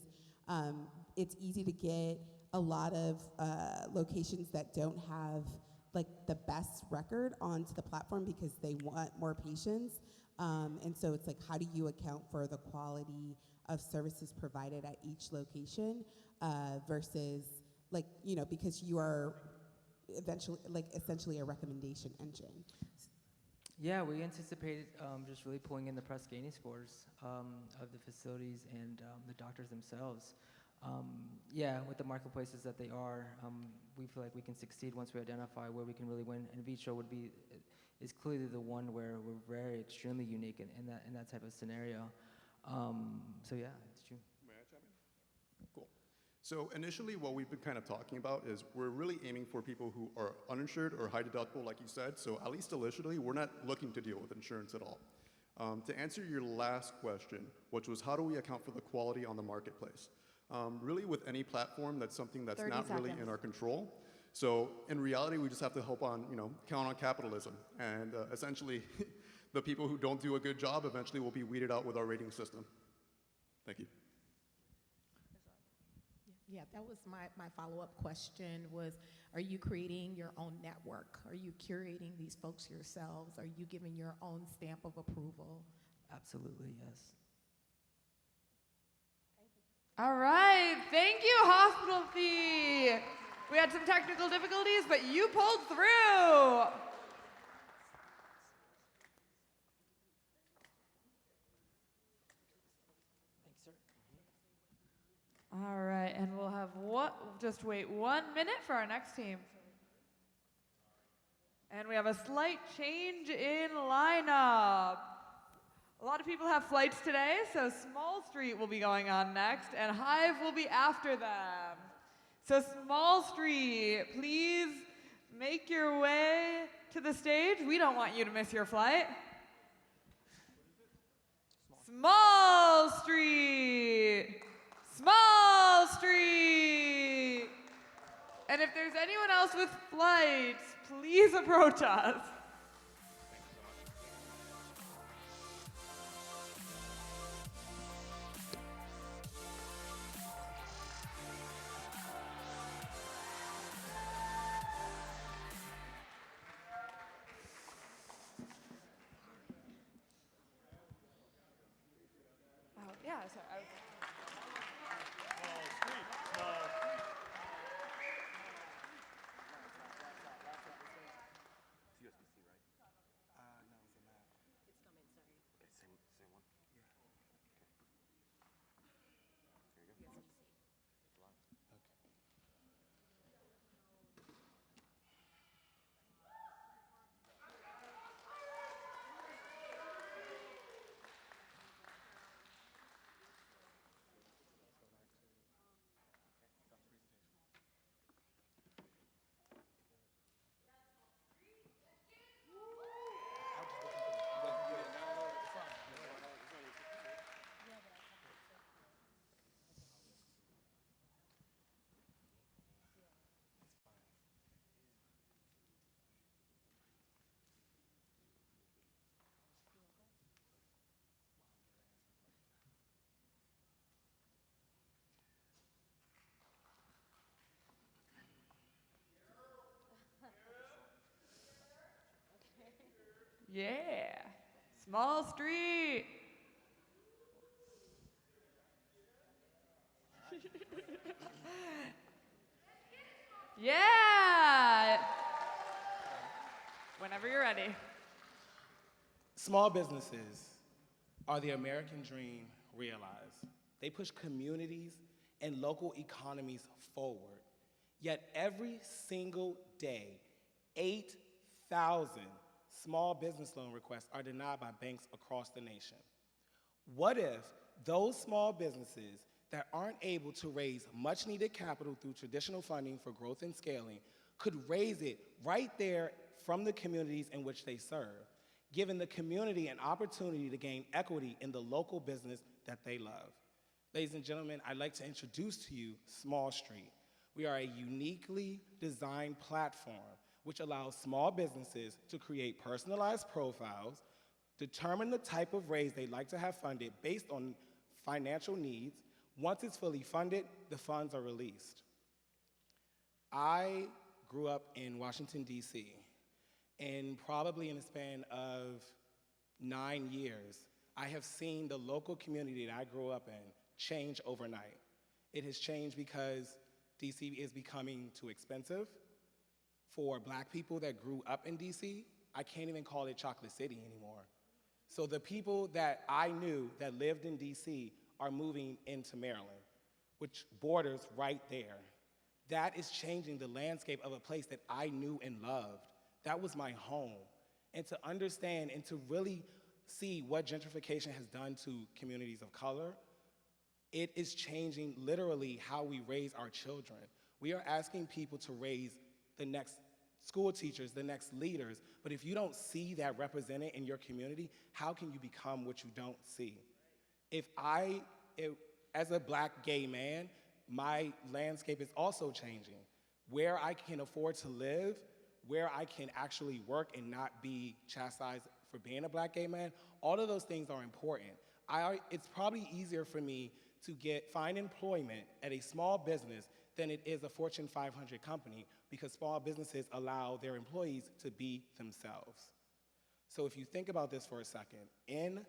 it's easy to get a lot of locations that don't have like the best record onto the platform because they want more patients. And so it's like, how do you account for the quality of services provided at each location versus like, you know, because you are eventually, like essentially a recommendation engine. Yeah, we anticipated just really pulling in the Press Gaining scores of the facilities and the doctors themselves. Yeah, with the marketplaces that they are, we feel like we can succeed once we identify where we can really win. And Vitro is clearly the one where we're very extremely unique in that type of scenario. So yeah, it's true. May I chime in? Cool. So initially what we've been kind of talking about is we're really aiming for people who are uninsured or high deductible, like you said. So at least initially, we're not looking to deal with insurance at all. To answer your last question, which was how do we account for the quality on the marketplace? Really with any platform, that's something that's not really in our control. So in reality, we just have to hope on, count on capitalism. And essentially, the people who don't do a good job eventually will be weeded out with our rating system. Thank you. Yeah, that was my follow-up question was, are you creating your own network? Are you curating these folks yourselves? Are you giving your own stamp of approval? Absolutely, yes. All right, thank you, Hospital Fee. We had some technical difficulties, but you pulled through. Thanks, sir. All right, and we'll have just wait 1 minute for our next team. And we have a slight change in lineup. A lot of people have flights today, so Small Street will be going on next, and Hive will be after them. So Small Street, please make your way to the stage. We don't want you to miss your flight. Small Street! Small Street! And if there's anyone else with flights, please approach us. Yeah, sorry. Yeah, Small Street. Yeah. Whenever you're ready. Small businesses are the American dream realized. They push communities and local economies forward. Yet every single day, 8,000 small business loan requests are denied by banks across the nation. What if those small businesses that aren't able to raise much needed capital through traditional funding for growth and scaling could raise it right there from the communities in which they serve, giving the community an opportunity to gain equity in the local business that they love? Ladies and gentlemen, I'd like to introduce to you Small Street. We are a uniquely designed platform which allows small businesses to create personalized profiles, determine the type of raise they'd like to have funded based on financial needs. Once it's fully funded, the funds are released. I grew up in Washington, D.C., and probably in a span of 9 years, I have seen the local community that I grew up in change overnight. It has changed because D.C. is becoming too expensive. For Black people that grew up in D.C., I can't even call it Chocolate City anymore. So the people that I knew that lived in D.C. are moving into Maryland, which borders right there. That is changing the landscape of a place that I knew and loved. That was my home. And to understand and to really see what gentrification has done to communities of color, it is changing literally how we raise our children. We are asking people to raise the next school teachers, the next leaders, but if you don't see that represented in your community, how can you become what you don't see? As a Black gay man, my landscape is also changing. Where I can afford to live, where I can actually work and not be chastised for being a Black gay man, all of those things are important. It's probably easier for me to find employment at a small business than it is a Fortune 500 company, because small businesses allow their employees to be themselves. So if you think about this for a second, in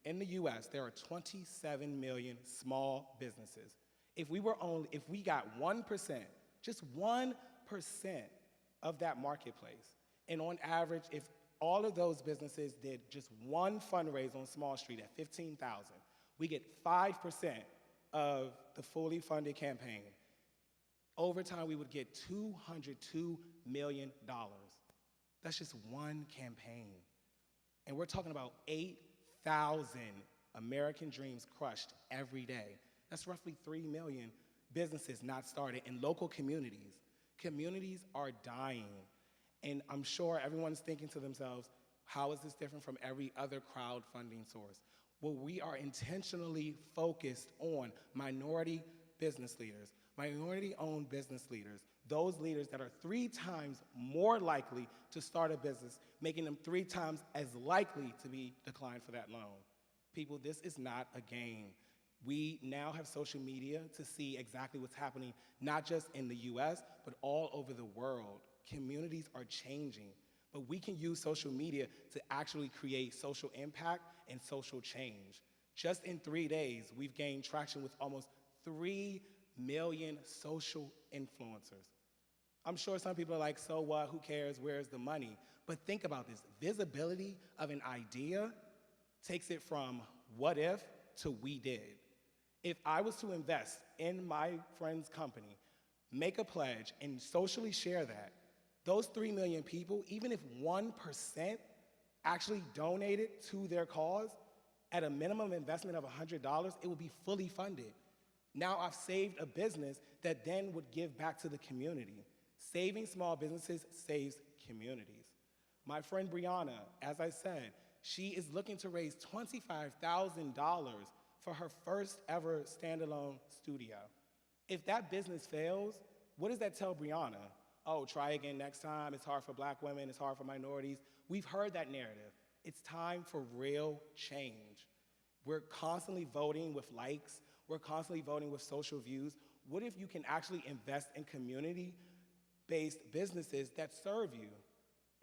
the US, there are 27 million small businesses. If we got 1%, just 1% of that marketplace, and on average, if all of those businesses did just one fundraise on Small Street at $15,000, we get 5% of the fully funded campaign. Over time, we would get $202 million. That's just one campaign. And we're talking about 8,000 American dreams crushed every day. That's roughly 3 million businesses not started in local communities. Communities are dying. And I'm sure everyone's thinking to themselves, how is this different from every other crowdfunding source? Well, we are intentionally focused on minority business leaders, minority-owned business leaders, those leaders that are 3 times more likely to start a business, making them 3 times as likely to be declined for that loan. People, this is not a game. We now have social media to see exactly what's happening, not just in the US, but all over the world. Communities are changing, but we can use social media to actually create social impact and social change. Just in 3 days, we've gained traction with almost 3 million social influencers. I'm sure some people are like, so what, who cares, where's the money? But think about this, visibility of an idea takes it from what if to we did. If I was to invest in my friend's company, make a pledge, and socially share that, those 3 million people, even if 1% actually donated to their cause, at a minimum investment of $100, it would be fully funded. Now I've saved a business that then would give back to the community. Saving small businesses saves communities. My friend Brianna, as I said, she is looking to raise $25,000 for her first ever standalone studio. If that business fails, what does that tell Brianna? Oh, try again next time, it's hard for Black women, it's hard for minorities. We've heard that narrative. It's time for real change. We're constantly voting with likes, we're constantly voting with social views. What if you can actually invest in community-based businesses that serve you?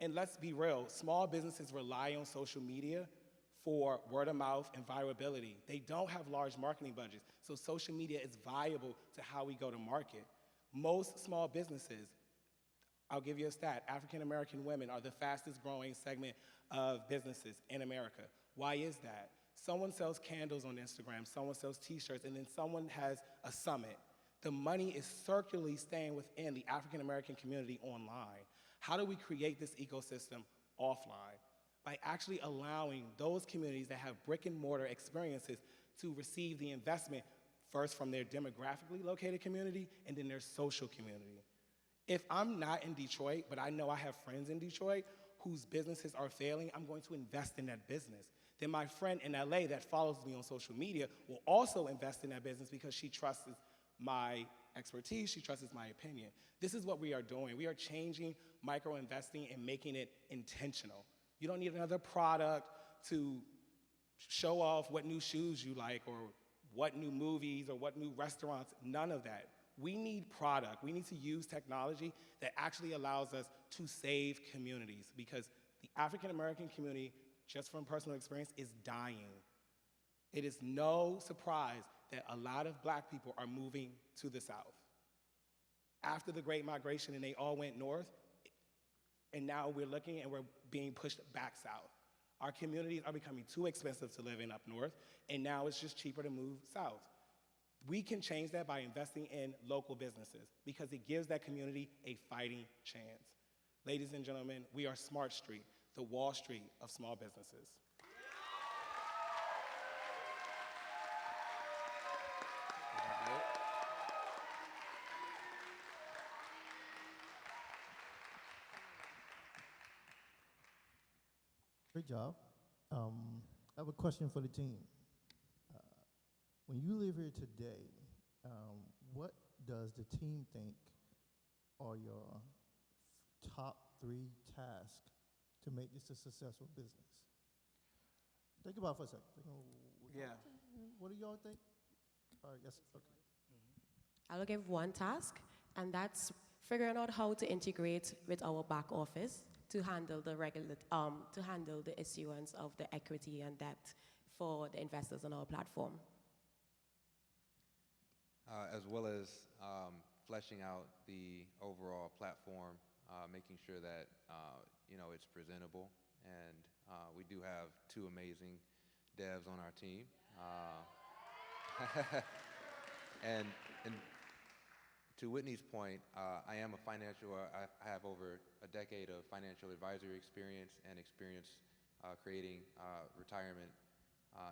And let's be real, small businesses rely on social media for word of mouth and virality. They don't have large marketing budgets, so social media is viable to how we go to market. Most small businesses, I'll give you a stat, African American women are the fastest growing segment of businesses in America. Why is that? Someone sells candles on Instagram, someone sells t-shirts, and then someone has a summit. The money is circularly staying within the African American community online. How do we create this ecosystem offline? By actually allowing those communities that have brick and mortar experiences to receive the investment first from their demographically located community and then their social community. If I'm not in Detroit, but I know I have friends in Detroit whose businesses are failing, I'm going to invest in that business. Then my friend in LA that follows me on social media will also invest in that business because she trusts my expertise, she trusts my opinion. This is what we are doing. We are changing micro-investing and making it intentional. You don't need another product to show off what new shoes you like or what new movies or what new restaurants, none of that. We need product. We need to use technology that actually allows us to save communities because the African American community, just from personal experience, is dying. It is no surprise that a lot of black people are moving to the South. After the Great Migration and they all went north, and now we're looking and we're being pushed back south. Our communities are becoming too expensive to live in up north, and now it's just cheaper to move south. We can change that by investing in local businesses because it gives that community a fighting chance. Ladies and gentlemen, we are Smart Street, the Wall Street of small businesses. Great job. I have a question for the team. When you live here today, what does the team think are your top 3 tasks to make this a successful business? Think about it for a second. What do y'all think? All right, yes, okay. I'll give one task, and that's figuring out how to integrate with our back office to handle the issuance of the equity and debt for the investors on our platform. As well as fleshing out the overall platform, making sure that it's presentable, and we do have 2 amazing devs on our team. And to Whitney's point, I am a I have over a decade of financial advisory experience and experience creating retirement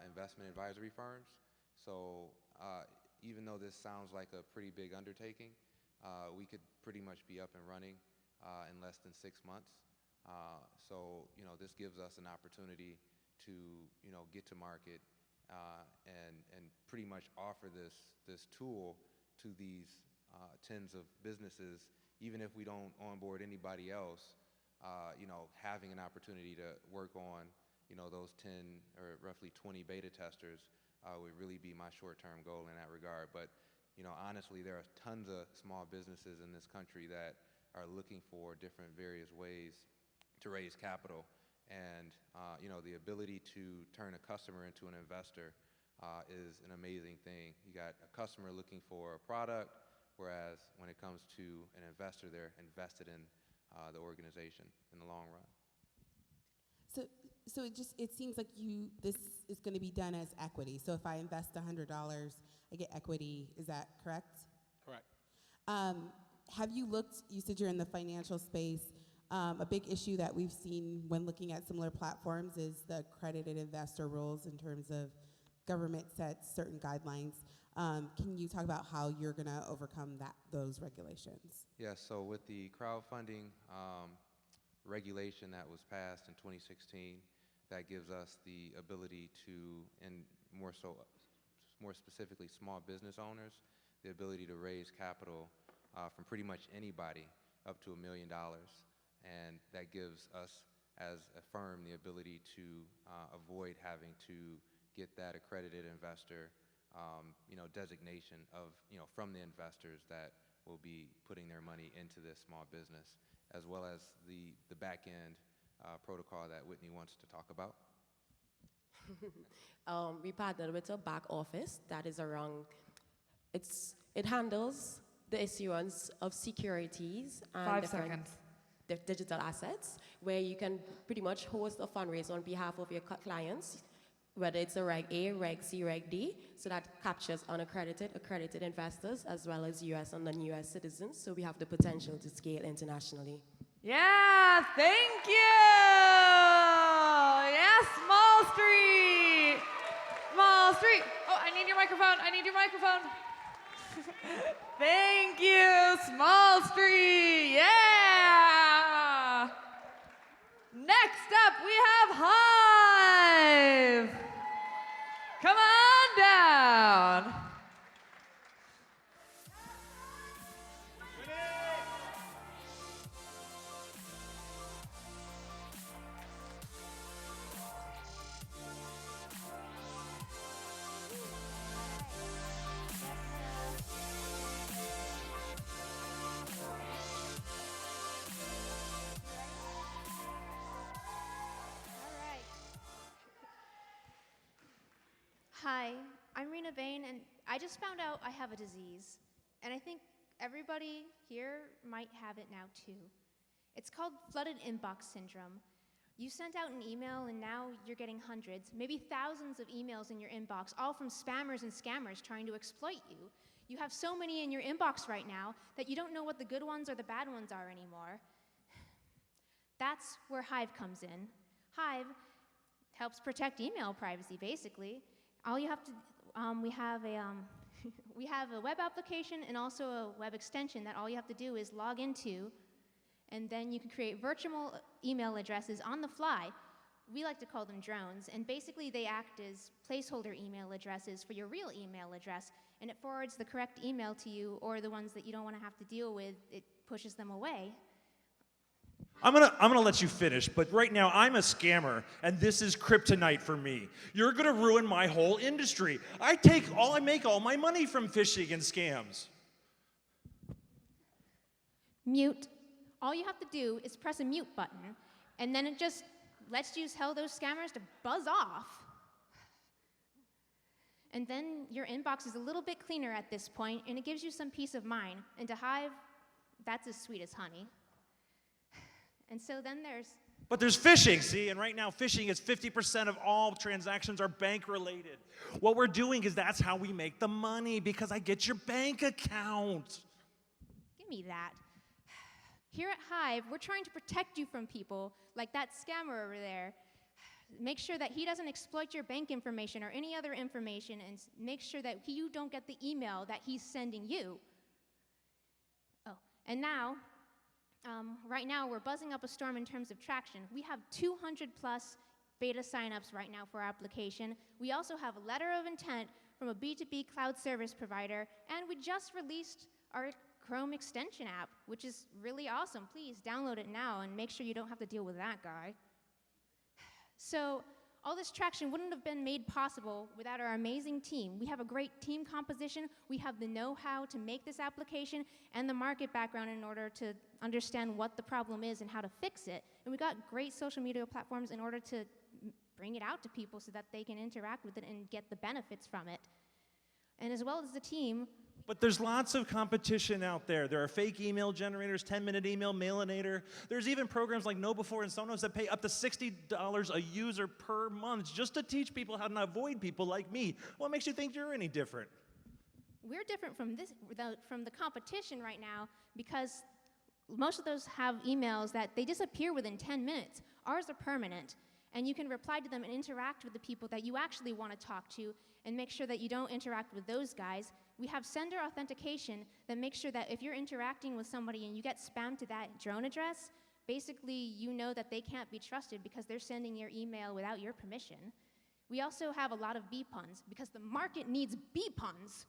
investment advisory firms. So even though this sounds like a pretty big undertaking, we could pretty much be up and running in less than 6 months. So this gives us an opportunity to get to market and pretty much offer this tool to these tens of businesses, even if we don't onboard anybody else. Having an opportunity to work on those 10 or roughly 20 beta testers would really be my short-term goal in that regard. But honestly, there are tons of small businesses in this country that are looking for different various ways to raise capital, and the ability to turn a customer into an investor is an amazing thing. You got a customer looking for a product, whereas when it comes to an investor, they're invested in the organization in the long run. So it seems like this is going to be done as equity. So if I invest $100, I get equity. Is that correct? Correct. Have you looked? You said you're in the financial space. A big issue that we've seen when looking at similar platforms is the accredited investor rules in terms of government sets certain guidelines. Can you talk about how you're going to overcome those regulations? Yeah, so with the crowdfunding regulation that was passed in 2016, that gives us the ability to, and more specifically small business owners, the ability to raise capital from pretty much anybody up to $1 million. And that gives us as a firm the ability to avoid having to get that accredited investor designation of, from the investors that will be putting their money into this small business, as well as the back end protocol that Whitney wants to talk about. We partnered with a back office that is around, it handles the issuance of securities and 5 different seconds. Digital assets, where you can pretty much host a fundraiser on behalf of your clients. whether it's a Reg A, Reg C, Reg D, so that captures unaccredited, accredited investors, as well as US and non-US citizens, so we have the potential to scale internationally. Yeah, thank you. Yes, Small Street. Small Street. Oh, I need your microphone. I need your microphone. Thank you, Small Street. Yeah. Next up, we have Hive. Come on down. Hi, I'm Rena Bain, and I just found out I have a disease. And I think everybody here might have it now too. It's called flooded inbox syndrome. You sent out an email, and now you're getting hundreds, maybe thousands of emails in your inbox, all from spammers and scammers trying to exploit you. You have so many in your inbox right now that you don't know what the good ones or the bad ones are anymore. That's where Hive comes in. Hive helps protect email privacy, basically. All you have to, we have a web application and also a web extension that all you have to do is log into, and then you can create virtual email addresses on the fly. We like to call them drones, and basically they act as placeholder email addresses for your real email address, and it forwards the correct email to you, or the ones that you don't want to have to deal with, it pushes them away. I'm gonna let you finish, but right now I'm a scammer, and this is kryptonite for me. You're gonna ruin my whole industry. I make all my money from phishing and scams. Mute. All you have to do is press a mute button, and then it just lets you tell those scammers to buzz off. And then your inbox is a little bit cleaner at this point, and it gives you some peace of mind. And to Hive, that's as sweet as honey. And so then But there's phishing, see? And right now, phishing is 50% of all transactions are bank-related. What we're doing is that's how we make the money, because I get your bank account. Give me that. Here at Hive, we're trying to protect you from people like that scammer over there. Make sure that he doesn't exploit your bank information or any other information, and make sure that you don't get the email that he's sending you. Oh, and now, right now, we're buzzing up a storm in terms of traction. We have 200 plus beta signups right now for our application. We also have a letter of intent from a B2B cloud service provider, and we just released our Chrome extension app, which is really awesome. Please download it now and make sure you don't have to deal with that guy. So all this traction wouldn't have been made possible without our amazing team. We have a great team composition. We have the know-how to make this application and the market background in order to understand what the problem is and how to fix it. And we got great social media platforms in order to bring it out to people so that they can interact with it and get the benefits from it. And as well as the team. But there's lots of competition out there. There are fake email generators, 10-minute email, Mailinator. There's even programs like KnowBe4 and Sonos that pay up to $60 a user per month just to teach people how to avoid people like me. What makes you think you're any different? We're different from the competition right now because most of those have emails that they disappear within 10 minutes. Ours are permanent, and you can reply to them and interact with the people that you actually want to talk to and make sure that you don't interact with those guys. We have sender authentication that makes sure that if you're interacting with somebody and you get spammed to that drone address, basically you know that they can't be trusted because they're sending your email without your permission. We also have a lot of bee puns because the market needs bee puns.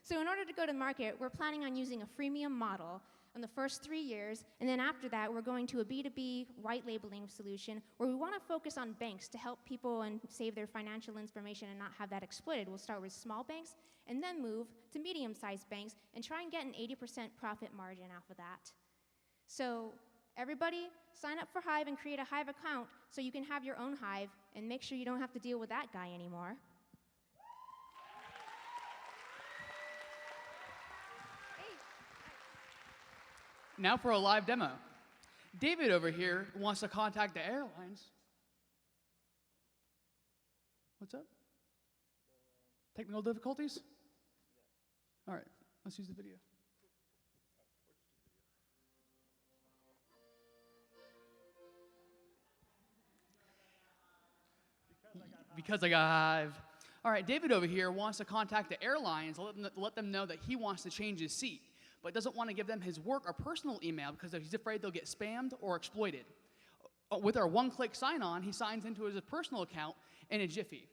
So in order to go to market, we're planning on using a freemium model in the first 3 years, and then after that, we're going to a B2B white labeling solution where we want to focus on banks to help people and save their financial information and not have that exploited. We'll start with small banks and then move to medium-sized banks and try and get an 80% profit margin off of that. So everybody sign up for Hive and create a Hive account so you can have your own Hive and make sure you don't have to deal with that guy anymore. Now for a live demo. David over here wants to contact the airlines What's up? Technical difficulties? All right, let's use the video. Because I got Hive. All right, David over here wants to contact the airlines, let them know that he wants to change his seat, but doesn't want to give them his work or personal email because he's afraid they'll get spammed or exploited. With our one-click sign-on, he signs into his personal account in a jiffy.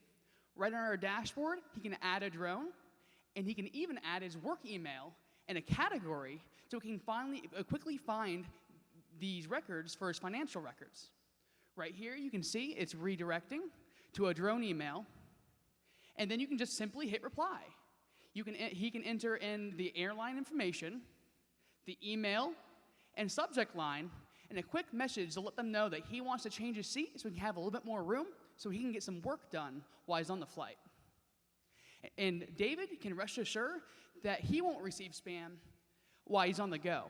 Right on our dashboard, he can add a drone, and he can even add his work email and a category so he can quickly find these records for his financial records. Right here, you can see it's redirecting to a drone email, and then you can just simply hit reply. He can enter in the airline information, the email, and subject line, and a quick message to let them know that he wants to change his seat so he can have a little bit more room so he can get some work done while he's on the flight. And David can rest assured that he won't receive spam while he's on the go.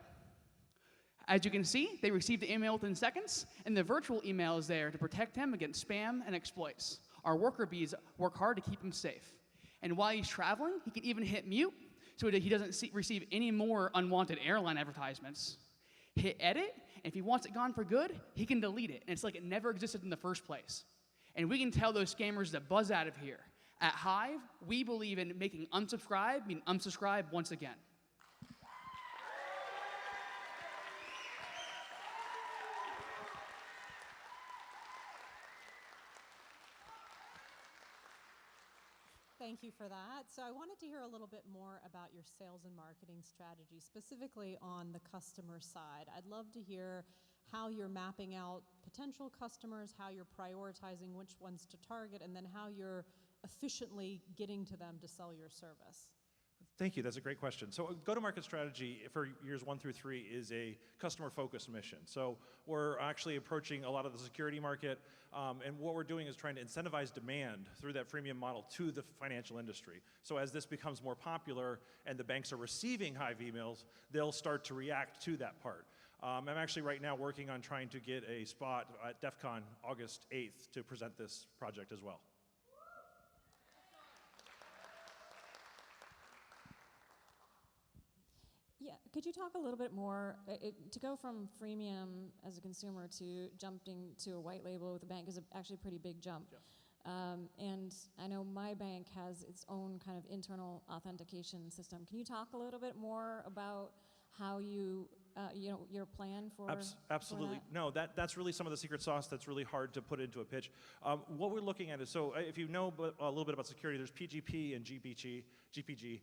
As you can see, they receive the email within seconds, and the virtual email is there to protect him against spam and exploits. Our worker bees work hard to keep him safe. And while he's traveling, he can even hit mute so that he doesn't receive any more unwanted airline advertisements. Hit edit, and if he wants it gone for good, he can delete it, and it's like it never existed in the first place. And we can tell those scammers to buzz out of here. At Hive, we believe in making unsubscribe mean unsubscribe once again. Thank you for that. So I wanted to hear a little bit more about your sales and marketing strategy, specifically on the customer side. I'd love to hear how you're mapping out potential customers, how you're prioritizing which ones to target, and then how you're efficiently getting to them to sell your service. Thank you, that's a great question. So go-to-market strategy for years 1 through 3 is a customer-focused mission. So we're actually approaching a lot of the security market, and what we're doing is trying to incentivize demand through that freemium model to the financial industry. So as this becomes more popular and the banks are receiving Hive emails, they'll start to react to that part. I'm actually right now working on trying to get a spot at DEF CON August 8th to present this project as well. Yeah, could you talk a little bit more, to go from freemium as a consumer to jumping to a white label with a bank is actually a pretty big jump. Yeah. And I know my bank has its own kind of internal authentication system. Can you talk a little bit more about how you, your plan for Absolutely. For that? No, that's really some of the secret sauce that's really hard to put into a pitch. What we're looking at is, so if you know a little bit about security, there's PGP and GPG.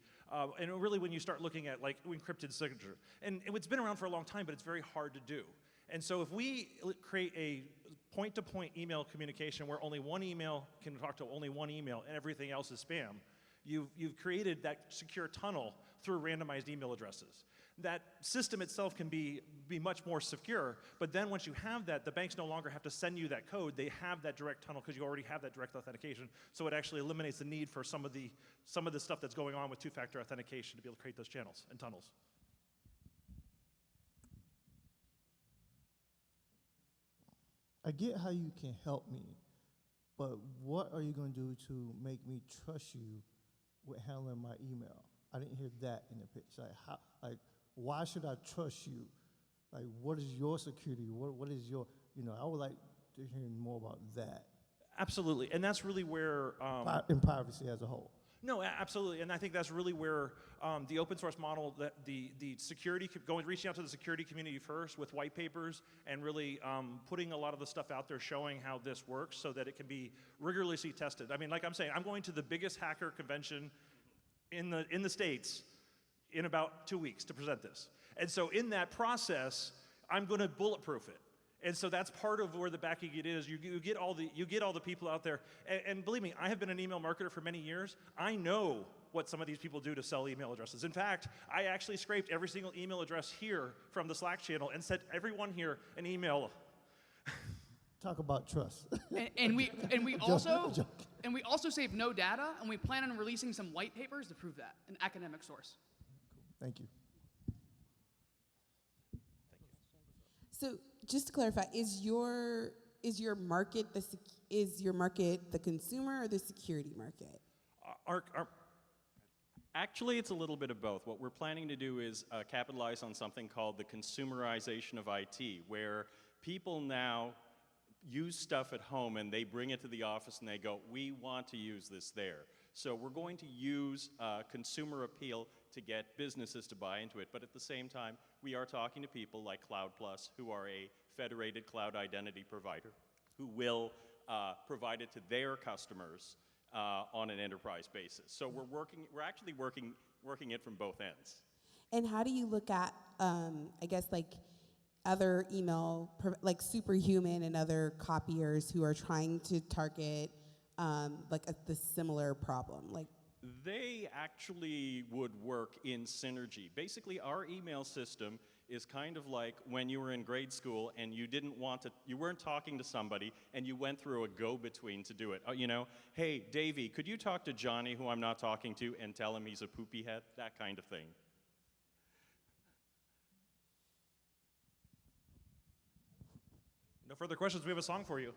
And really when you start looking at like encrypted signature, and it's been around for a long time, but it's very hard to do. And so if we create a point-to-point email communication where only one email can talk to only one email and everything else is spam, you've created that secure tunnel through randomized email addresses. That system itself can be much more secure, but then once you have that, the banks no longer have to send you that code. They have that direct tunnel because you already have that direct authentication, so it actually eliminates the need for some of the stuff that's going on with two-factor authentication to be able to create those channels and tunnels. I get how you can help me, but what are you going to do to make me trust you with handling my email? I didn't hear that in the pitch. Why should I trust you? Like, what is your security? What is your, I would like to hear more about that. Absolutely, and that's really where... in privacy as a whole. No, absolutely, and I think that's really where the open source model, that the security, reaching out to the security community first with white papers and really putting a lot of the stuff out there showing how this works so that it can be rigorously tested. I mean, like I'm saying, I'm going to the biggest hacker convention in the States in about 2 weeks to present this. And so in that process, I'm going to bulletproof it. And so that's part of where the backing it is. You get all the people out there. And believe me, I have been an email marketer for many years. I know what some of these people do to sell email addresses. In fact, I actually scraped every single email address here from the Slack channel and sent everyone here an email. Talk about trust. And we also save no data, and we plan on releasing some white papers to prove that, an academic source. Thank you. So just to clarify, is your market is your market the consumer or the security market? Actually, it's a little bit of both. What we're planning to do is capitalize on something called the consumerization of IT, where people now use stuff at home and they bring it to the office and they go, we want to use this there. So we're going to use consumer appeal to get businesses to buy into it, but at the same time, we are talking to people like StartupBus, who are a federated cloud identity provider, who will provide it to their customers on an enterprise basis. So we're actually working it from both ends. And how do you look at, I guess, like other email, like Superhuman and other copiers who are trying to target the similar problem? Like, they actually would work in synergy. Basically, our email system is kind of like when you were in grade school and you weren't talking to somebody and you went through a go-between to do it. You know, hey, Davey, could you talk to Johnny, who I'm not talking to, and tell him he's a poopy head? That kind of thing. No further questions. We have a song for you.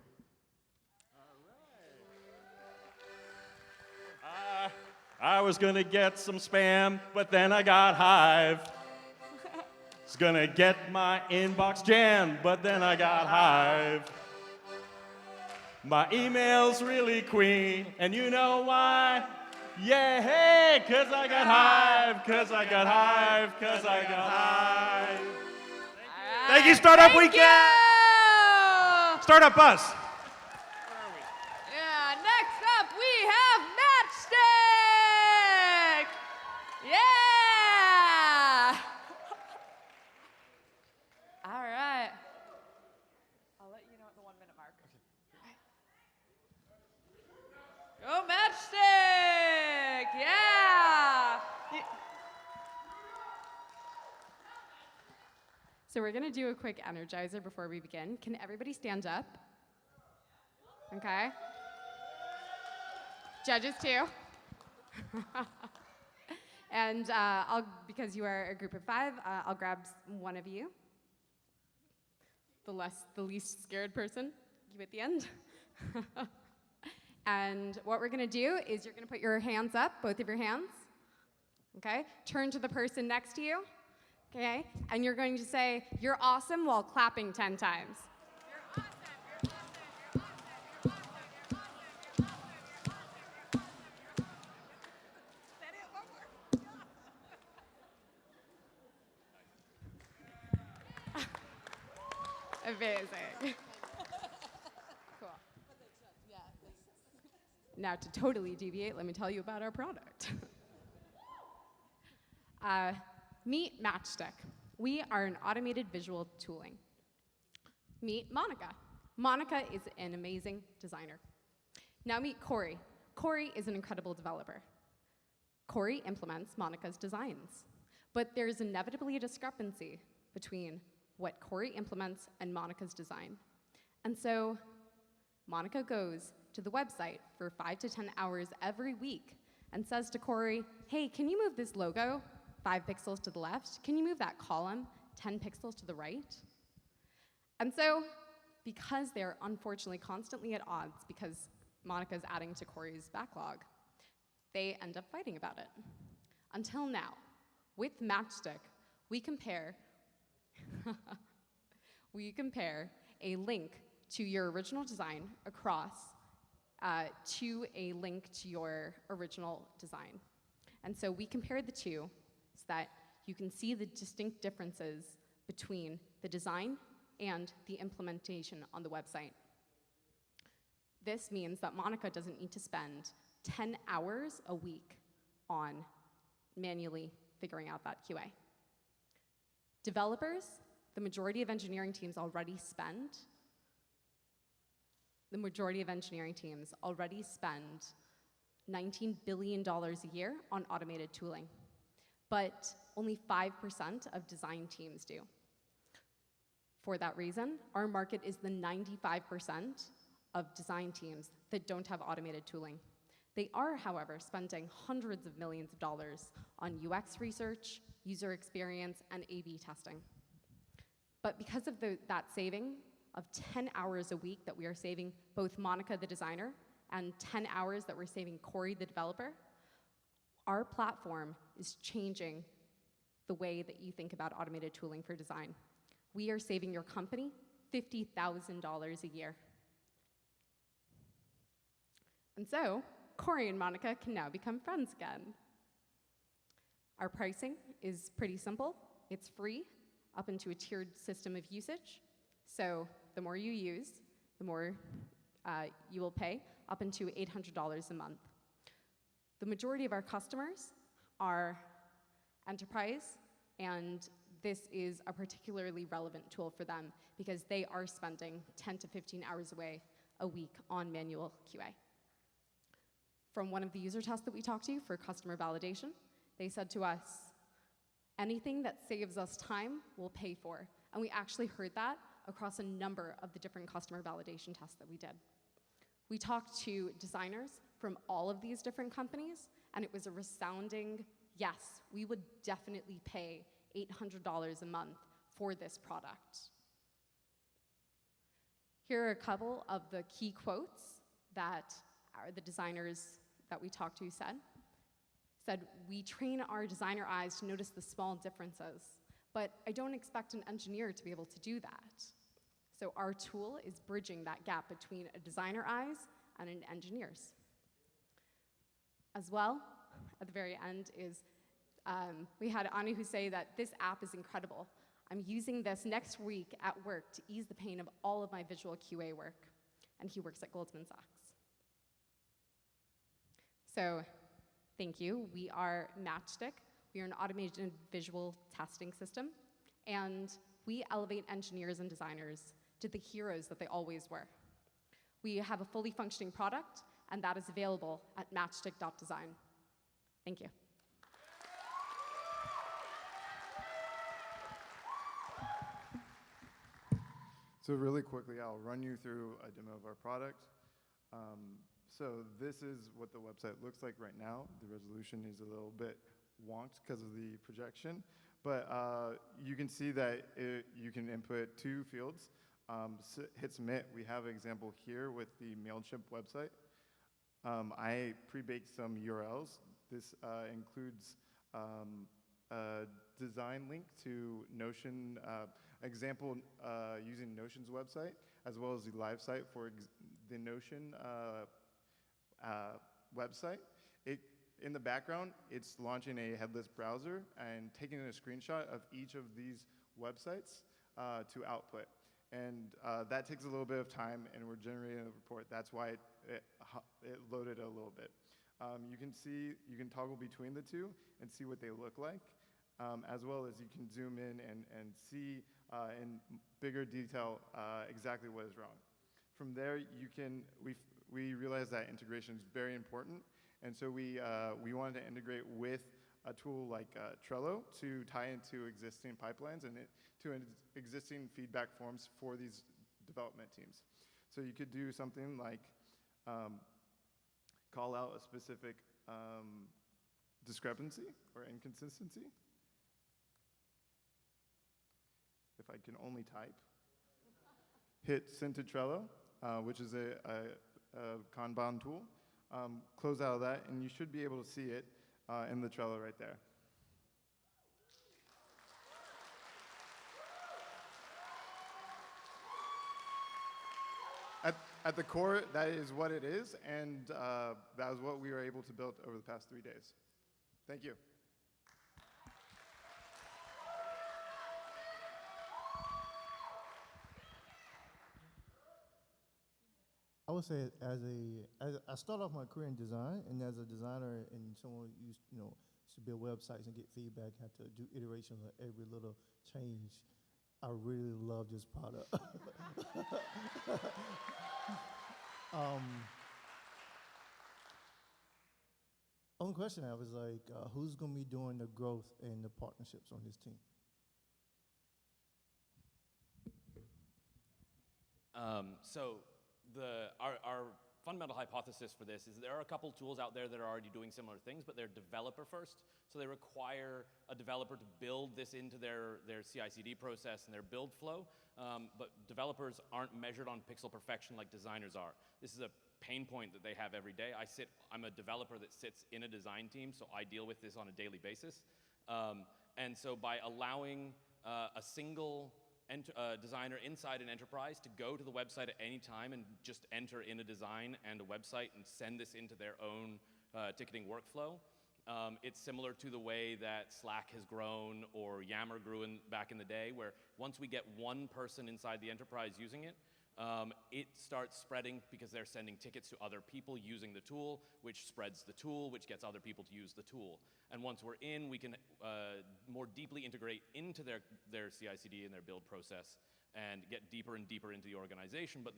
I was gonna get some spam, but then I got Hive. Was gonna get my inbox jammed, but then I got Hive. My email's really queen, and you know why? Yeah, hey, 'cause I got Hive, 'cause I got Hive, 'cause I got Hive. Thank you, Startup Weekend! StartupBus. Yeah, next up we have Matchstick! Yeah! All right. I'll let you know at the 1 minute mark. Okay. Go Matchstick! Yeah! So we're going to do a quick energizer before we begin. Can everybody stand up? Okay. Judges too. And because you are a group of 5, I'll grab one of you. The least scared person, you at the end. And what we're going to do is you're going to put your hands up, both of your hands. Okay? Turn to the person next to you. Okay? And you're going to say, "You're awesome," while clapping 10 times. Amazing. Cool. Now, to totally deviate, let me tell you about our product. Meet Matchstick. We are an automated visual tooling. Meet Monica. Monica is an amazing designer. Now meet Corey. Corey is an incredible developer. Corey implements Monica's designs. But there's inevitably a discrepancy between what Corey implements and Monica's design. And so Monica goes to the website for 5 to 10 hours every week and says to Corey, "Hey, can you move this logo 5 pixels to the left? Can you move that column 10 pixels to the right?" And so, because they're unfortunately constantly at odds because Monica's adding to Corey's backlog, they end up fighting about it. Until now, with Matchstick, we compare a link to your original design across to a link to your original design. And so we compared the two so that you can see the distinct differences between the design and the implementation on the website. This means that Monica doesn't need to spend 10 hours a week on manually figuring out that QA. Developers, the majority of engineering teams already spend $19 billion a year on automated tooling, but only 5% of design teams do. For that reason, our market is the 95% of design teams that don't have automated tooling. They are, however, spending hundreds of millions of dollars on UX research, user experience, and A/B testing. But because of that saving, of 10 hours a week that we are saving both Monica, the designer, and 10 hours that we're saving Corey, the developer, our platform is changing the way that you think about automated tooling for design. We are saving your company $50,000 a year. And so, Corey and Monica can now become friends again. Our pricing is pretty simple. It's free up into a tiered system of usage. So the more you use, the more you will pay, up into $800 a month. The majority of our customers are enterprise, and this is a particularly relevant tool for them because they are spending 10 to 15 hours a week on manual QA. From one of the user tests that we talked to for customer validation, they said to us, anything that saves us time, we'll pay for. And we actually heard that across a number of the different customer validation tests that we did. We talked to designers from all of these different companies, and it was a resounding yes, we would definitely pay $800 a month for this product. Here are a couple of the key quotes that the designers that we talked to said, we train our designer eyes to notice the small differences, but I don't expect an engineer to be able to do that. So our tool is bridging that gap between a designer eyes and an engineer's. As well, at the very end we had Anu who say that this app is incredible. I'm using this next week at work to ease the pain of all of my visual QA work. And he works at Goldman Sachs. So thank you. We are Matchstick. We are an automated visual testing system. And we elevate engineers and designers to the heroes that they always were. We have a fully functioning product, and that is available at matchstick.design. Thank you. So really quickly, I'll run you through a demo of our product. So this is what the website looks like right now. The resolution is a little bit wonked because of the projection, but you can see that you can input 2 fields. Hit submit. We have an example here with the MailChimp website. I pre-baked some URLs. This includes a design link to Notion, example using Notion's website, as well as the live site for the Notion website. In the background, it's launching a headless browser and taking a screenshot of each of these websites to output. And that takes a little bit of time, and we're generating a report. That's why it loaded a little bit. You can toggle between the two and see what they look like, as well as you can zoom in and see in bigger detail exactly what is wrong. From there, we realized that integration is very important, and so we wanted to integrate with a tool like Trello to tie into existing pipelines and to existing feedback forms for these development teams. So you could do something like call out a specific discrepancy or inconsistency. If I can only type. Hit send to Trello, which is a Kanban tool. Close out of that, and you should be able to see it in the Trello right there. At the core, that is what it is, and that was what we were able to build over the past 3 days. Thank you. I would say as I started off my career in design, and as a designer and someone who used to build websites and get feedback, had to do iterations of every little change. I really love this product. Only question I have is like, who's going to be doing the growth and the partnerships on this team? So our fundamental hypothesis for this is there are a couple tools out there that are already doing similar things, but they're developer first. So they require a developer to build this into their CI/CD process and their build flow. But developers aren't measured on pixel perfection like designers are. This is a pain point that they have every day. I'm a developer that sits in a design team, so I deal with this on a daily basis. And so by allowing a single designer inside an enterprise to go to the website at any time and just enter in a design and a website and send this into their own ticketing workflow. It's similar to the way that Slack has grown or Yammer grew back in the day, where once we get one person inside the enterprise using it, it starts spreading because they're sending tickets to other people using the tool, which spreads the tool, which gets other people to use the tool. And once we're in, we can more deeply integrate into their CI/CD and their build process and get deeper and deeper into the organization. But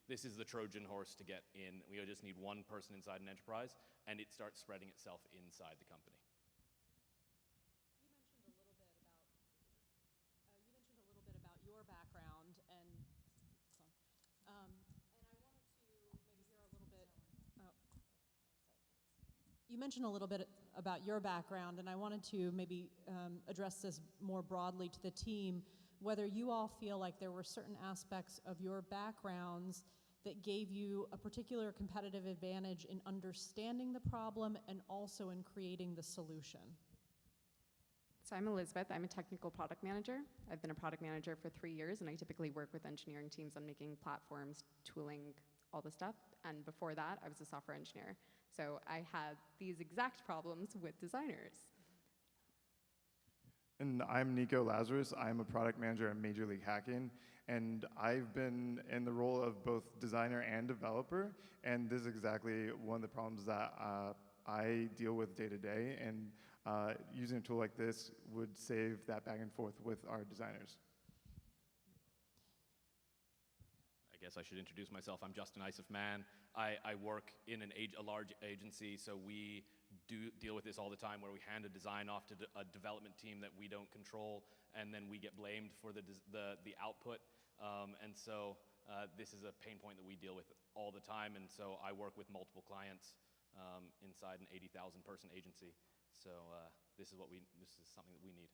this is the Trojan horse to get in. We just need one person inside an enterprise, and it starts spreading itself inside the company. You mentioned a little bit about your background, and I wanted to maybe hear a little bit. You mentioned a little bit about your background, and I wanted to maybe address this more broadly to the team, whether you all feel like there were certain aspects of your backgrounds that gave you a particular competitive advantage in understanding the problem and also in creating the solution. So I'm Elizabeth. I'm a technical product manager. I've been a product manager for 3 years, and I typically work with engineering teams on making platforms, tooling, all the stuff. And before that, I was a software engineer. So I had these exact problems with designers. And I'm Nico Lazarus. I'm a product manager at Major League Hacking, and I've been in the role of both designer and developer, and this is exactly one of the problems that I deal with day to day, and using a tool like this would save that back and forth with our designers. I guess I should introduce myself. I'm Justin Isofman. I work in a large agency, so we deal with this all the time, where we hand a design off to a development team that we don't control, and then we get blamed for the output. And so this is a pain point that we deal with all the time. And so I work with multiple clients inside an 80,000 person agency. So this is something that we need.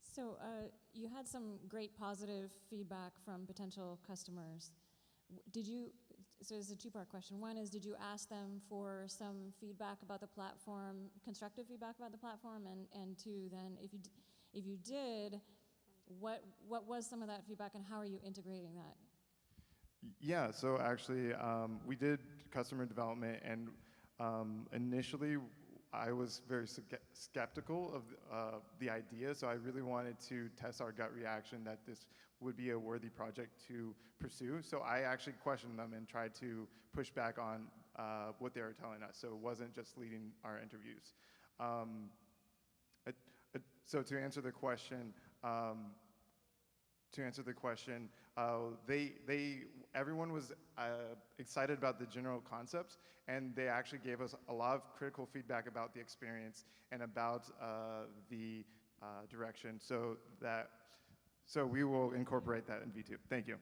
So you had some great positive feedback from potential customers. So it's a two-part question. One is, did you ask them for some feedback about the platform, constructive feedback about the platform? And two, then, if you did, what was some of that feedback, and how are you integrating that? Yeah, so actually, we did customer development, and initially, I was very skeptical of the idea, so I really wanted to test our gut reaction that this would be a worthy project to pursue. So I actually questioned them and tried to push back on what they were telling us. So it wasn't just leading our interviews. So to answer the question, everyone was excited about the general concepts, and they actually gave us a lot of critical feedback about the experience and about the direction. So we will incorporate that in V2. Thank you.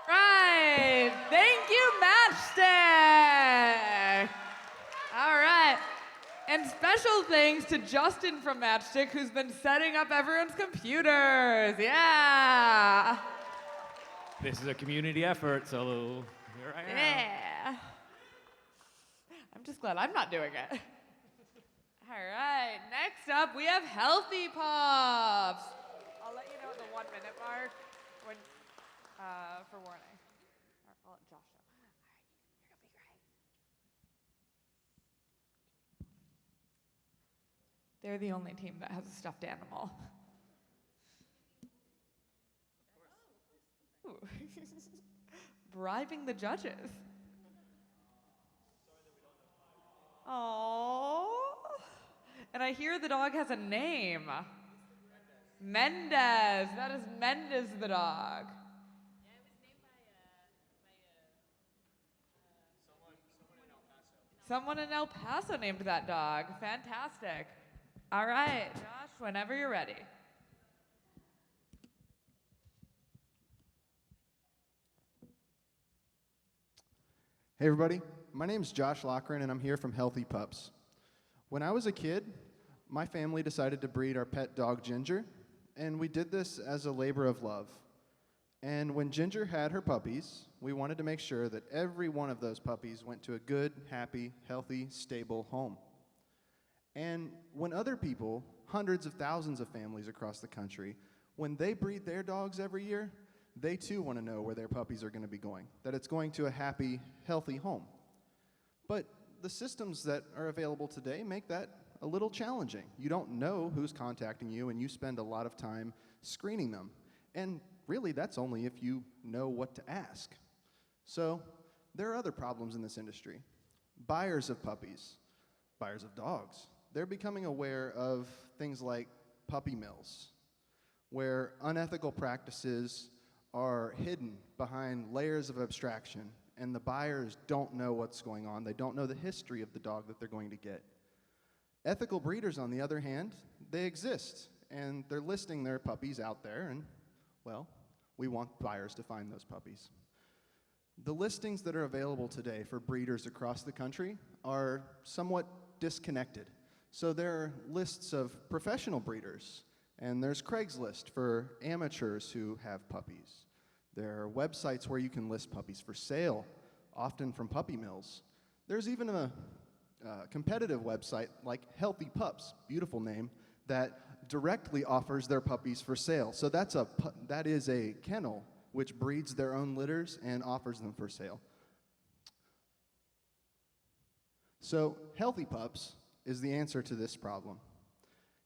Right. Thank you, Matchstick. All right. And special thanks to Justin from Matchstick, who's been setting up everyone's computers. Yeah. This is a community effort, so here I am. Yeah. I'm just glad I'm not doing it. All right. Next up, we have Healthy Pops. I'll let you know at the 1 minute mark when, for warning. I'll let Josh know. All right. You're going to be great. They're the only team that has a stuffed animal. Ooh. Bribing the judges. Aww. And I hear the dog has a name. Mendez. That is Mendez the dog. Yeah, it was named by Someone in El Paso named that dog. Fantastic. All right, Josh, whenever you're ready. Hey everybody, my name's Josh Lochran and I'm here from Healthy Pups. When I was a kid, my family decided to breed our pet dog Ginger, and we did this as a labor of love. And when Ginger had her puppies, we wanted to make sure that every one of those puppies went to a good, happy, healthy, stable home. And when other people, hundreds of thousands of families across the country, when they breed their dogs every year, they too want to know where their puppies are going to be going, that it's going to a happy, healthy home. But the systems that are available today make that a little challenging. You don't know who's contacting you, and you spend a lot of time screening them. And really, that's only if you know what to ask. So there are other problems in this industry. Buyers of puppies, buyers of dogs, they're becoming aware of things like puppy mills, where unethical practices are hidden behind layers of abstraction, and the buyers don't know what's going on. They don't know the history of the dog that they're going to get. Ethical breeders, on the other hand, they exist, and they're listing their puppies out there, and, well, we want buyers to find those puppies. The listings that are available today for breeders across the country are somewhat disconnected. So there are lists of professional breeders, and there's Craigslist for amateurs who have puppies. There are websites where you can list puppies for sale, often from puppy mills. There's even a competitive website like Healthy Pups, beautiful name, that directly offers their puppies for sale. So that is a kennel which breeds their own litters and offers them for sale. So Healthy Pups is the answer to this problem.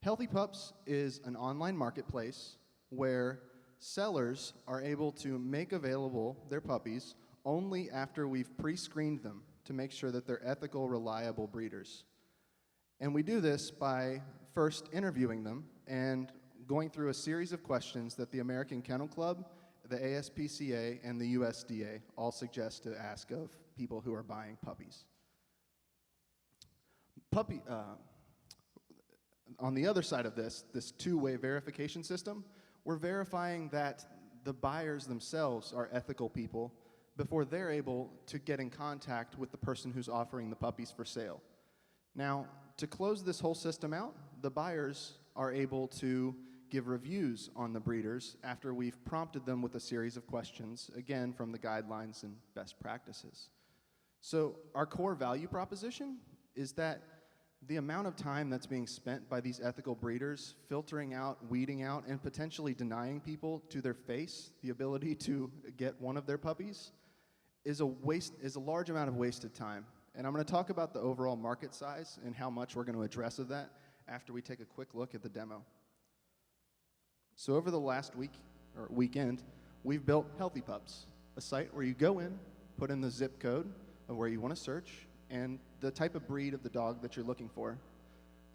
Healthy Pups is an online marketplace where sellers are able to make available their puppies only after we've pre-screened them to make sure that they're ethical, reliable breeders. And we do this by first interviewing them and going through a series of questions that the American Kennel Club, the ASPCA, and the USDA all suggest to ask of people who are buying puppies. On the other side of this two-way verification system, we're verifying that the buyers themselves are ethical people before they're able to get in contact with the person who's offering the puppies for sale. Now, to close this whole system out, the buyers are able to give reviews on the breeders after we've prompted them with a series of questions, again, from the guidelines and best practices. So our core value proposition is that the amount of time that's being spent by these ethical breeders filtering out, weeding out, and potentially denying people to their face the ability to get one of their puppies is a large amount of wasted time. And I'm going to talk about the overall market size and how much we're going to address of that after we take a quick look at the demo. So over the last week or weekend, we've built Healthy Pups, a site where you go in, put in the zip code of where you want to search, and the type of breed of the dog that you're looking for.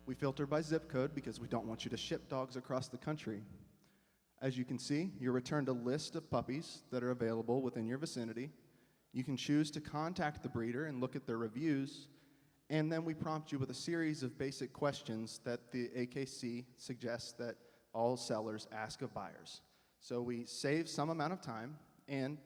We filter by zip code because we don't want you to ship dogs across the country. As you can see, you're returned a list of puppies that are available within your vicinity. You can choose to contact the breeder and look at their reviews, and then we prompt you with a series of basic questions that the AKC suggests that all sellers ask of buyers. So we save some amount of time, and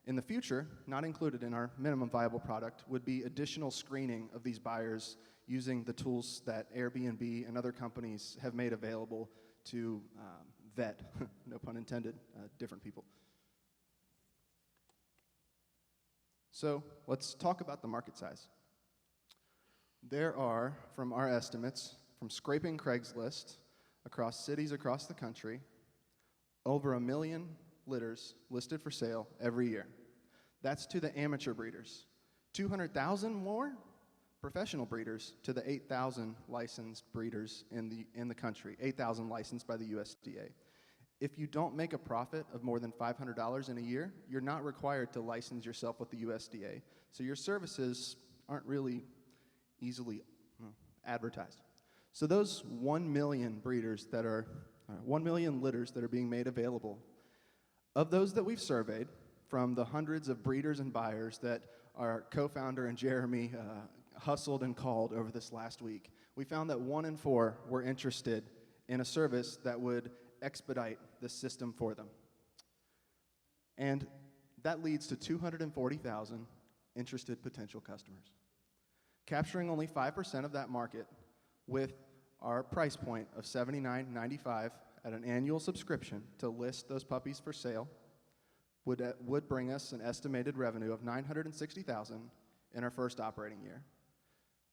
in the future, not included in our minimum viable product, would be additional screening of these buyers using the tools that Airbnb and other companies have made available to vet, no pun intended, different people. So let's talk about the market size. There are, from our estimates, from scraping Craigslist across cities across the country, over 1 million litters listed for sale every year. That's to the amateur breeders. 200,000 more professional breeders to the 8,000 licensed breeders in the country, 8,000 licensed by the USDA. If you don't make a profit of more than $500 in a year, you're not required to license yourself with the USDA. So your services aren't really easily advertised. So those 1 million breeders that are, 1 million litters that are being made available, of those that we've surveyed, from the hundreds of breeders and buyers that our co-founder and Jeremy hustled and called over this last week, we found that 1 in 4 were interested in a service that would expedite the system for them. And that leads to 240,000 interested potential customers. Capturing only 5% of that market with our price point of $79.95 at an annual subscription to list those puppies for sale would bring us an estimated revenue of $960,000 in our first operating year.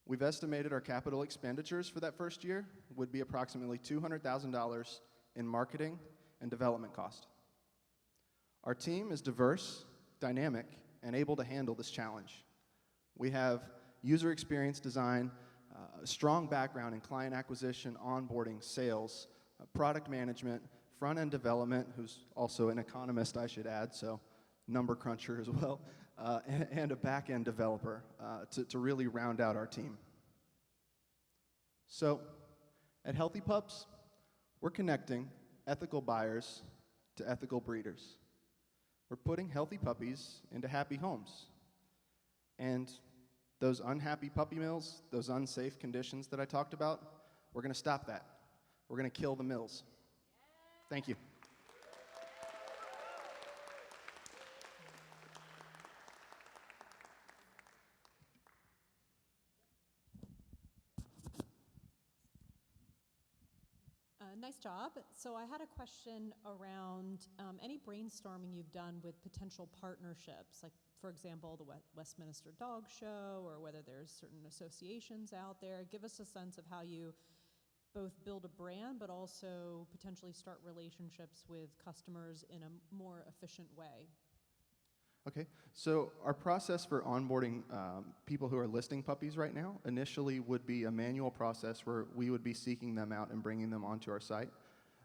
We've estimated our capital expenditures for that first year would be approximately $200,000 in marketing and development cost. Our team is diverse, dynamic, and able to handle this challenge. We have user experience design, a strong background in client acquisition, onboarding, sales, product management, front-end development, who's also an economist, I should add, so number cruncher as well, and a back-end developer to really round out our team. So, at Healthy Pups, we're connecting ethical buyers to ethical breeders. We're putting healthy puppies into happy homes. And those unhappy puppy mills, those unsafe conditions that I talked about, we're going to stop that. We're going to kill the mills. Thank you. Nice job. So I had a question around any brainstorming you've done with potential partnerships, like, for example, the Westminster Dog Show, or whether there's certain associations out there. Give us a sense of how you both build a brand, but also potentially start relationships with customers in a more efficient way. Okay, so our process for onboarding people who are listing puppies right now initially would be a manual process where we would be seeking them out and bringing them onto our site.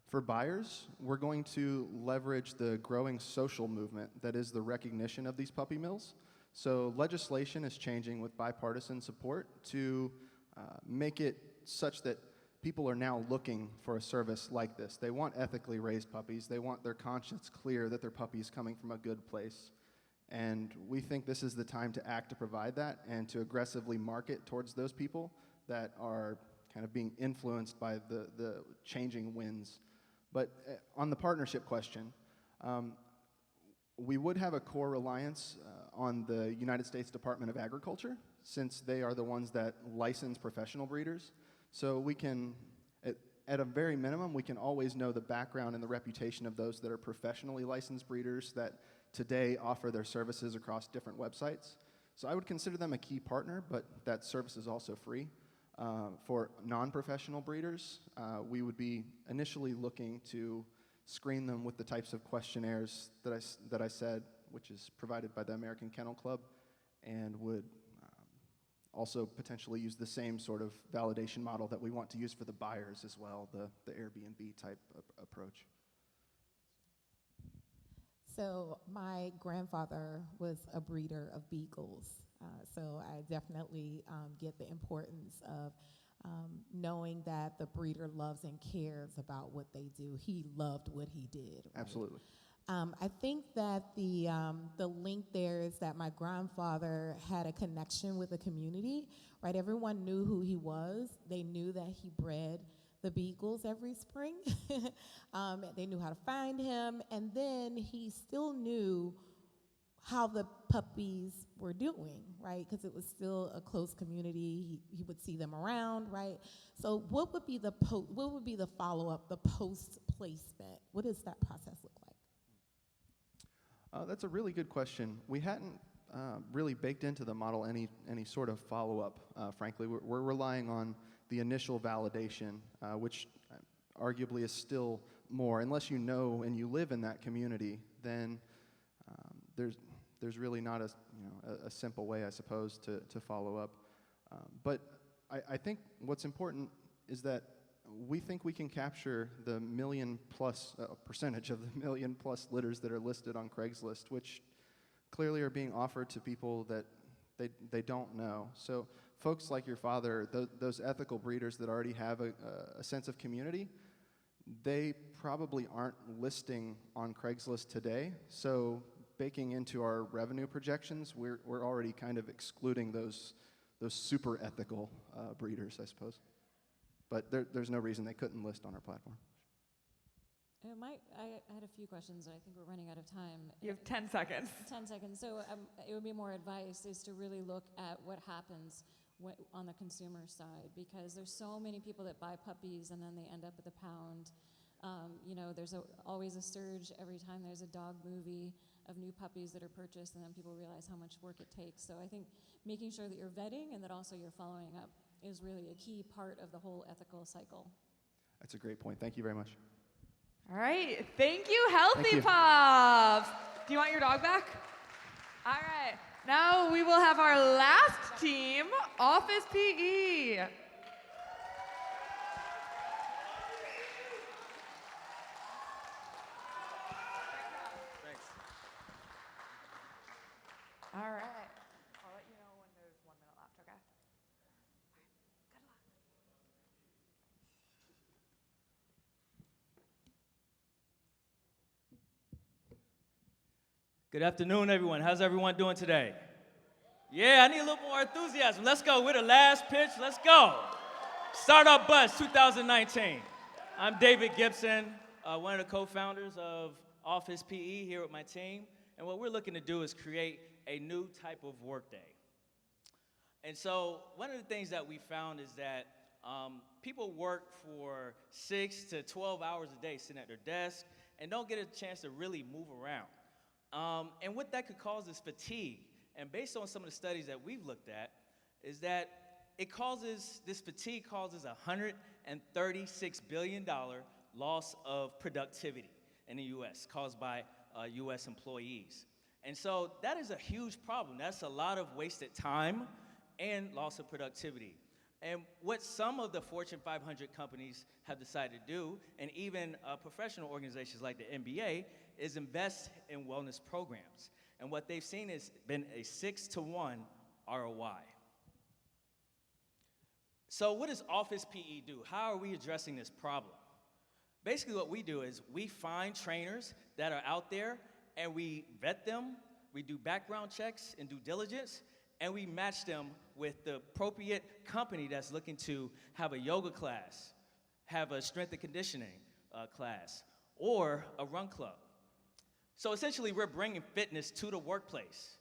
For buyers, we're going to leverage the growing social movement that is the recognition of these puppy mills. So legislation is changing with bipartisan support to make it such that people are now looking for a service like this. They want ethically raised puppies. They want their conscience clear that their puppy is coming from a good place. And we think this is the time to act to provide that and to aggressively market towards those people that are kind of being influenced by the changing winds. But on the partnership question, we would have a core reliance on the United States Department of Agriculture, since they are the ones that license professional breeders. So we can, at a very minimum, we can always know the background and the reputation of those that are professionally licensed breeders that today offer their services across different websites. So I would consider them a key partner, but that service is also free. For non-professional breeders, we would be initially looking to screen them with the types of questionnaires that I said, which is provided by the American Kennel Club, and would also potentially use the same sort of validation model that we want to use for the buyers as well, the Airbnb type approach. So my grandfather was a breeder of beagles, so I definitely get the importance of knowing that the breeder loves and cares about what they do. He loved what he did. Right? Absolutely. I think that the link there is that my grandfather had a connection with the community, right? Everyone knew who he was. They knew that he bred the beagles every spring. They knew how to find him, and then he still knew how the puppies were doing, right? Because it was still a close community. He would see them around, right? So what would be the follow-up, the post-placement? What does that process look like? That's a really good question. We hadn't really baked into the model any sort of follow-up, frankly. We're relying on the initial validation, which arguably is still more. Unless you know and you live in that community, then there's really not a simple way, I suppose, to follow up. But I think what's important is that we think we can capture the percentage of the million plus litters that are listed on Craigslist, which clearly are being offered to people that they don't know. So folks like your father, those ethical breeders that already have a sense of community, they probably aren't listing on Craigslist today. So baking into our revenue projections, we're already kind of excluding those super ethical breeders, I suppose. But there's no reason they couldn't list on our platform. I had a few questions, and I think we're running out of time. You have 10 seconds. 10 seconds. So it would be more advice is to really look at what happens on the consumer side, because there's so many people that buy puppies and then they end up at the pound. There's always a surge every time there's a dog movie of new puppies that are purchased, and then people realize how much work it takes. So I think making sure that you're vetting and that also you're following up is really a key part of the whole ethical cycle. That's a great point. Thank you very much. All right. Thank you, Healthy Thank you. Pups. Do you want your dog back? All right. Now we will have our last team, Office PE. All right. I'll let you know when there's 1 minute left, okay? Good luck. Good afternoon, everyone. How's everyone doing today? Yeah, I need a little more enthusiasm. Let's go. We're the last pitch. Let's go. StartupBus 2019. I'm David Gibson, one of the co-founders of Office PE here with my team. And what we're looking to do is create a new type of workday. And so one of the things that we found is that people work for 6 to 12 hours a day sitting at their desk and don't get a chance to really move around. And what that could cause is fatigue. And based on some of the studies that we've looked at, is that this fatigue causes $136 billion loss of productivity in the US, caused by US employees. And so that is a huge problem. That's a lot of wasted time and loss of productivity. And what some of the Fortune 500 companies have decided to do, and even professional organizations like the NBA, is invest in wellness programs. And what they've seen has been a 6-to-1 ROI. So what does Office PE do? How are we addressing this problem? Basically what we do is we find trainers that are out there and we vet them, we do background checks and due diligence, and we match them with the appropriate company that's looking to have a yoga class, have a strength and conditioning class, or a run club. So essentially, we're bringing fitness to the workplace.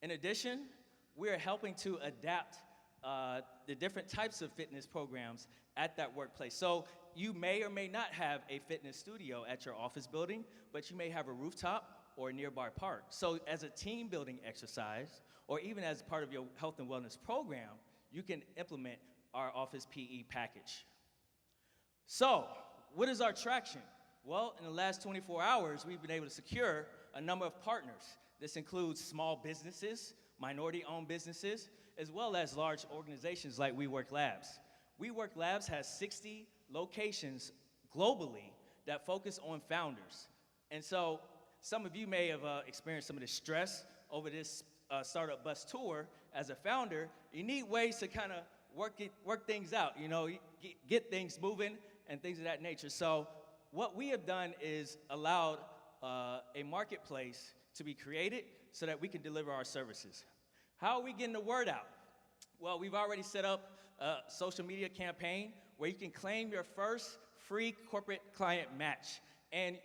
In addition, we're helping to adapt the different types of fitness programs at that workplace. So you may or may not have a fitness studio at your office building, but you may have a rooftop or a nearby park. So as a team building exercise, or even as part of your health and wellness program, you can implement our Office PE package. So what is our traction? Well, in the last 24 hours, we've been able to secure a number of partners. This includes small businesses, minority-owned businesses, as well as large organizations like WeWork Labs. WeWork Labs has 60 locations globally that focus on founders. And so some of you may have experienced some of the stress over this StartupBus tour. As a founder, you need ways to kind of work things out, get things moving and things of that nature. So what we have done is allowed a marketplace to be created so that we can deliver our services. How are we getting the word out? Well, we've already set up a social media campaign where you can claim your first free corporate client match. And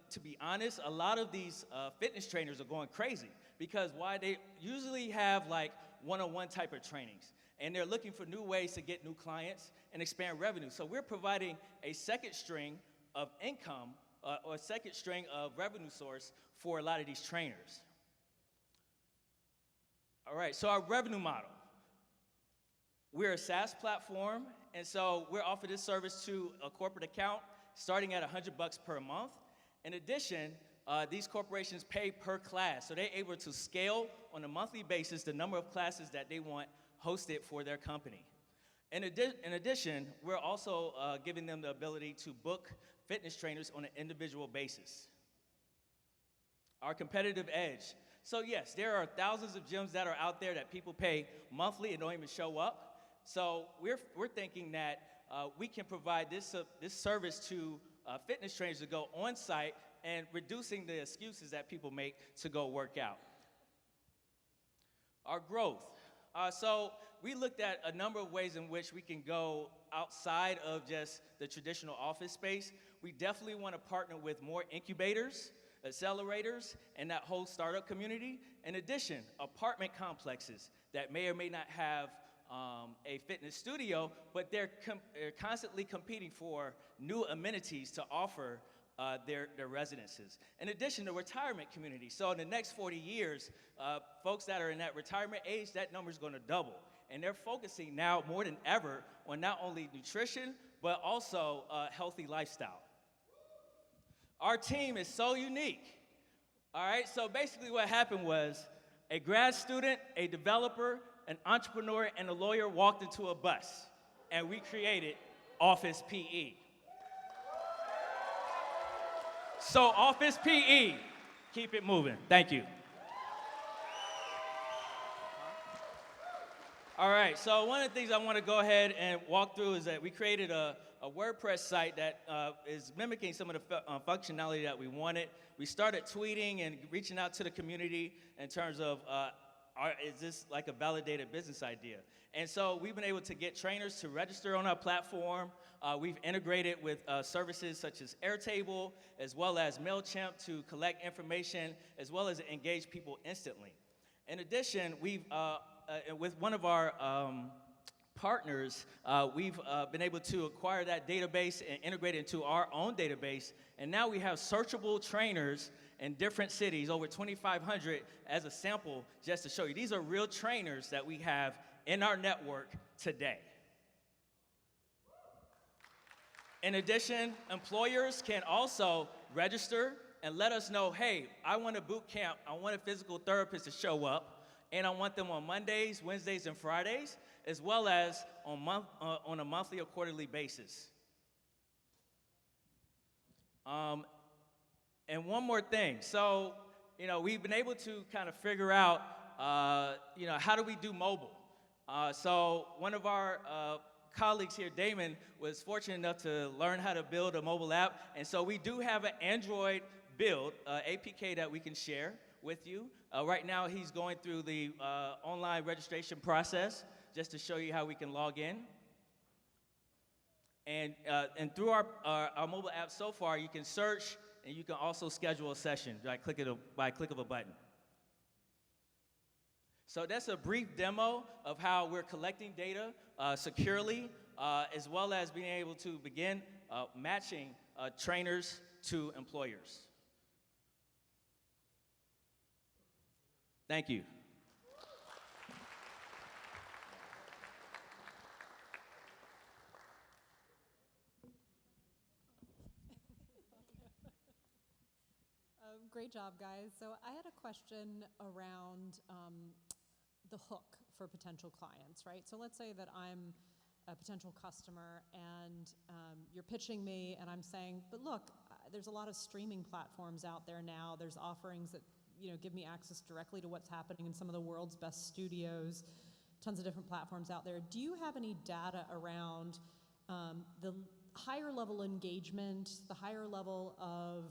to be honest, a lot of these fitness trainers are going crazy because they usually have like one-on-one type of trainings. And they're looking for new ways to get new clients and expand revenue. So we're providing a second string of income or a second string of revenue source for a lot of these trainers. All right, so our revenue model. We're a SaaS platform, and so we're offering this service to a corporate account starting at $100 per month. In addition, these corporations pay per class, so they're able to scale on a monthly basis the number of classes that they want hosted for their company. In addition, we're also giving them the ability to book fitness trainers on an individual basis. Our competitive edge. So yes, there are thousands of gyms that are out there that people pay monthly and don't even show up. So we're thinking that we can provide this service to fitness trainers to go on site and reducing the excuses that people make to go work out. Our growth. So we looked at a number of ways in which we can go outside of just the traditional office space. We definitely want to partner with more incubators, accelerators, and that whole startup community. In addition, apartment complexes that may or may not have a fitness studio, but they're constantly competing for new amenities to offer their residences. In addition, the retirement community. So in the next 40 years, folks that are in that retirement age, that number is going to double. And they're focusing now more than ever on not only nutrition, but also a healthy lifestyle. Our team is so unique. All right, so basically what happened was a grad student, a developer, an entrepreneur, and a lawyer walked into a bus, and we created Office PE. So Office PE, keep it moving. Thank you. All right, so one of the things I want to go ahead and walk through is that we created a WordPress site that is mimicking some of the functionality that we wanted. We started tweeting and reaching out to the community in terms of, is this like a validated business idea? And so we've been able to get trainers to register on our platform. We've integrated with services such as Airtable, as well as MailChimp to collect information, as well as engage people instantly. In addition, we've with one of our partners, we've been able to acquire that database and integrate it into our own database. And now we have searchable trainers in different cities, over 2,500 as a sample, just to show you. These are real trainers that we have in our network today. In addition, employers can also register and let us know, hey, I want a boot camp, I want a physical therapist to show up, and I want them on Mondays, Wednesdays, and Fridays, as well as on a monthly or quarterly basis. And one more thing. So, we've been able to kind of figure out, how do we do mobile? So one of our colleagues here, Damon, was fortunate enough to learn how to build a mobile app. And so we do have an Android build, APK that we can share with you. Right now, he's going through the online registration process just to show you how we can log in. And through our mobile app so far, you can search and you can also schedule a session by click of a button. So that's a brief demo of how we're collecting data securely, as well as being able to begin matching trainers to employers. Thank you. Great job, guys. So I had a question around the hook for potential clients, right? So let's say that I'm a potential customer and you're pitching me and I'm saying, but look, there's a lot of streaming platforms out there now. There's offerings that give me access directly to what's happening in some of the world's best studios, tons of different platforms out there. Do you have any data around the higher level engagement, the higher level of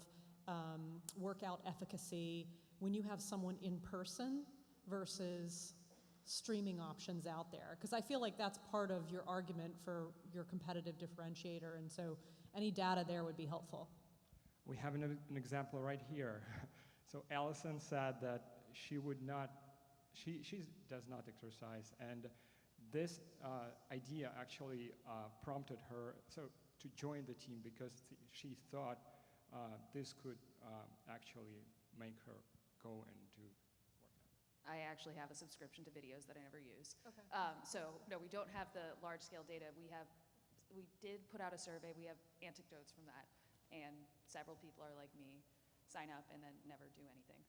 workout efficacy when you have someone in person versus streaming options out there? Because I feel like that's part of your argument for your competitive differentiator, and so any data there would be helpful. We have an example right here. So Allison said that she does not exercise, and this idea actually prompted her to join the team because she thought this could actually make her go and do workout. I actually have a subscription to videos that I never use. Okay. So no, we don't have the large-scale data. We did put out a survey. We have anecdotes from that, and several people are like me, sign up and then never do anything.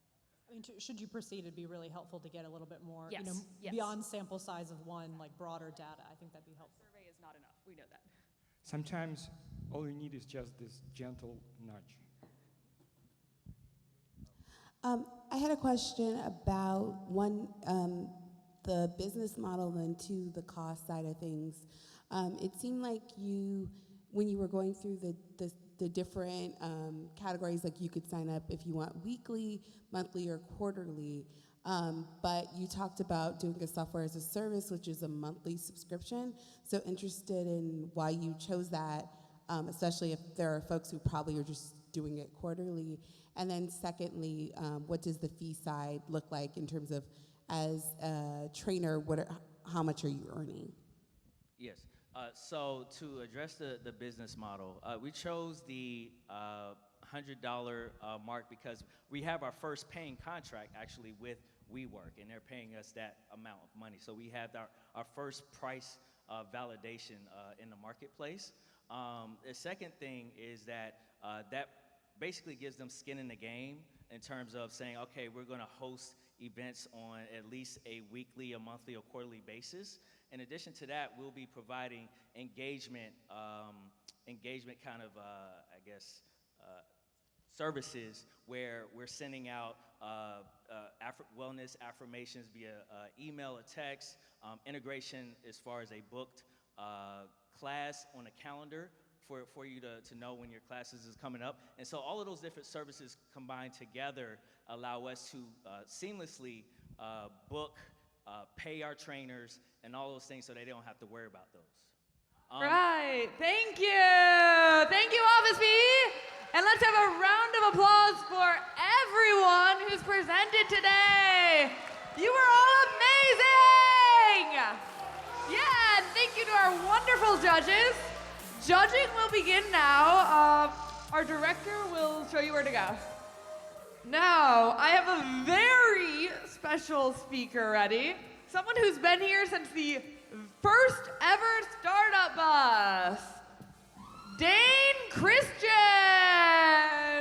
I mean, should you proceed, it'd be really helpful to get a little bit more, Yes, yes. beyond sample size of one, like broader data. I think that'd be helpful. The survey is not enough. We know that. Sometimes all you need is just this gentle nudge. I had a question about one, the business model, and two, the cost side of things. It seemed like when you were going through the different categories, like you could sign up if you want weekly, monthly, or quarterly. But you talked about doing a software as a service, which is a monthly subscription. So interested in why you chose that, especially if there are folks who probably are just doing it quarterly. And then secondly, what does the fee side look like in terms of, as a trainer, how much are you earning? Yes. So to address the business model, we chose the $100 mark because we have our first paying contract actually with WeWork, and they're paying us that amount of money. So we have our first price validation in the marketplace. The second thing is that that basically gives them skin in the game in terms of saying, okay, we're going to host events on at least a weekly, a monthly, or quarterly basis. In addition to that, we'll be providing engagement kind of, services where we're sending out wellness affirmations via email or text, integration as far as a booked class on a calendar for you to know when your classes is coming up. And so all of those different services combined together allow us to seamlessly book, pay our trainers, and all those things so they don't have to worry about those. Right, thank you. Thank you, Office PE. And let's have a round of applause for everyone who's presented today. You were all amazing. Yeah, and thank you to our wonderful judges. Judging will begin now. Our director will show you where to go. Now, I have a very special speaker ready. Someone who's been here since the first ever Startup Bus. Dane Christian,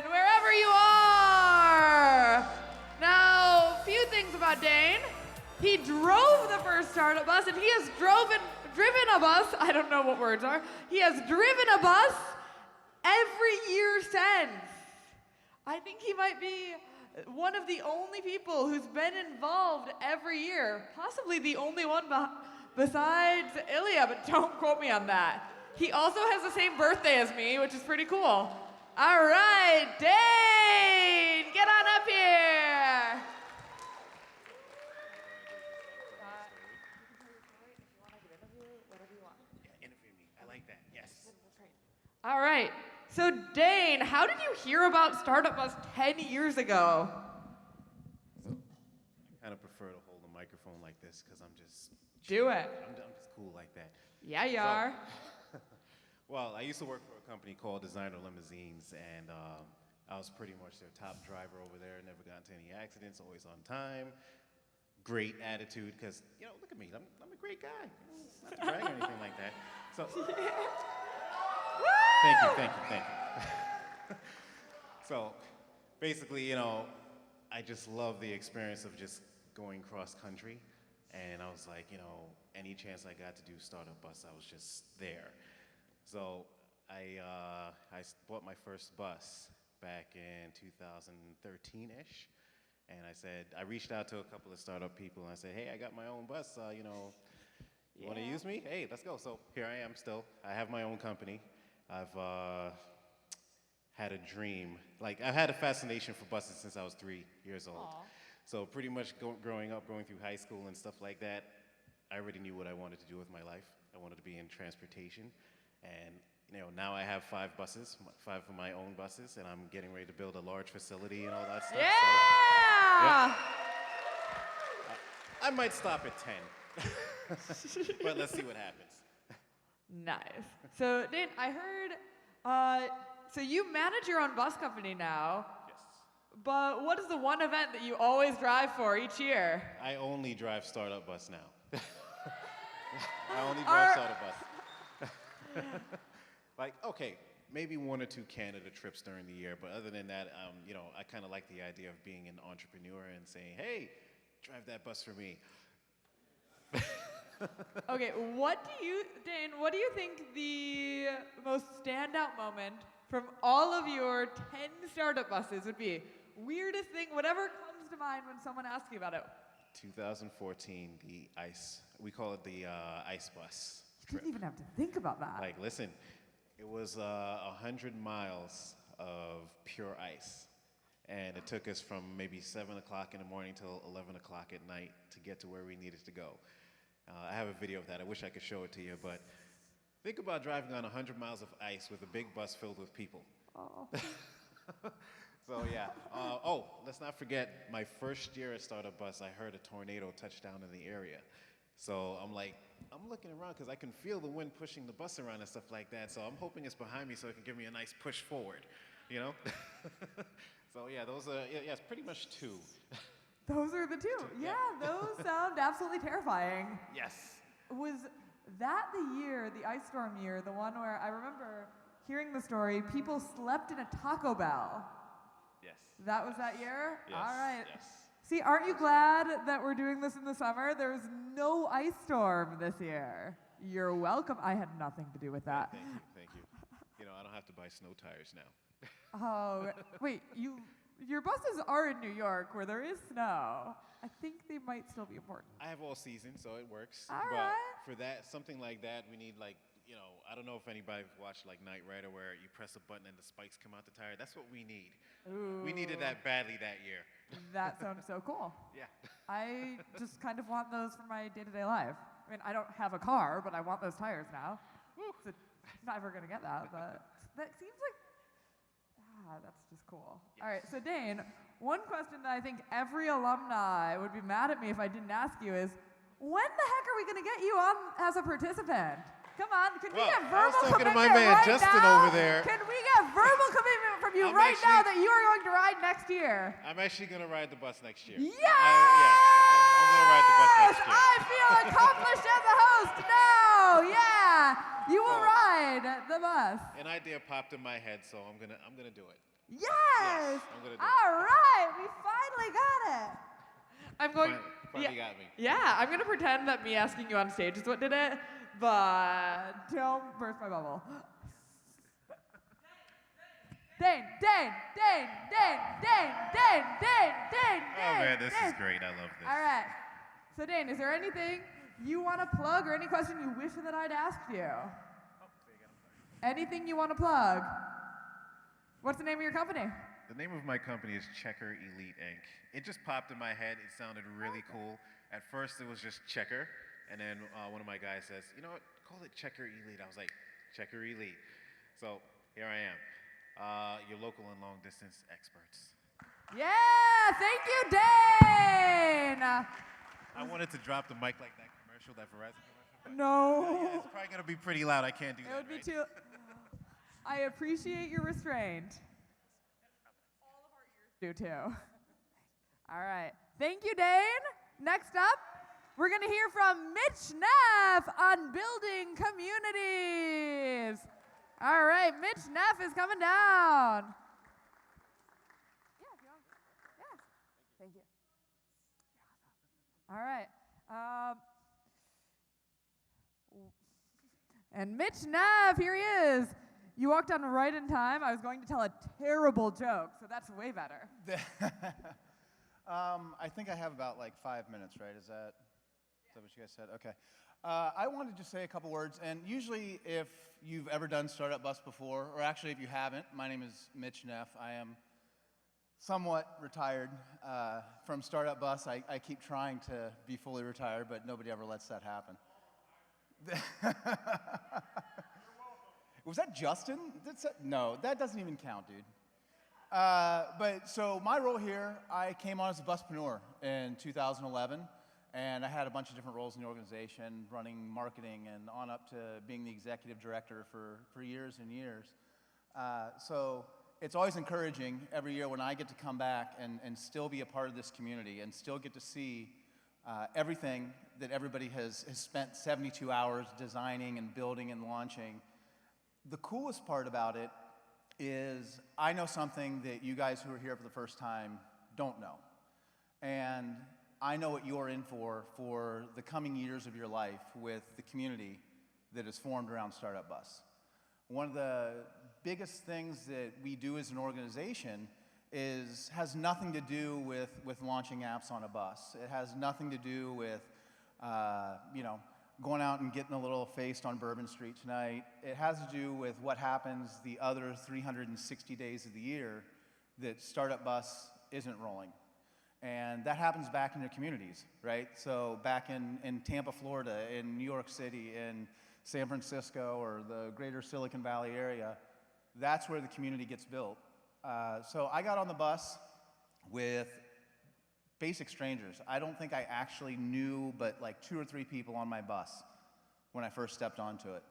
wherever you are. Now, a few things about Dane. He drove the first Startup Bus, and he has driven a bus, I don't know what words are. He has driven a bus every year since. I think he might be one of the only people who's been involved every year, possibly the only one besides Ilya, but don't quote me on that. He also has the same birthday as me, which is pretty cool. All right, Dane, get on up here. Interview me. I like that. Yes. All right. So Dane, how did you hear about Startup Bus 10 years ago? I kind of prefer to hold a microphone like this because I'm just... Do it. I'm just cool like that. Yeah, you are. Well, I used to work for a company called Designer Limousines, and I was pretty much their top driver over there. Never got into any accidents, always on time. Great attitude, because, look at me. I'm a great guy. Not to brag or anything like that. So... Thank you. So, basically, I just love the experience of just going cross country, and I was like, any chance I got to do Startup Bus, I was just there. So, I bought my first bus back in 2013-ish, and I reached out to a couple of startup people, and I said, hey, I got my own bus, you want to use me? Hey, let's go. So, here I am still. I have my own company. I've had a dream. I've had a fascination for buses since I was 3 years old. Aww. So pretty much growing up, going through high school and stuff like that, I already knew what I wanted to do with my life. I wanted to be in transportation. And now I have 5 buses, 5 of my own buses, and I'm getting ready to build a large facility and all that stuff. Yeah! So, I might stop at 10, but let's see what happens. Nice. So, Dane, I heard, so you manage your own bus company now. Yes. But what is the one event that you always drive for each year? I only drive Startup Bus now. I only drive Startup Bus. Okay, maybe 1 or 2 Canada trips during the year, but other than that, I kind of like the idea of being an entrepreneur and saying, hey, drive that bus for me. Okay, Dane, what do you think the most standout moment from all of your 10 Startup Buses would be? Weirdest thing, whatever comes to mind when someone asks you about it. 2014, the ice, we call it the ice bus You didn't even have to think about that. Listen, it was 100 miles of pure ice. And it took us from maybe 7 o'clock in the morning till 11 o'clock at night to get to where we needed to go. I have a video of that. I wish I could show it to you, but think about driving on 100 miles of ice with a big bus filled with people. Oh. So yeah. Oh, let's not forget, my first year at StartupBus, I heard a tornado touch down in the area. So I'm looking around because I can feel the wind pushing the bus around and stuff like that. So I'm hoping it's behind me so it can give me a nice push forward, you know? So yeah, it's pretty much 2. Those are the 2. Yeah, those sound absolutely terrifying. Yes. Was that the year, the ice storm year, the one where I remember hearing the story, people slept in a Taco Bell? Yes. That was that year? Yes. All right. Yes. See, aren't you glad that we're doing this in the summer? There's no ice storm this year. You're welcome. I had nothing to do with that. Thank you. You know, I don't have to buy snow tires now. Oh, wait, your buses are in New York where there is snow. I think they might still be important. I have all season, so it works. All but right. for that, something like that, we need I don't know if anybody's watched Knight Rider where you press a button and the spikes come out the tire. That's what we need. Ooh. We needed that badly that year. That sounds so cool. Yeah. I just kind of want those for my day-to-day life. I mean, I don't have a car, but I want those tires now. So I'm not ever going to get that, but that seems like, that's just cool. Yes. All right, so Dane, one question that I think every alumni would be mad at me if I didn't ask you is, when the heck are we going to get you on as a participant? Come on, can we get verbal commitment to my man right Justin now? over there. Can we get verbal commitment from you now that you are going to ride next year? I'm actually going to ride the bus next year. Yes! I'm going to ride the bus next year. I feel accomplished as a host now. Yeah, you will ride the bus. An idea popped in my head, so I'm gonna do it. Yes. I'm gonna do All right, we finally got it. I'm going. Finally got me. Yeah, I'm going to pretend that me asking you on stage is what did it, but don't burst my bubble. Dane. Oh man, this is great. I love this. All right. So Dane, is there anything you want to plug or any question you wish that I'd asked you? Anything you want to plug? What's the name of your company? The name of my company is Checker Elite Inc. It just popped in my head. It sounded really cool. At first, it was just Checker, and then one of my guys says, "You know what? Call it Checker Elite." I was like, "Checker Elite." So here I am, your local and long distance experts. Yeah, thank you, Dane. I wanted to drop the mic like that commercial, that Verizon commercial. But no. Yeah, it's probably gonna be pretty loud. I can't do that. It would be too. I appreciate your restraint. All of our ears do too. All right. Thank you, Dane. Next up, we're going to hear from Mitch Neff on building communities. All right, Mitch Neff is coming down. Yeah, if you want. Yeah. Thank you. All right. And Mitch Neff, here he is. You walked on right in time. I was going to tell a terrible joke, so that's way better. I think I have about 5 minutes, right? Is that what you guys said? Okay. I wanted to say a couple words, and usually if you've ever done StartupBus before, or actually if you haven't, my name is Mitch Neff. I am somewhat retired from StartupBus. I keep trying to be fully retired, but nobody ever lets that happen. Was that Justin? No, that doesn't even count, dude. But so my role here, I came on as a buspreneur in 2011, and I had a bunch of different roles in the organization, running marketing and on up to being the executive director for years and years. So it's always encouraging every year when I get to come back and still be a part of this community and still get to see everything that everybody has spent 72 hours designing and building and launching. The coolest part about it is I know something that you guys who are here for the first time don't know. And I know what you're in for the coming years of your life with the community that is formed around StartupBus. One of the biggest things that we do as an organization has nothing to do with launching apps on a bus. It has nothing to do with, going out and getting a little faced on Bourbon Street tonight. It has to do with what happens the other 360 days of the year that StartupBus isn't rolling. And that happens back in your communities, right? So back in Tampa, Florida, in New York City, in San Francisco, or the greater Silicon Valley area, that's where the community gets built. So I got on the bus with basic strangers. I don't think I actually knew but like 2 or 3 people on my bus when I first stepped onto it.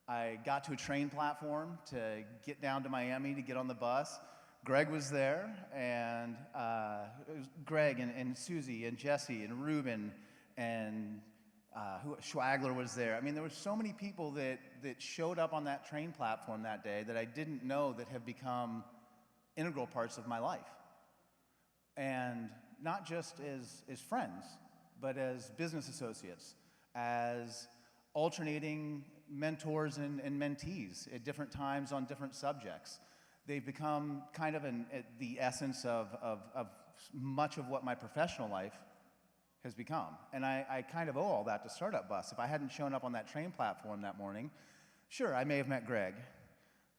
I got to a train platform to get down to Miami to get on the bus. Greg was there, and it was Greg and Susie and Jesse and Ruben and Schwagler was there. I mean, there were so many people that showed up on that train platform that day that I didn't know that have become integral parts of my life. And not just as friends, but as business associates, as alternating mentors and mentees at different times on different subjects. They've become kind of the essence of much of what my professional life has become. And I kind of owe all that to StartupBus. If I hadn't shown up on that train platform that morning, sure, I may have met Greg,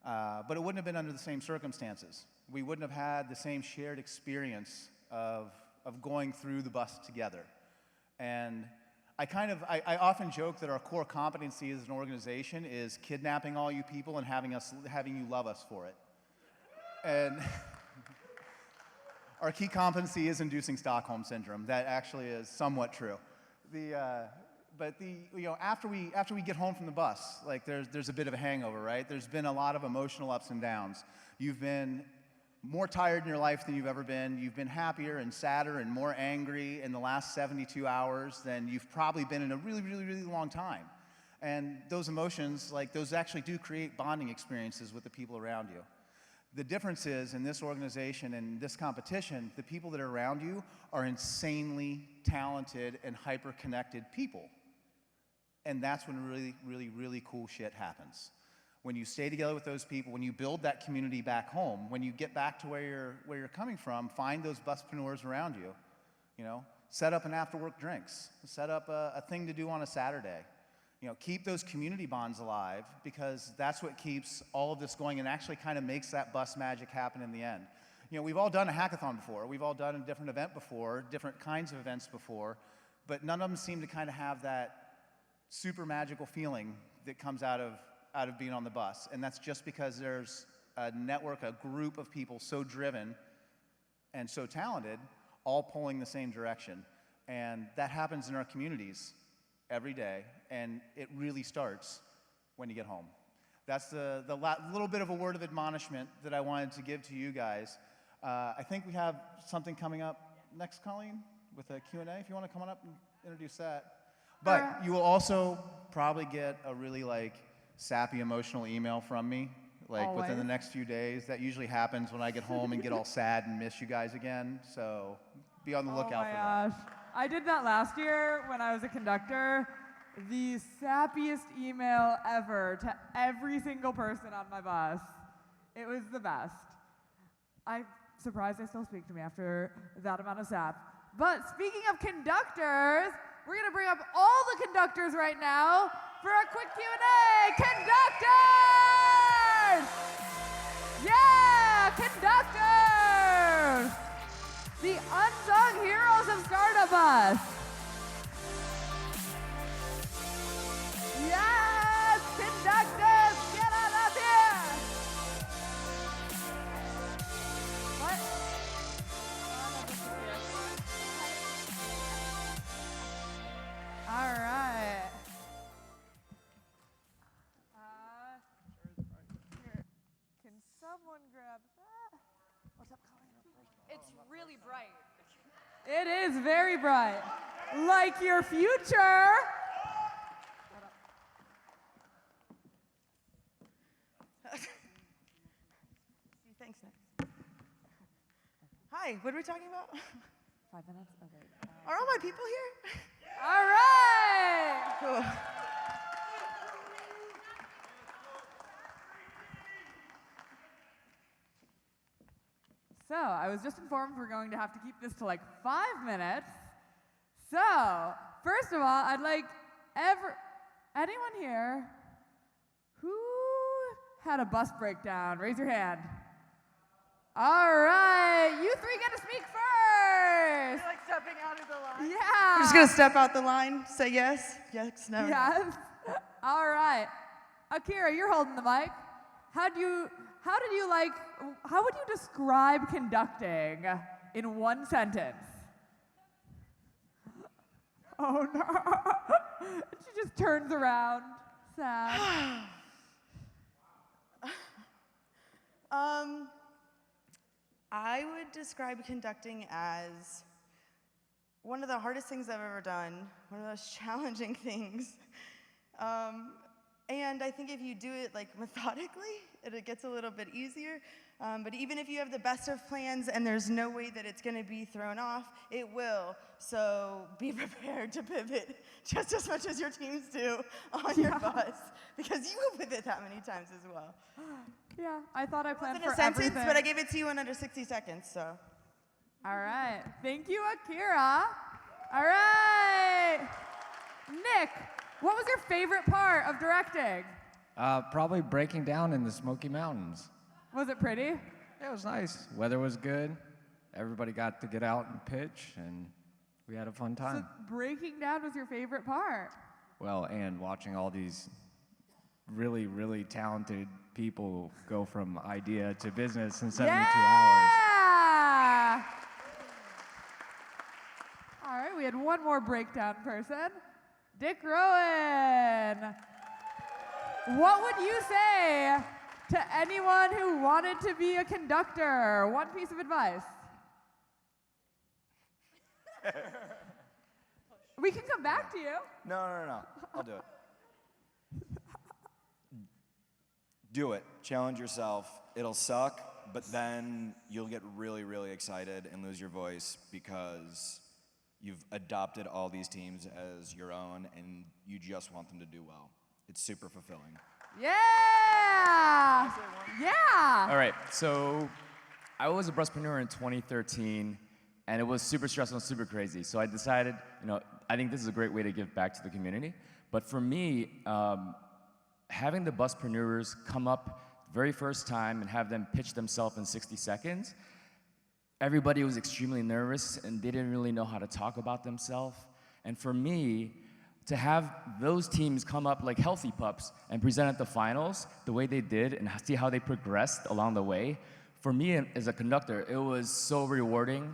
but it wouldn't have been under the same circumstances. We wouldn't have had the same shared experience of going through the bus together. And I often joke that our core competency as an organization is kidnapping all you people and having you love us for it. And our key competency is inducing Stockholm Syndrome. That actually is somewhat true. After we get home from the bus, like there's a bit of a hangover, right? There's been a lot of emotional ups and downs. You've been more tired in your life than you've ever been. You've been happier and sadder and more angry in the last 72 hours than you've probably been in a really, really, really long time. And those emotions, like those actually do create bonding experiences with the people around you. The difference is, in this organization and this competition, the people that are around you are insanely talented and hyper-connected people. And that's when really, really, really cool shit happens. When you stay together with those people, when you build that community back home, when you get back to where you're coming from, find those buspreneurs around you. You know, set up an after-work drinks. Set up a thing to do on a Saturday. You know, keep those community bonds alive, because that's what keeps all of this going and actually kind of makes that bus magic happen in the end. You know, we've all done a hackathon before. We've all done a different event before, different kinds of events before, but none of them seem to kind of have that super magical feeling that comes out of being on the bus. And that's just because there's a network, a group of people so driven and so talented, all pulling the same direction. And that happens in our communities every day, and it really starts when you get home. That's the little bit of a word of admonishment that I wanted to give to you guys. I think we have something coming up next, Colleen, with a Q&A, if you want to come on up and introduce that. But you will also probably get a really sappy emotional email from me, within the next few days. That usually happens when I get home and get all sad and miss you guys again, so be on the lookout for that. Oh my gosh. I did that last year when I was a conductor. The sappiest email ever to every single person on my bus. It was the best. I'm surprised they still speak to me after that amount of sap. But speaking of conductors, we're going to bring up all the conductors right now for a quick Q&A. Conductors! Yeah, conductors! The unsung heroes of StartupBus. Yes, conductors, get on up here. What? All right. Here, can someone grab that? What's up, Colleen? It's really bright. It is very bright. Like your future. Thanks, Nick. Hi, what are we talking about? 5 minutes? Okay. Are all my people here? All right. Cool. So, I was just informed we're going to have to keep this to 5 minutes. So, first of all, I'd like anyone here who had a bus breakdown? Raise your hand. All right, you three get to speak first. You're like stepping out of the line? Yeah. We're just going to step out the line, say yes, yes, no. Yes. All right. Akira, you're holding the mic. How would you describe conducting in one sentence? Oh no. She just turns around, sad. I would describe conducting as one of the hardest things I've ever done, one of the most challenging things. And I think if you do it like methodically, it gets a little bit easier. But even if you have the best of plans and there's no way that it's going to be thrown off, it will. So be prepared to pivot just as much as your teams do on your bus, because you will pivot that many times as well. Yeah, I thought I planned It wasn't for a sentence, everything. but I gave it to you in under 60 seconds, so. All right. Thank you, Akira. All right. Nick, what was your favorite part of directing? Probably breaking down in the Smoky Mountains. Was it pretty? Yeah, it was nice. Weather was good. Everybody got to get out and pitch, and we had a fun time. So breaking down was your favorite part? Well, and watching all these really, really talented people go from idea to business in 72 hours. Yeah! All right, we had one more breakdown person. Dick Rowan. What would you say to anyone who wanted to be a conductor? One piece of advice. We can come back to you. No. I'll do it. Do it. Challenge yourself. It'll suck, but then you'll get really, really excited and lose your voice because you've adopted all these teams as your own and you just want them to do well. It's super fulfilling. Yeah! Yeah! All right, so I was a buspreneur in 2013, and it was super stressful and super crazy. So I decided, I think this is a great way to give back to the community. But for me, having the buspreneurs come up the very first time and have them pitch themselves in 60 seconds, everybody was extremely nervous and they didn't really know how to talk about themselves. And for me, to have those teams come up like healthy pups and present at the finals the way they did and see how they progressed along the way, for me as a conductor, it was so rewarding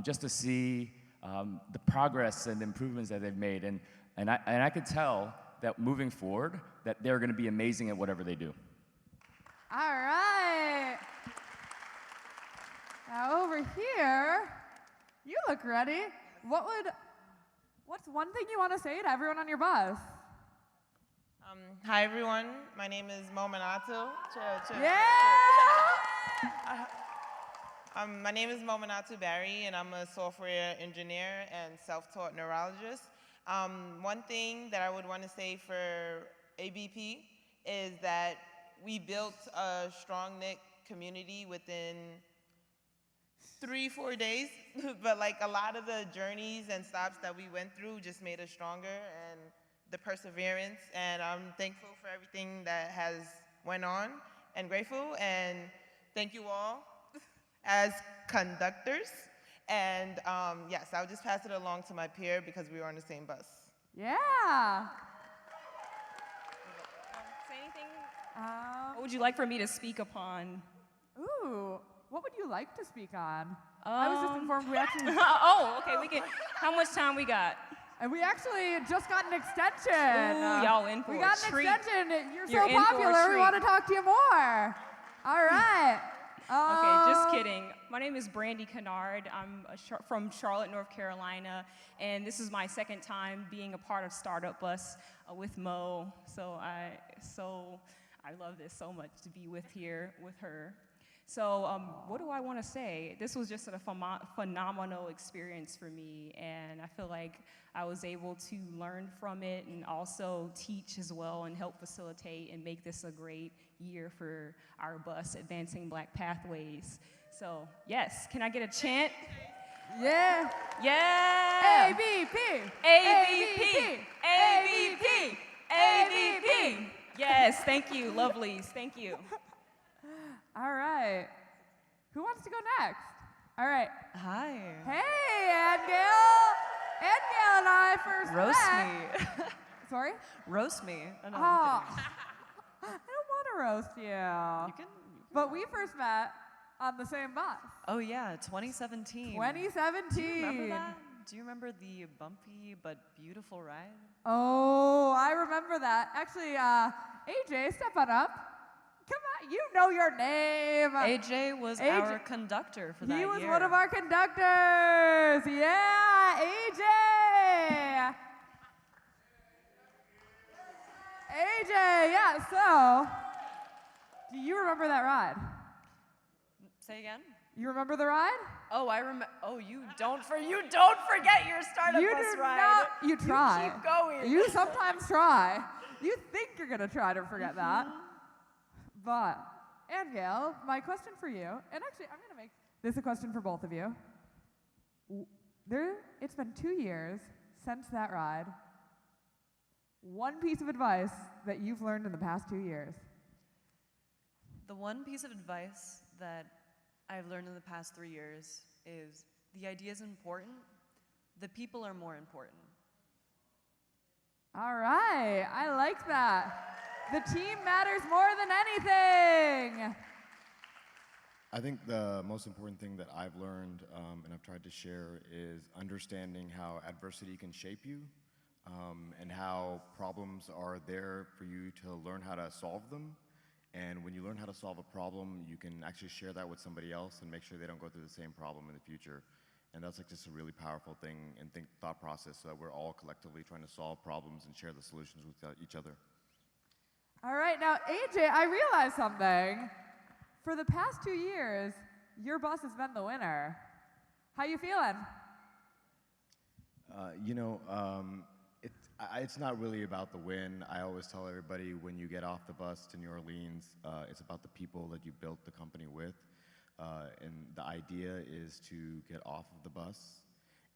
just to see the progress and the improvements that they've made. And I could tell that moving forward, that they're going to be amazing at whatever they do. All right. Now over here, you look ready. What's one thing you want to say to everyone on your bus? Hi everyone, my name is Mominatu. My name is Mominatu Barry, and I'm a software engineer and self-taught neurologist. One thing that I would want to say for ABP is that we built a strong-knit community within 3-4 days, but like a lot of the journeys and stops that we went through just made us stronger, and the perseverance, and I'm thankful for everything that has went on, and grateful, and thank you all as conductors. And yes, I'll just pass it along to my peer because we were on the same bus. Yeah. Say anything? What would you like for me to speak upon? Ooh, what would you like to speak on? I was just informed we actually... Oh, okay, how much time we got? And we actually just got an extension. Ooh, y'all in for we a got an treat. extension. You're You're so in for a popular, we treat. want to talk to you more. All right. Okay, just kidding. My name is Brandy Kennard. I'm from Charlotte, North Carolina, and this is my second time being a part of StartupBus with Mo. So I love this so much to be here with her. So what do I want to say? This was just a phenomenal experience for me, and I feel like I was able to learn from it and also teach as well and help facilitate and make this a great year for our bus, Advancing Black Pathways. So yes, can I get a chant? Yeah. Yeah. ABP. ABP. ABP. ABP. Yes, thank you, lovelies. Thank you. All right. Who wants to go next? All right. Hi. Hey, Angel. Angel and I first Roast met. me. Sorry? Roast me. Oh, no, Oh, I'm I don't want to roast you. You can but we first met on the same bus. Oh, yeah, 2017. 2017. Do you remember that? Do you remember the bumpy but beautiful ride? Oh, I remember that. Actually, AJ, step on up. Come on, you know your name. AJ was our conductor for that year. He was year. one of our conductors. Yeah, AJ. AJ, yeah, so, do you remember that ride? Say again? You remember the ride? Oh, I remember. Oh, you don't forget your startup You bus do ride. not. You try. You keep going. You sometimes try. You think you're gonna try to forget that. But, Angel, my question for you, and actually I'm gonna make this a question for both of you. It's been 2 years since that ride. One piece of advice that you've learned in the past 2 years. The one piece of advice that I've learned in the past 3 years is the idea is important, the people are more important. All right, I like that. The team matters more than anything. I think the most important thing that I've learned and I've tried to share is understanding how adversity can shape you and how problems are there for you to learn how to solve them. And when you learn how to solve a problem, you can actually share that with somebody else and make sure they don't go through the same problem in the future. And that's like just a really powerful thing and thought process so that we're all collectively trying to solve problems and share the solutions with each other. All right, now AJ, I realized something. For the past 2 years, your bus has been the winner. How you feeling? It's not really about the win. I always tell everybody when you get off the bus to New Orleans, it's about the people that you built the company with. And the idea is to get off of the bus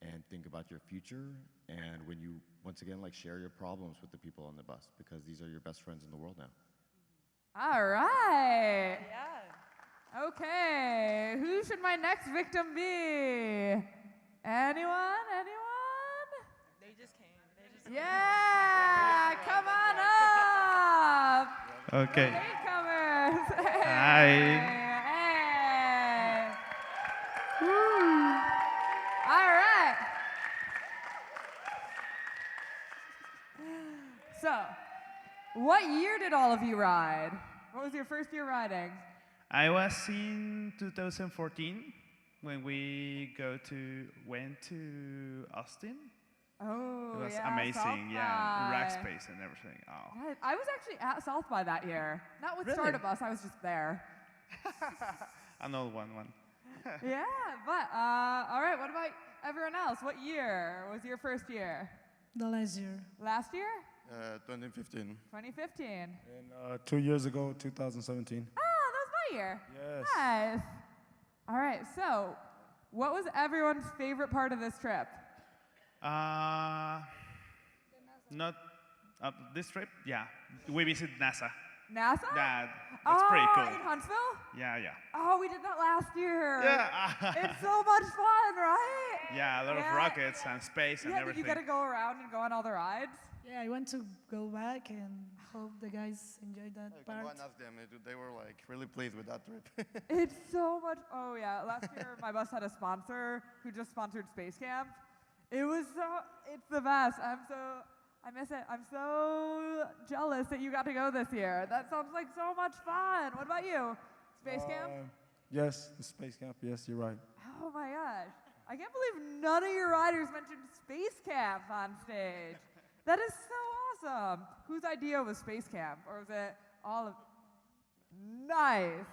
and think about your future. And when you, once again, share your problems with the people on the bus because these are your best friends in the world now. All right. Yeah. Okay, who should my next victim be? Anyone? Anyone? They just came. Yeah, come on up. Okay. Latecomers. Hey. Hi. Hey. Woo. All right. So, what year did all of you ride? What was your first year riding? I was in 2014 when we went to Austin. Oh, it was yeah, amazing, South yeah, rack by. space and everything. Oh, I was actually at South by that year. Not with Really? StartupBus, I was just there. another one. Yeah, but all right. What about everyone else? What year was your first year? The last year. Last year? 2015. 2015. And 2 years ago, 2017. Oh, that was my year. Yes. Nice. All right. So, what was everyone's favorite part of this trip? Not this trip. Yeah, we visit NASA. NASA? That's pretty cool. In Huntsville? Yeah. Oh, we did that last year. Yeah. It's so much fun, right? Yeah, a lot of rockets and space and Yeah, did everything. you get to go around and go on all the rides? Yeah, I want to go back and hope the guys enjoyed that You can part. go and ask them. They were really pleased with that trip. It's so much. Oh yeah, last year my bus had a sponsor who just sponsored Space Camp. It's the best. I miss it. I'm so jealous that you got to go this year. That sounds like so much fun. What about you? Space Camp? Yes, the space camp. Yes, you're right. Oh my gosh. I can't believe none of your riders mentioned Space Camp on stage. That is so awesome. Whose idea was Space Camp? Or was it all of... Nice.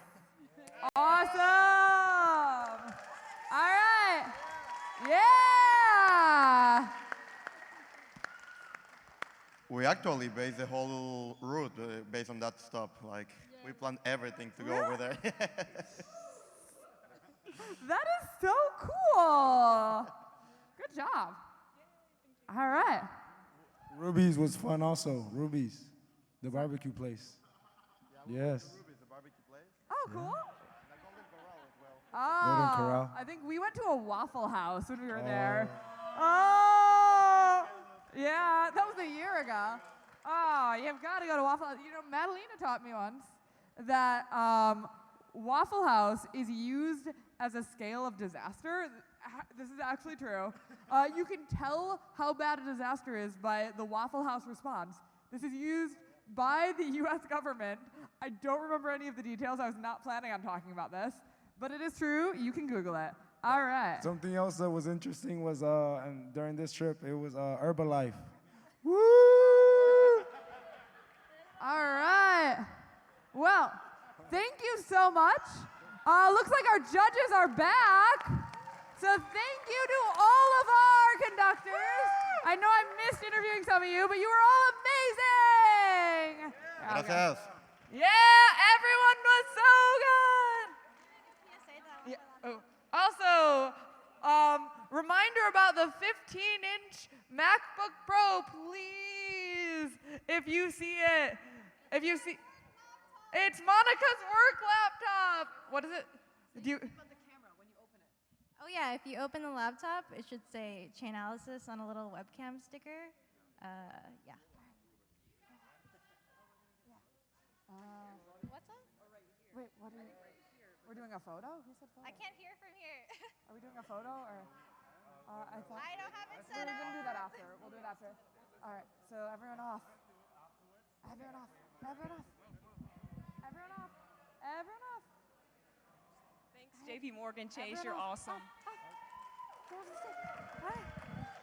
Awesome. All right. Yeah. We actually based the whole route based on that stop. We planned everything to go over there. That is so cool. Good job. All right. Ruby's was fun also. Ruby's, the barbecue place. Yes. Oh, cool. Corral. I think we went to a Waffle House when we were there. Oh, yeah, that was a year ago. Oh, you've got to go to Waffle House. You know, Madalena taught me once that Waffle House is used as a scale of disaster. This is actually true. You can tell how bad a disaster is by the Waffle House response. This is used by the US government. I don't remember any of the details. I was not planning on talking about this, but it is true. You can Google it. All right. Something else that was interesting was, and during this trip, it was Herbalife. Woo! All right. Well, thank you so much. Looks like our judges are back. So thank you to all of our conductors. I know I missed interviewing some of you, but you were all amazing. Gracias. Yeah, everyone was so good. Yeah. Oh. Also, reminder about the 15-inch MacBook Pro, please. If you see it, it's Monica's work laptop. What is it? Do you? Oh yeah, if you open the laptop, it should say Chainalysis on a little webcam sticker. Yeah. What's up? Wait, what are you? We're doing a photo? Who said photo? I can't hear from here. Are we doing a photo or? I thought. I don't have it set We're up. gonna do that after. We'll do it after. All right. So everyone off. Everyone off. Everyone off. Everyone off. Everyone off. Thanks, JP Morgan Chase. You're awesome.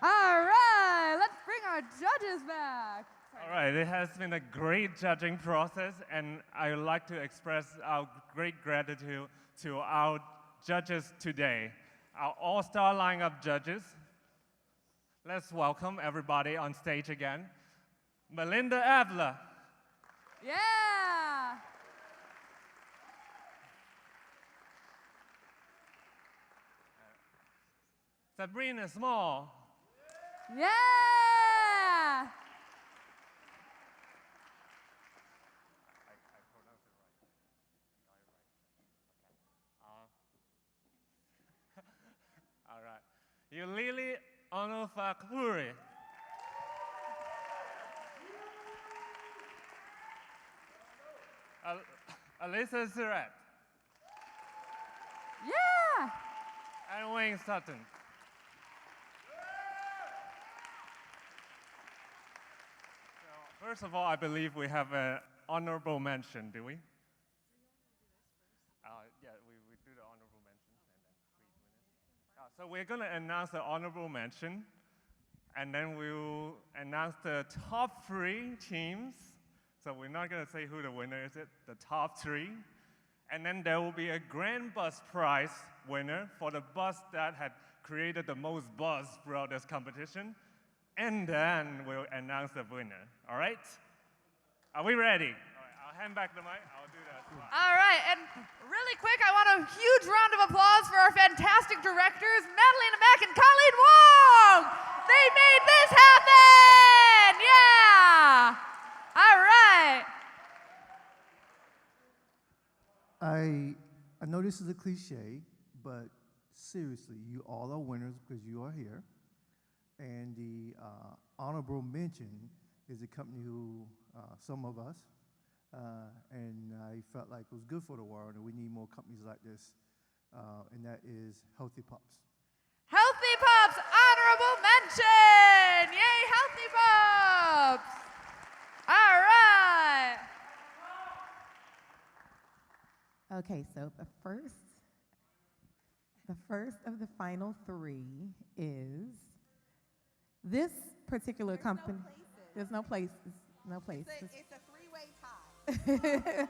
All right. Let's bring our judges back. All right, it has been a great judging process, and I would like to express our great gratitude to our judges today, our all-star lineup judges. Let's welcome everybody on stage again. Melinda Adler. Yeah. Sabrina Small. Yeah. All right. Yulili Onofakuri. Alyssa Surratt. Yeah. And Wayne Sutton. So, first of all, I believe we have an honorable mention, do we? Yeah, we do the honorable mention and then 3 winners. So we're going to announce the honorable mention, and then we'll announce the top 3 teams. So we're not going to say who the winner is, the top 3. And then there will be a grand bus prize winner for the bus that had created the most buzz throughout this competition. And then we'll announce the winner, all right? Are we ready? All right, I'll hand back the mic. I'll do that. All right, and really quick, I want a huge round of applause for our fantastic directors, Madalena Mack and Colleen Wong. They made this happen. Yeah. All right. I know this is a cliche, but seriously, you all are winners because you are here. And the honorable mention is a company who, some of us, and I felt like it was good for the world, and we need more companies like this, and that is Healthy Pups. Healthy Pups, honorable mention. Yay, Healthy Pups. All right. Okay, so the first of the final 3 is this particular company. There's no places. No place. It's a 3-way tie.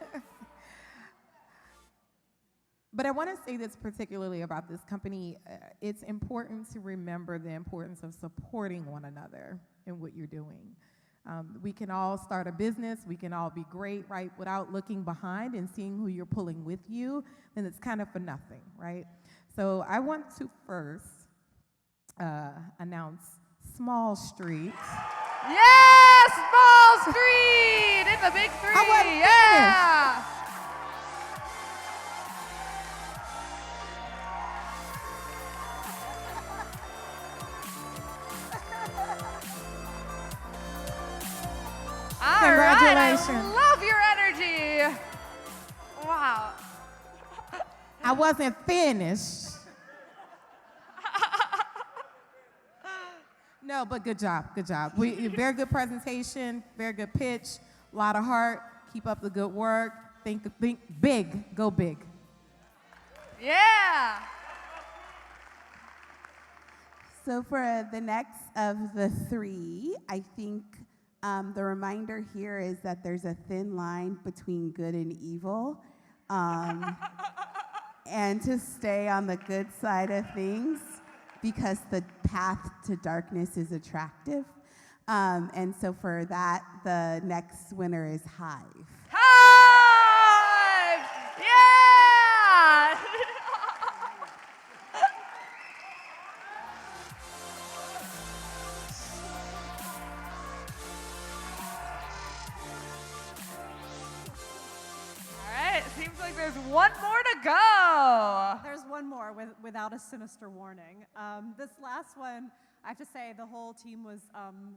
But I want to say this particularly about this company. It's important to remember the importance of supporting one another in what you're doing. We can all start a business, we can all be great, right? Without looking behind and seeing who you're pulling with you, then it's kind of for nothing, right? So I want to first announce Small Street. Yes, Small Street in the big 3. Yeah. celebration. Love your energy. Wow. I wasn't finished. No, but good job, good job. Very good presentation, very good pitch, a lot of heart. Keep up the good work. Think big, go big. Yeah. So for the next of the three, I think the reminder here is that there's a thin line between good and evil. And to stay on the good side of things because the path to darkness is attractive. And so for that, the next winner is Hive. Hive! Yeah! Seems like there's one more to go. There's one more without a sinister warning. This last one, I have to say, the whole team was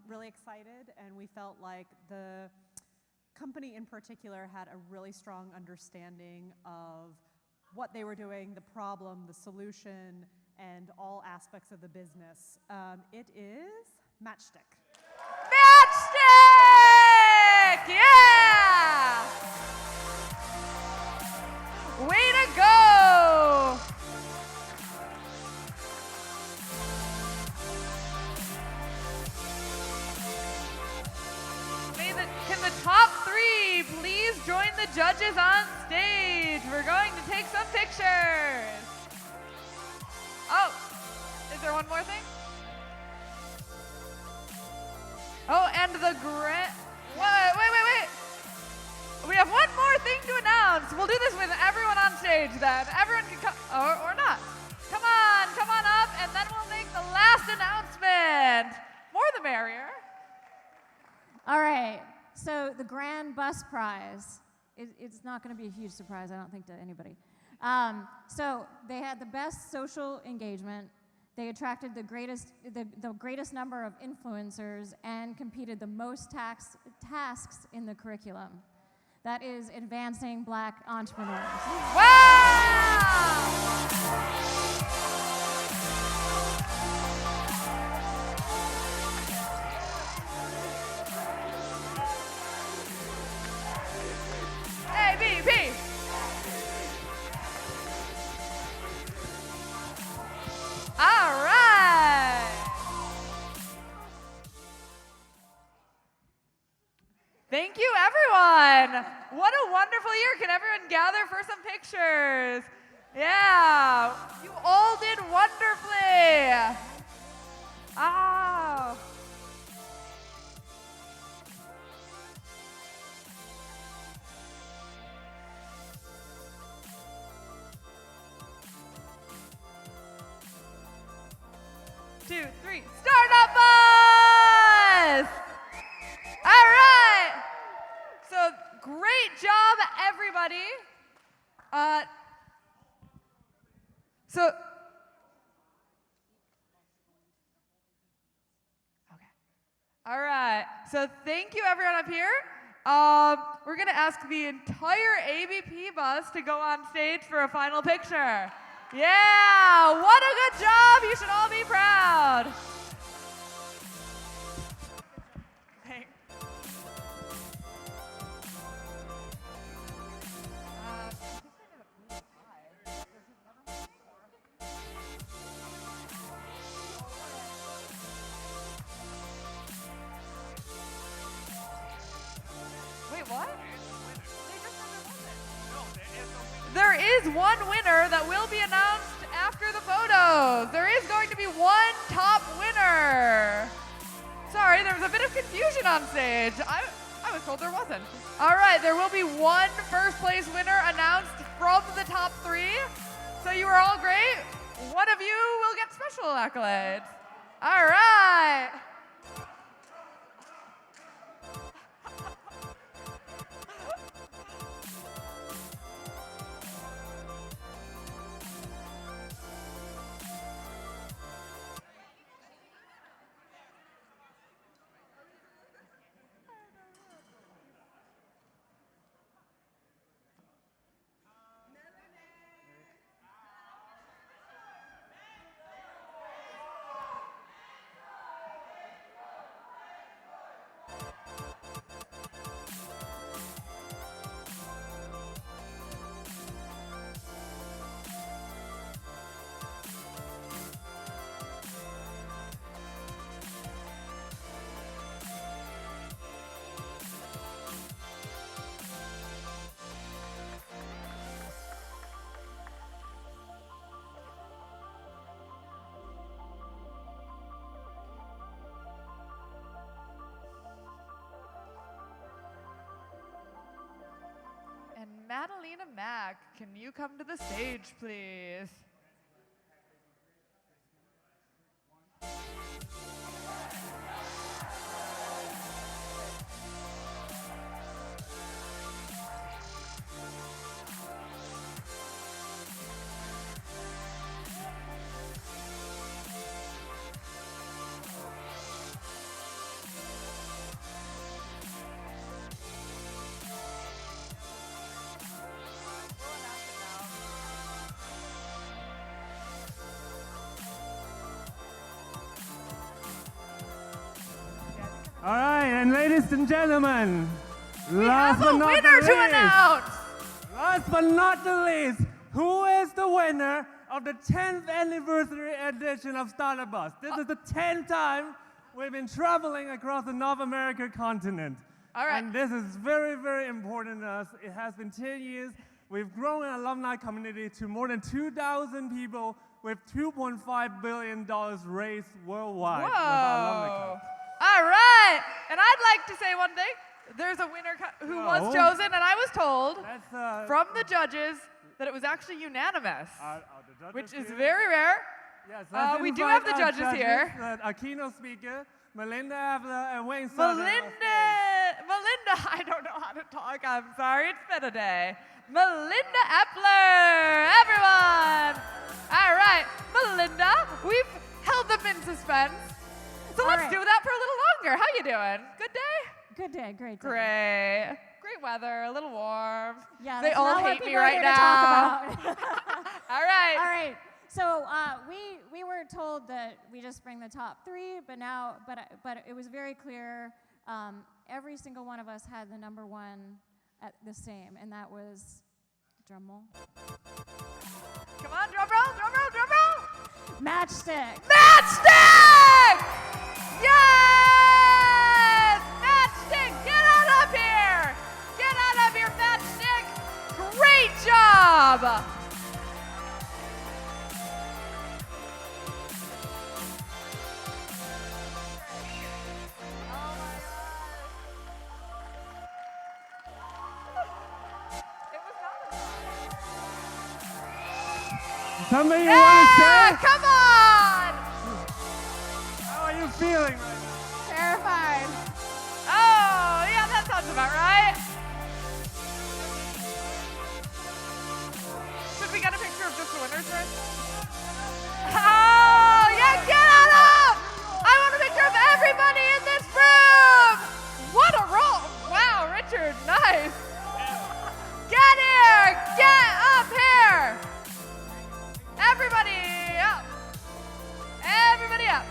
really excited, and we felt like the company in particular had a really strong understanding of what they were doing, the problem, the solution, and all aspects of the business. It is Matchstick. Matchstick! Yeah! Way to go! Can the top three please join the judges on stage? We're going to take some pictures. Oh, is there one more thing? Oh, and the wait. We have one more thing to announce. We'll do this with everyone on stage then. Everyone can come, or not. Come on up, and then we'll make the last announcement. More the merrier. All right, so the grand bus prize, it's not going to be a huge surprise, I don't think, to anybody. So they had the best social engagement. They attracted the greatest number of influencers and competed the most tasks in the curriculum. That is advancing Black entrepreneurs. Wow! ABP! All right! Thank you, everyone. What a wonderful year. Can everyone gather for some pictures? Yeah, you all did wonderfully. Oh. Two, three, StartupBus! All right. So great job, everybody. All right. So thank you, everyone up here. We're going to ask the entire ABP bus to go on stage for a final picture. Yeah, what a good job. You should all be proud. Thanks. Wait, what? There is one winner that will be announced after the photos. There is going to be one top winner. Sorry, there was a bit of confusion on stage. I was told there wasn't. All right, there will be one first place winner announced from the top three. So you are all great. One of you will get special accolades. All right. Catalina Mack, can you come to the stage, please? All right, and ladies and gentlemen, We have a winner to announce! Last but not the least, who is the winner of the 10th anniversary edition of StartupBus? This is the 10th time we've been traveling across the North American continent. All right. And this is very, very important to us. It has been 10 years. We've grown an alumni community to more than 2,000 people with $2.5 billion raised worldwide. with our alumni Whoa. club. All right. And I'd like to say one thing. There's a winner who was No. chosen, and I was told That's, from the judges that it was actually unanimous, the judges which is here? very rare. Yes, let's We do invite have the our judges here. Our keynote speaker, Melinda Avler and Wayne Sutter. Melinda, I don't know how to talk. I'm sorry. It's been a day. Melinda Epler, everyone. All right, Melinda, we've held them in suspense. So All let's right. do that for a little longer. How you doing? Good day? Good day, great day. Great. Great weather, a little warm. Yeah, they that's all not what hate me people are right here now. to talk about. All right. All right. So we were told that we just bring the top 3, but now but it was very clear. Every single one of us had the number 1 at the same, and that was drum roll. Come on, drum roll, drum roll, drum roll. Matchstick. Matchstick! Yes! Matchstick, get on up here! Get on up here, Matchstick! Great job! Somebody want to say? Come on! How are you feeling right now? Terrified. Oh, yeah, that sounds about right. Should we get a picture of just the winners first? Oh, yeah, get on up! I want a picture of everybody in this room! What a roll! Wow, Richard, nice. Get here! Get up here! Everybody up! Everybody up!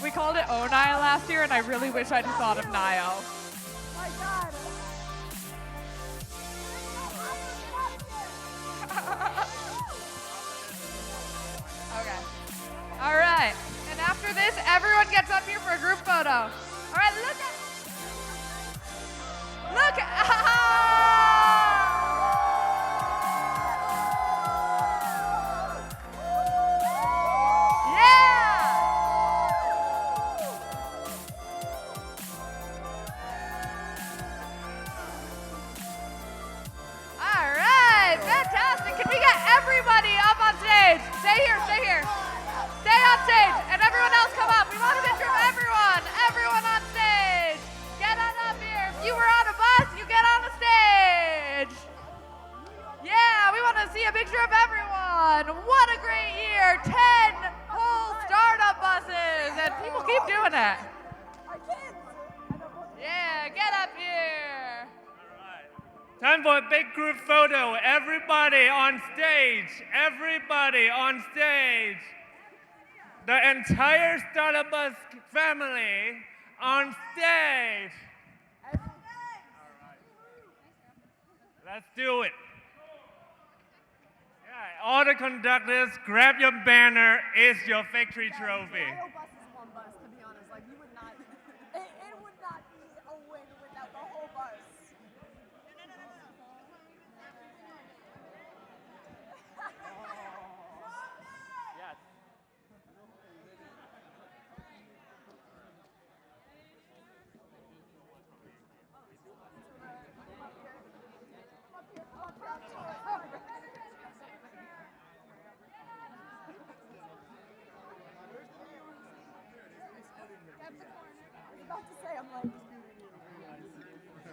We called it O Nile last year, and I really wish I'd thought of Nile. My God. Okay. All right. And after this, everyone gets up here for a group photo. All right, look at. Look at. All right, fantastic. Can we get everybody up on stage? Stay here, stay here. Stay on stage, and everyone else come up. We want a picture of everyone. Everyone on stage. Get on up here. If you were on a bus, you get on the stage. Yeah, we want to see a picture of everyone. What a great year. 10 whole startup buses, and people keep doing it. Yeah, get up here. Time for a big group photo. Everybody on stage. Everybody on stage. The entire StartupBus family on stage. Let's do it. Yeah, all the conductors, grab your banner. It's your victory trophy. Bus is one bus, to be honest. Like, you would not, it would not be a win without the whole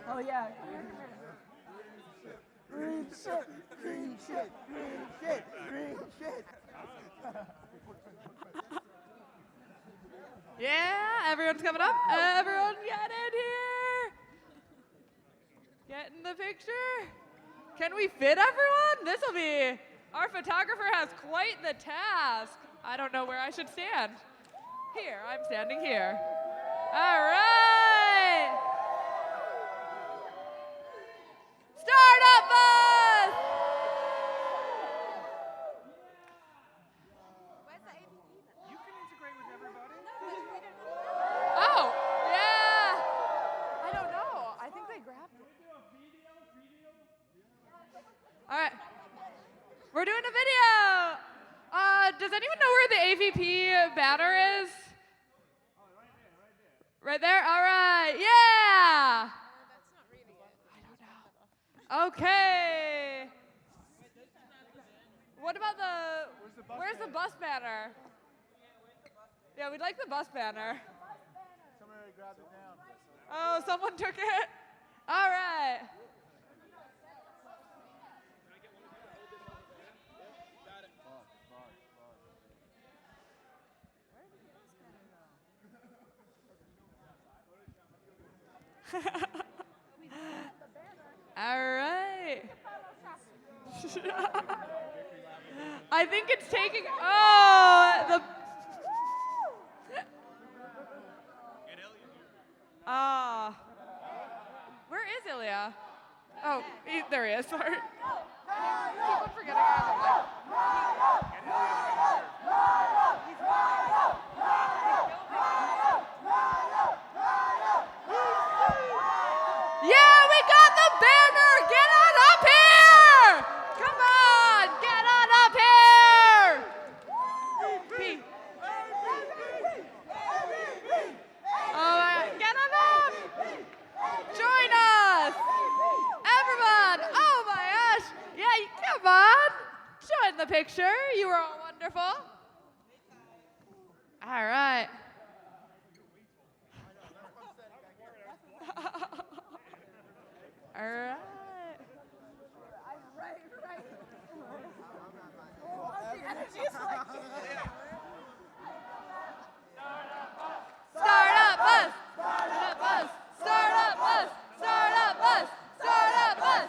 Oh yeah. Green shit, green shit, green shit, green shit. Yeah, everyone's coming up. Everyone get in here. Get in the picture. Can we fit everyone? This will be, our photographer has quite the task. I don't know where I should stand. Here, I'm standing here. All right. StartupBus! You can integrate with everybody. Oh, yeah. I don't know. I think they grabbed it. All right. We're doing a video. Does anyone know where the AVP banner is? Right there? All right. Yeah. I don't know. Okay. What about where's the bus banner? Yeah, we'd like the bus banner. Somebody grabbed it down. Oh, someone took it? All right. All right. I think it's taking, where is Ilya? Oh, there he is, sorry. I keep on forgetting I have Yeah, we got the banner! Get on up here! Come on, get on up here! Get on up! Join us! Everyone! Oh my gosh! Yeah, come on! Join the picture. You were all wonderful. All right. All right. StartupBus! StartupBus! StartupBus! StartupBus! StartupBus!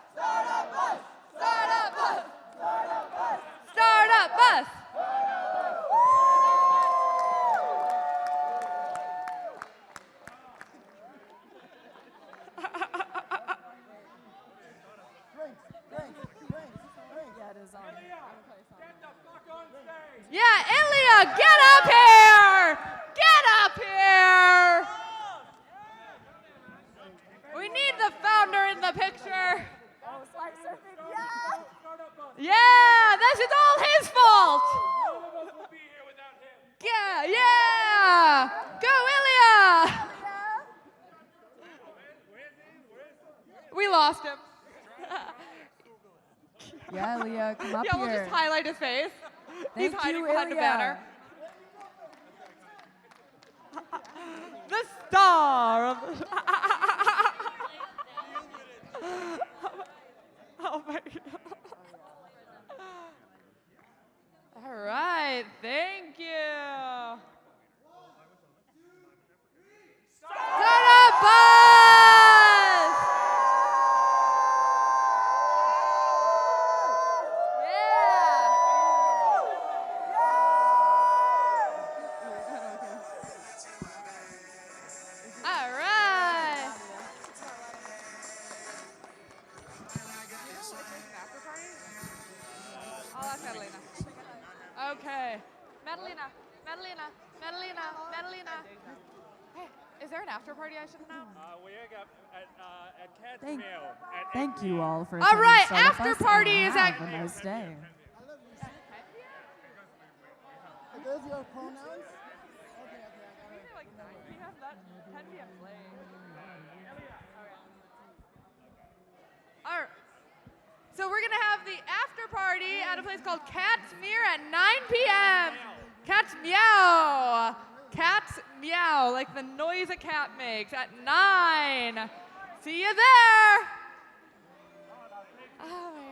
StartupBus! StartupBus! StartupBus! StartupBus! Yeah, Ilya, get up here! Get up here! We need the founder in the picture. Yeah, this is all his fault. Yeah. Go, Ilya! We lost him. Yeah, Ilya, come up Yeah, here. we'll just highlight his face. He's Thank hiding you, behind the Ilya. banner. The star of the Oh my God. All right, thank you. StartupBus! All right. I'll ask Madalena. Okay. Madalena. Hey, is there an after party I should know? We are at Cat's Thank- Meal. at Thank 8 you p.m. all for All attending right, StartupBus, after and party is at- have a nice day. Are those your pronouns? We have that 10 p.m. play. All right. So we're going to have the after party at a place called Cat's Mere at 9 p.m. Cat's Meow. Cats meow, like the noise a cat makes at 9. See you there. Oh my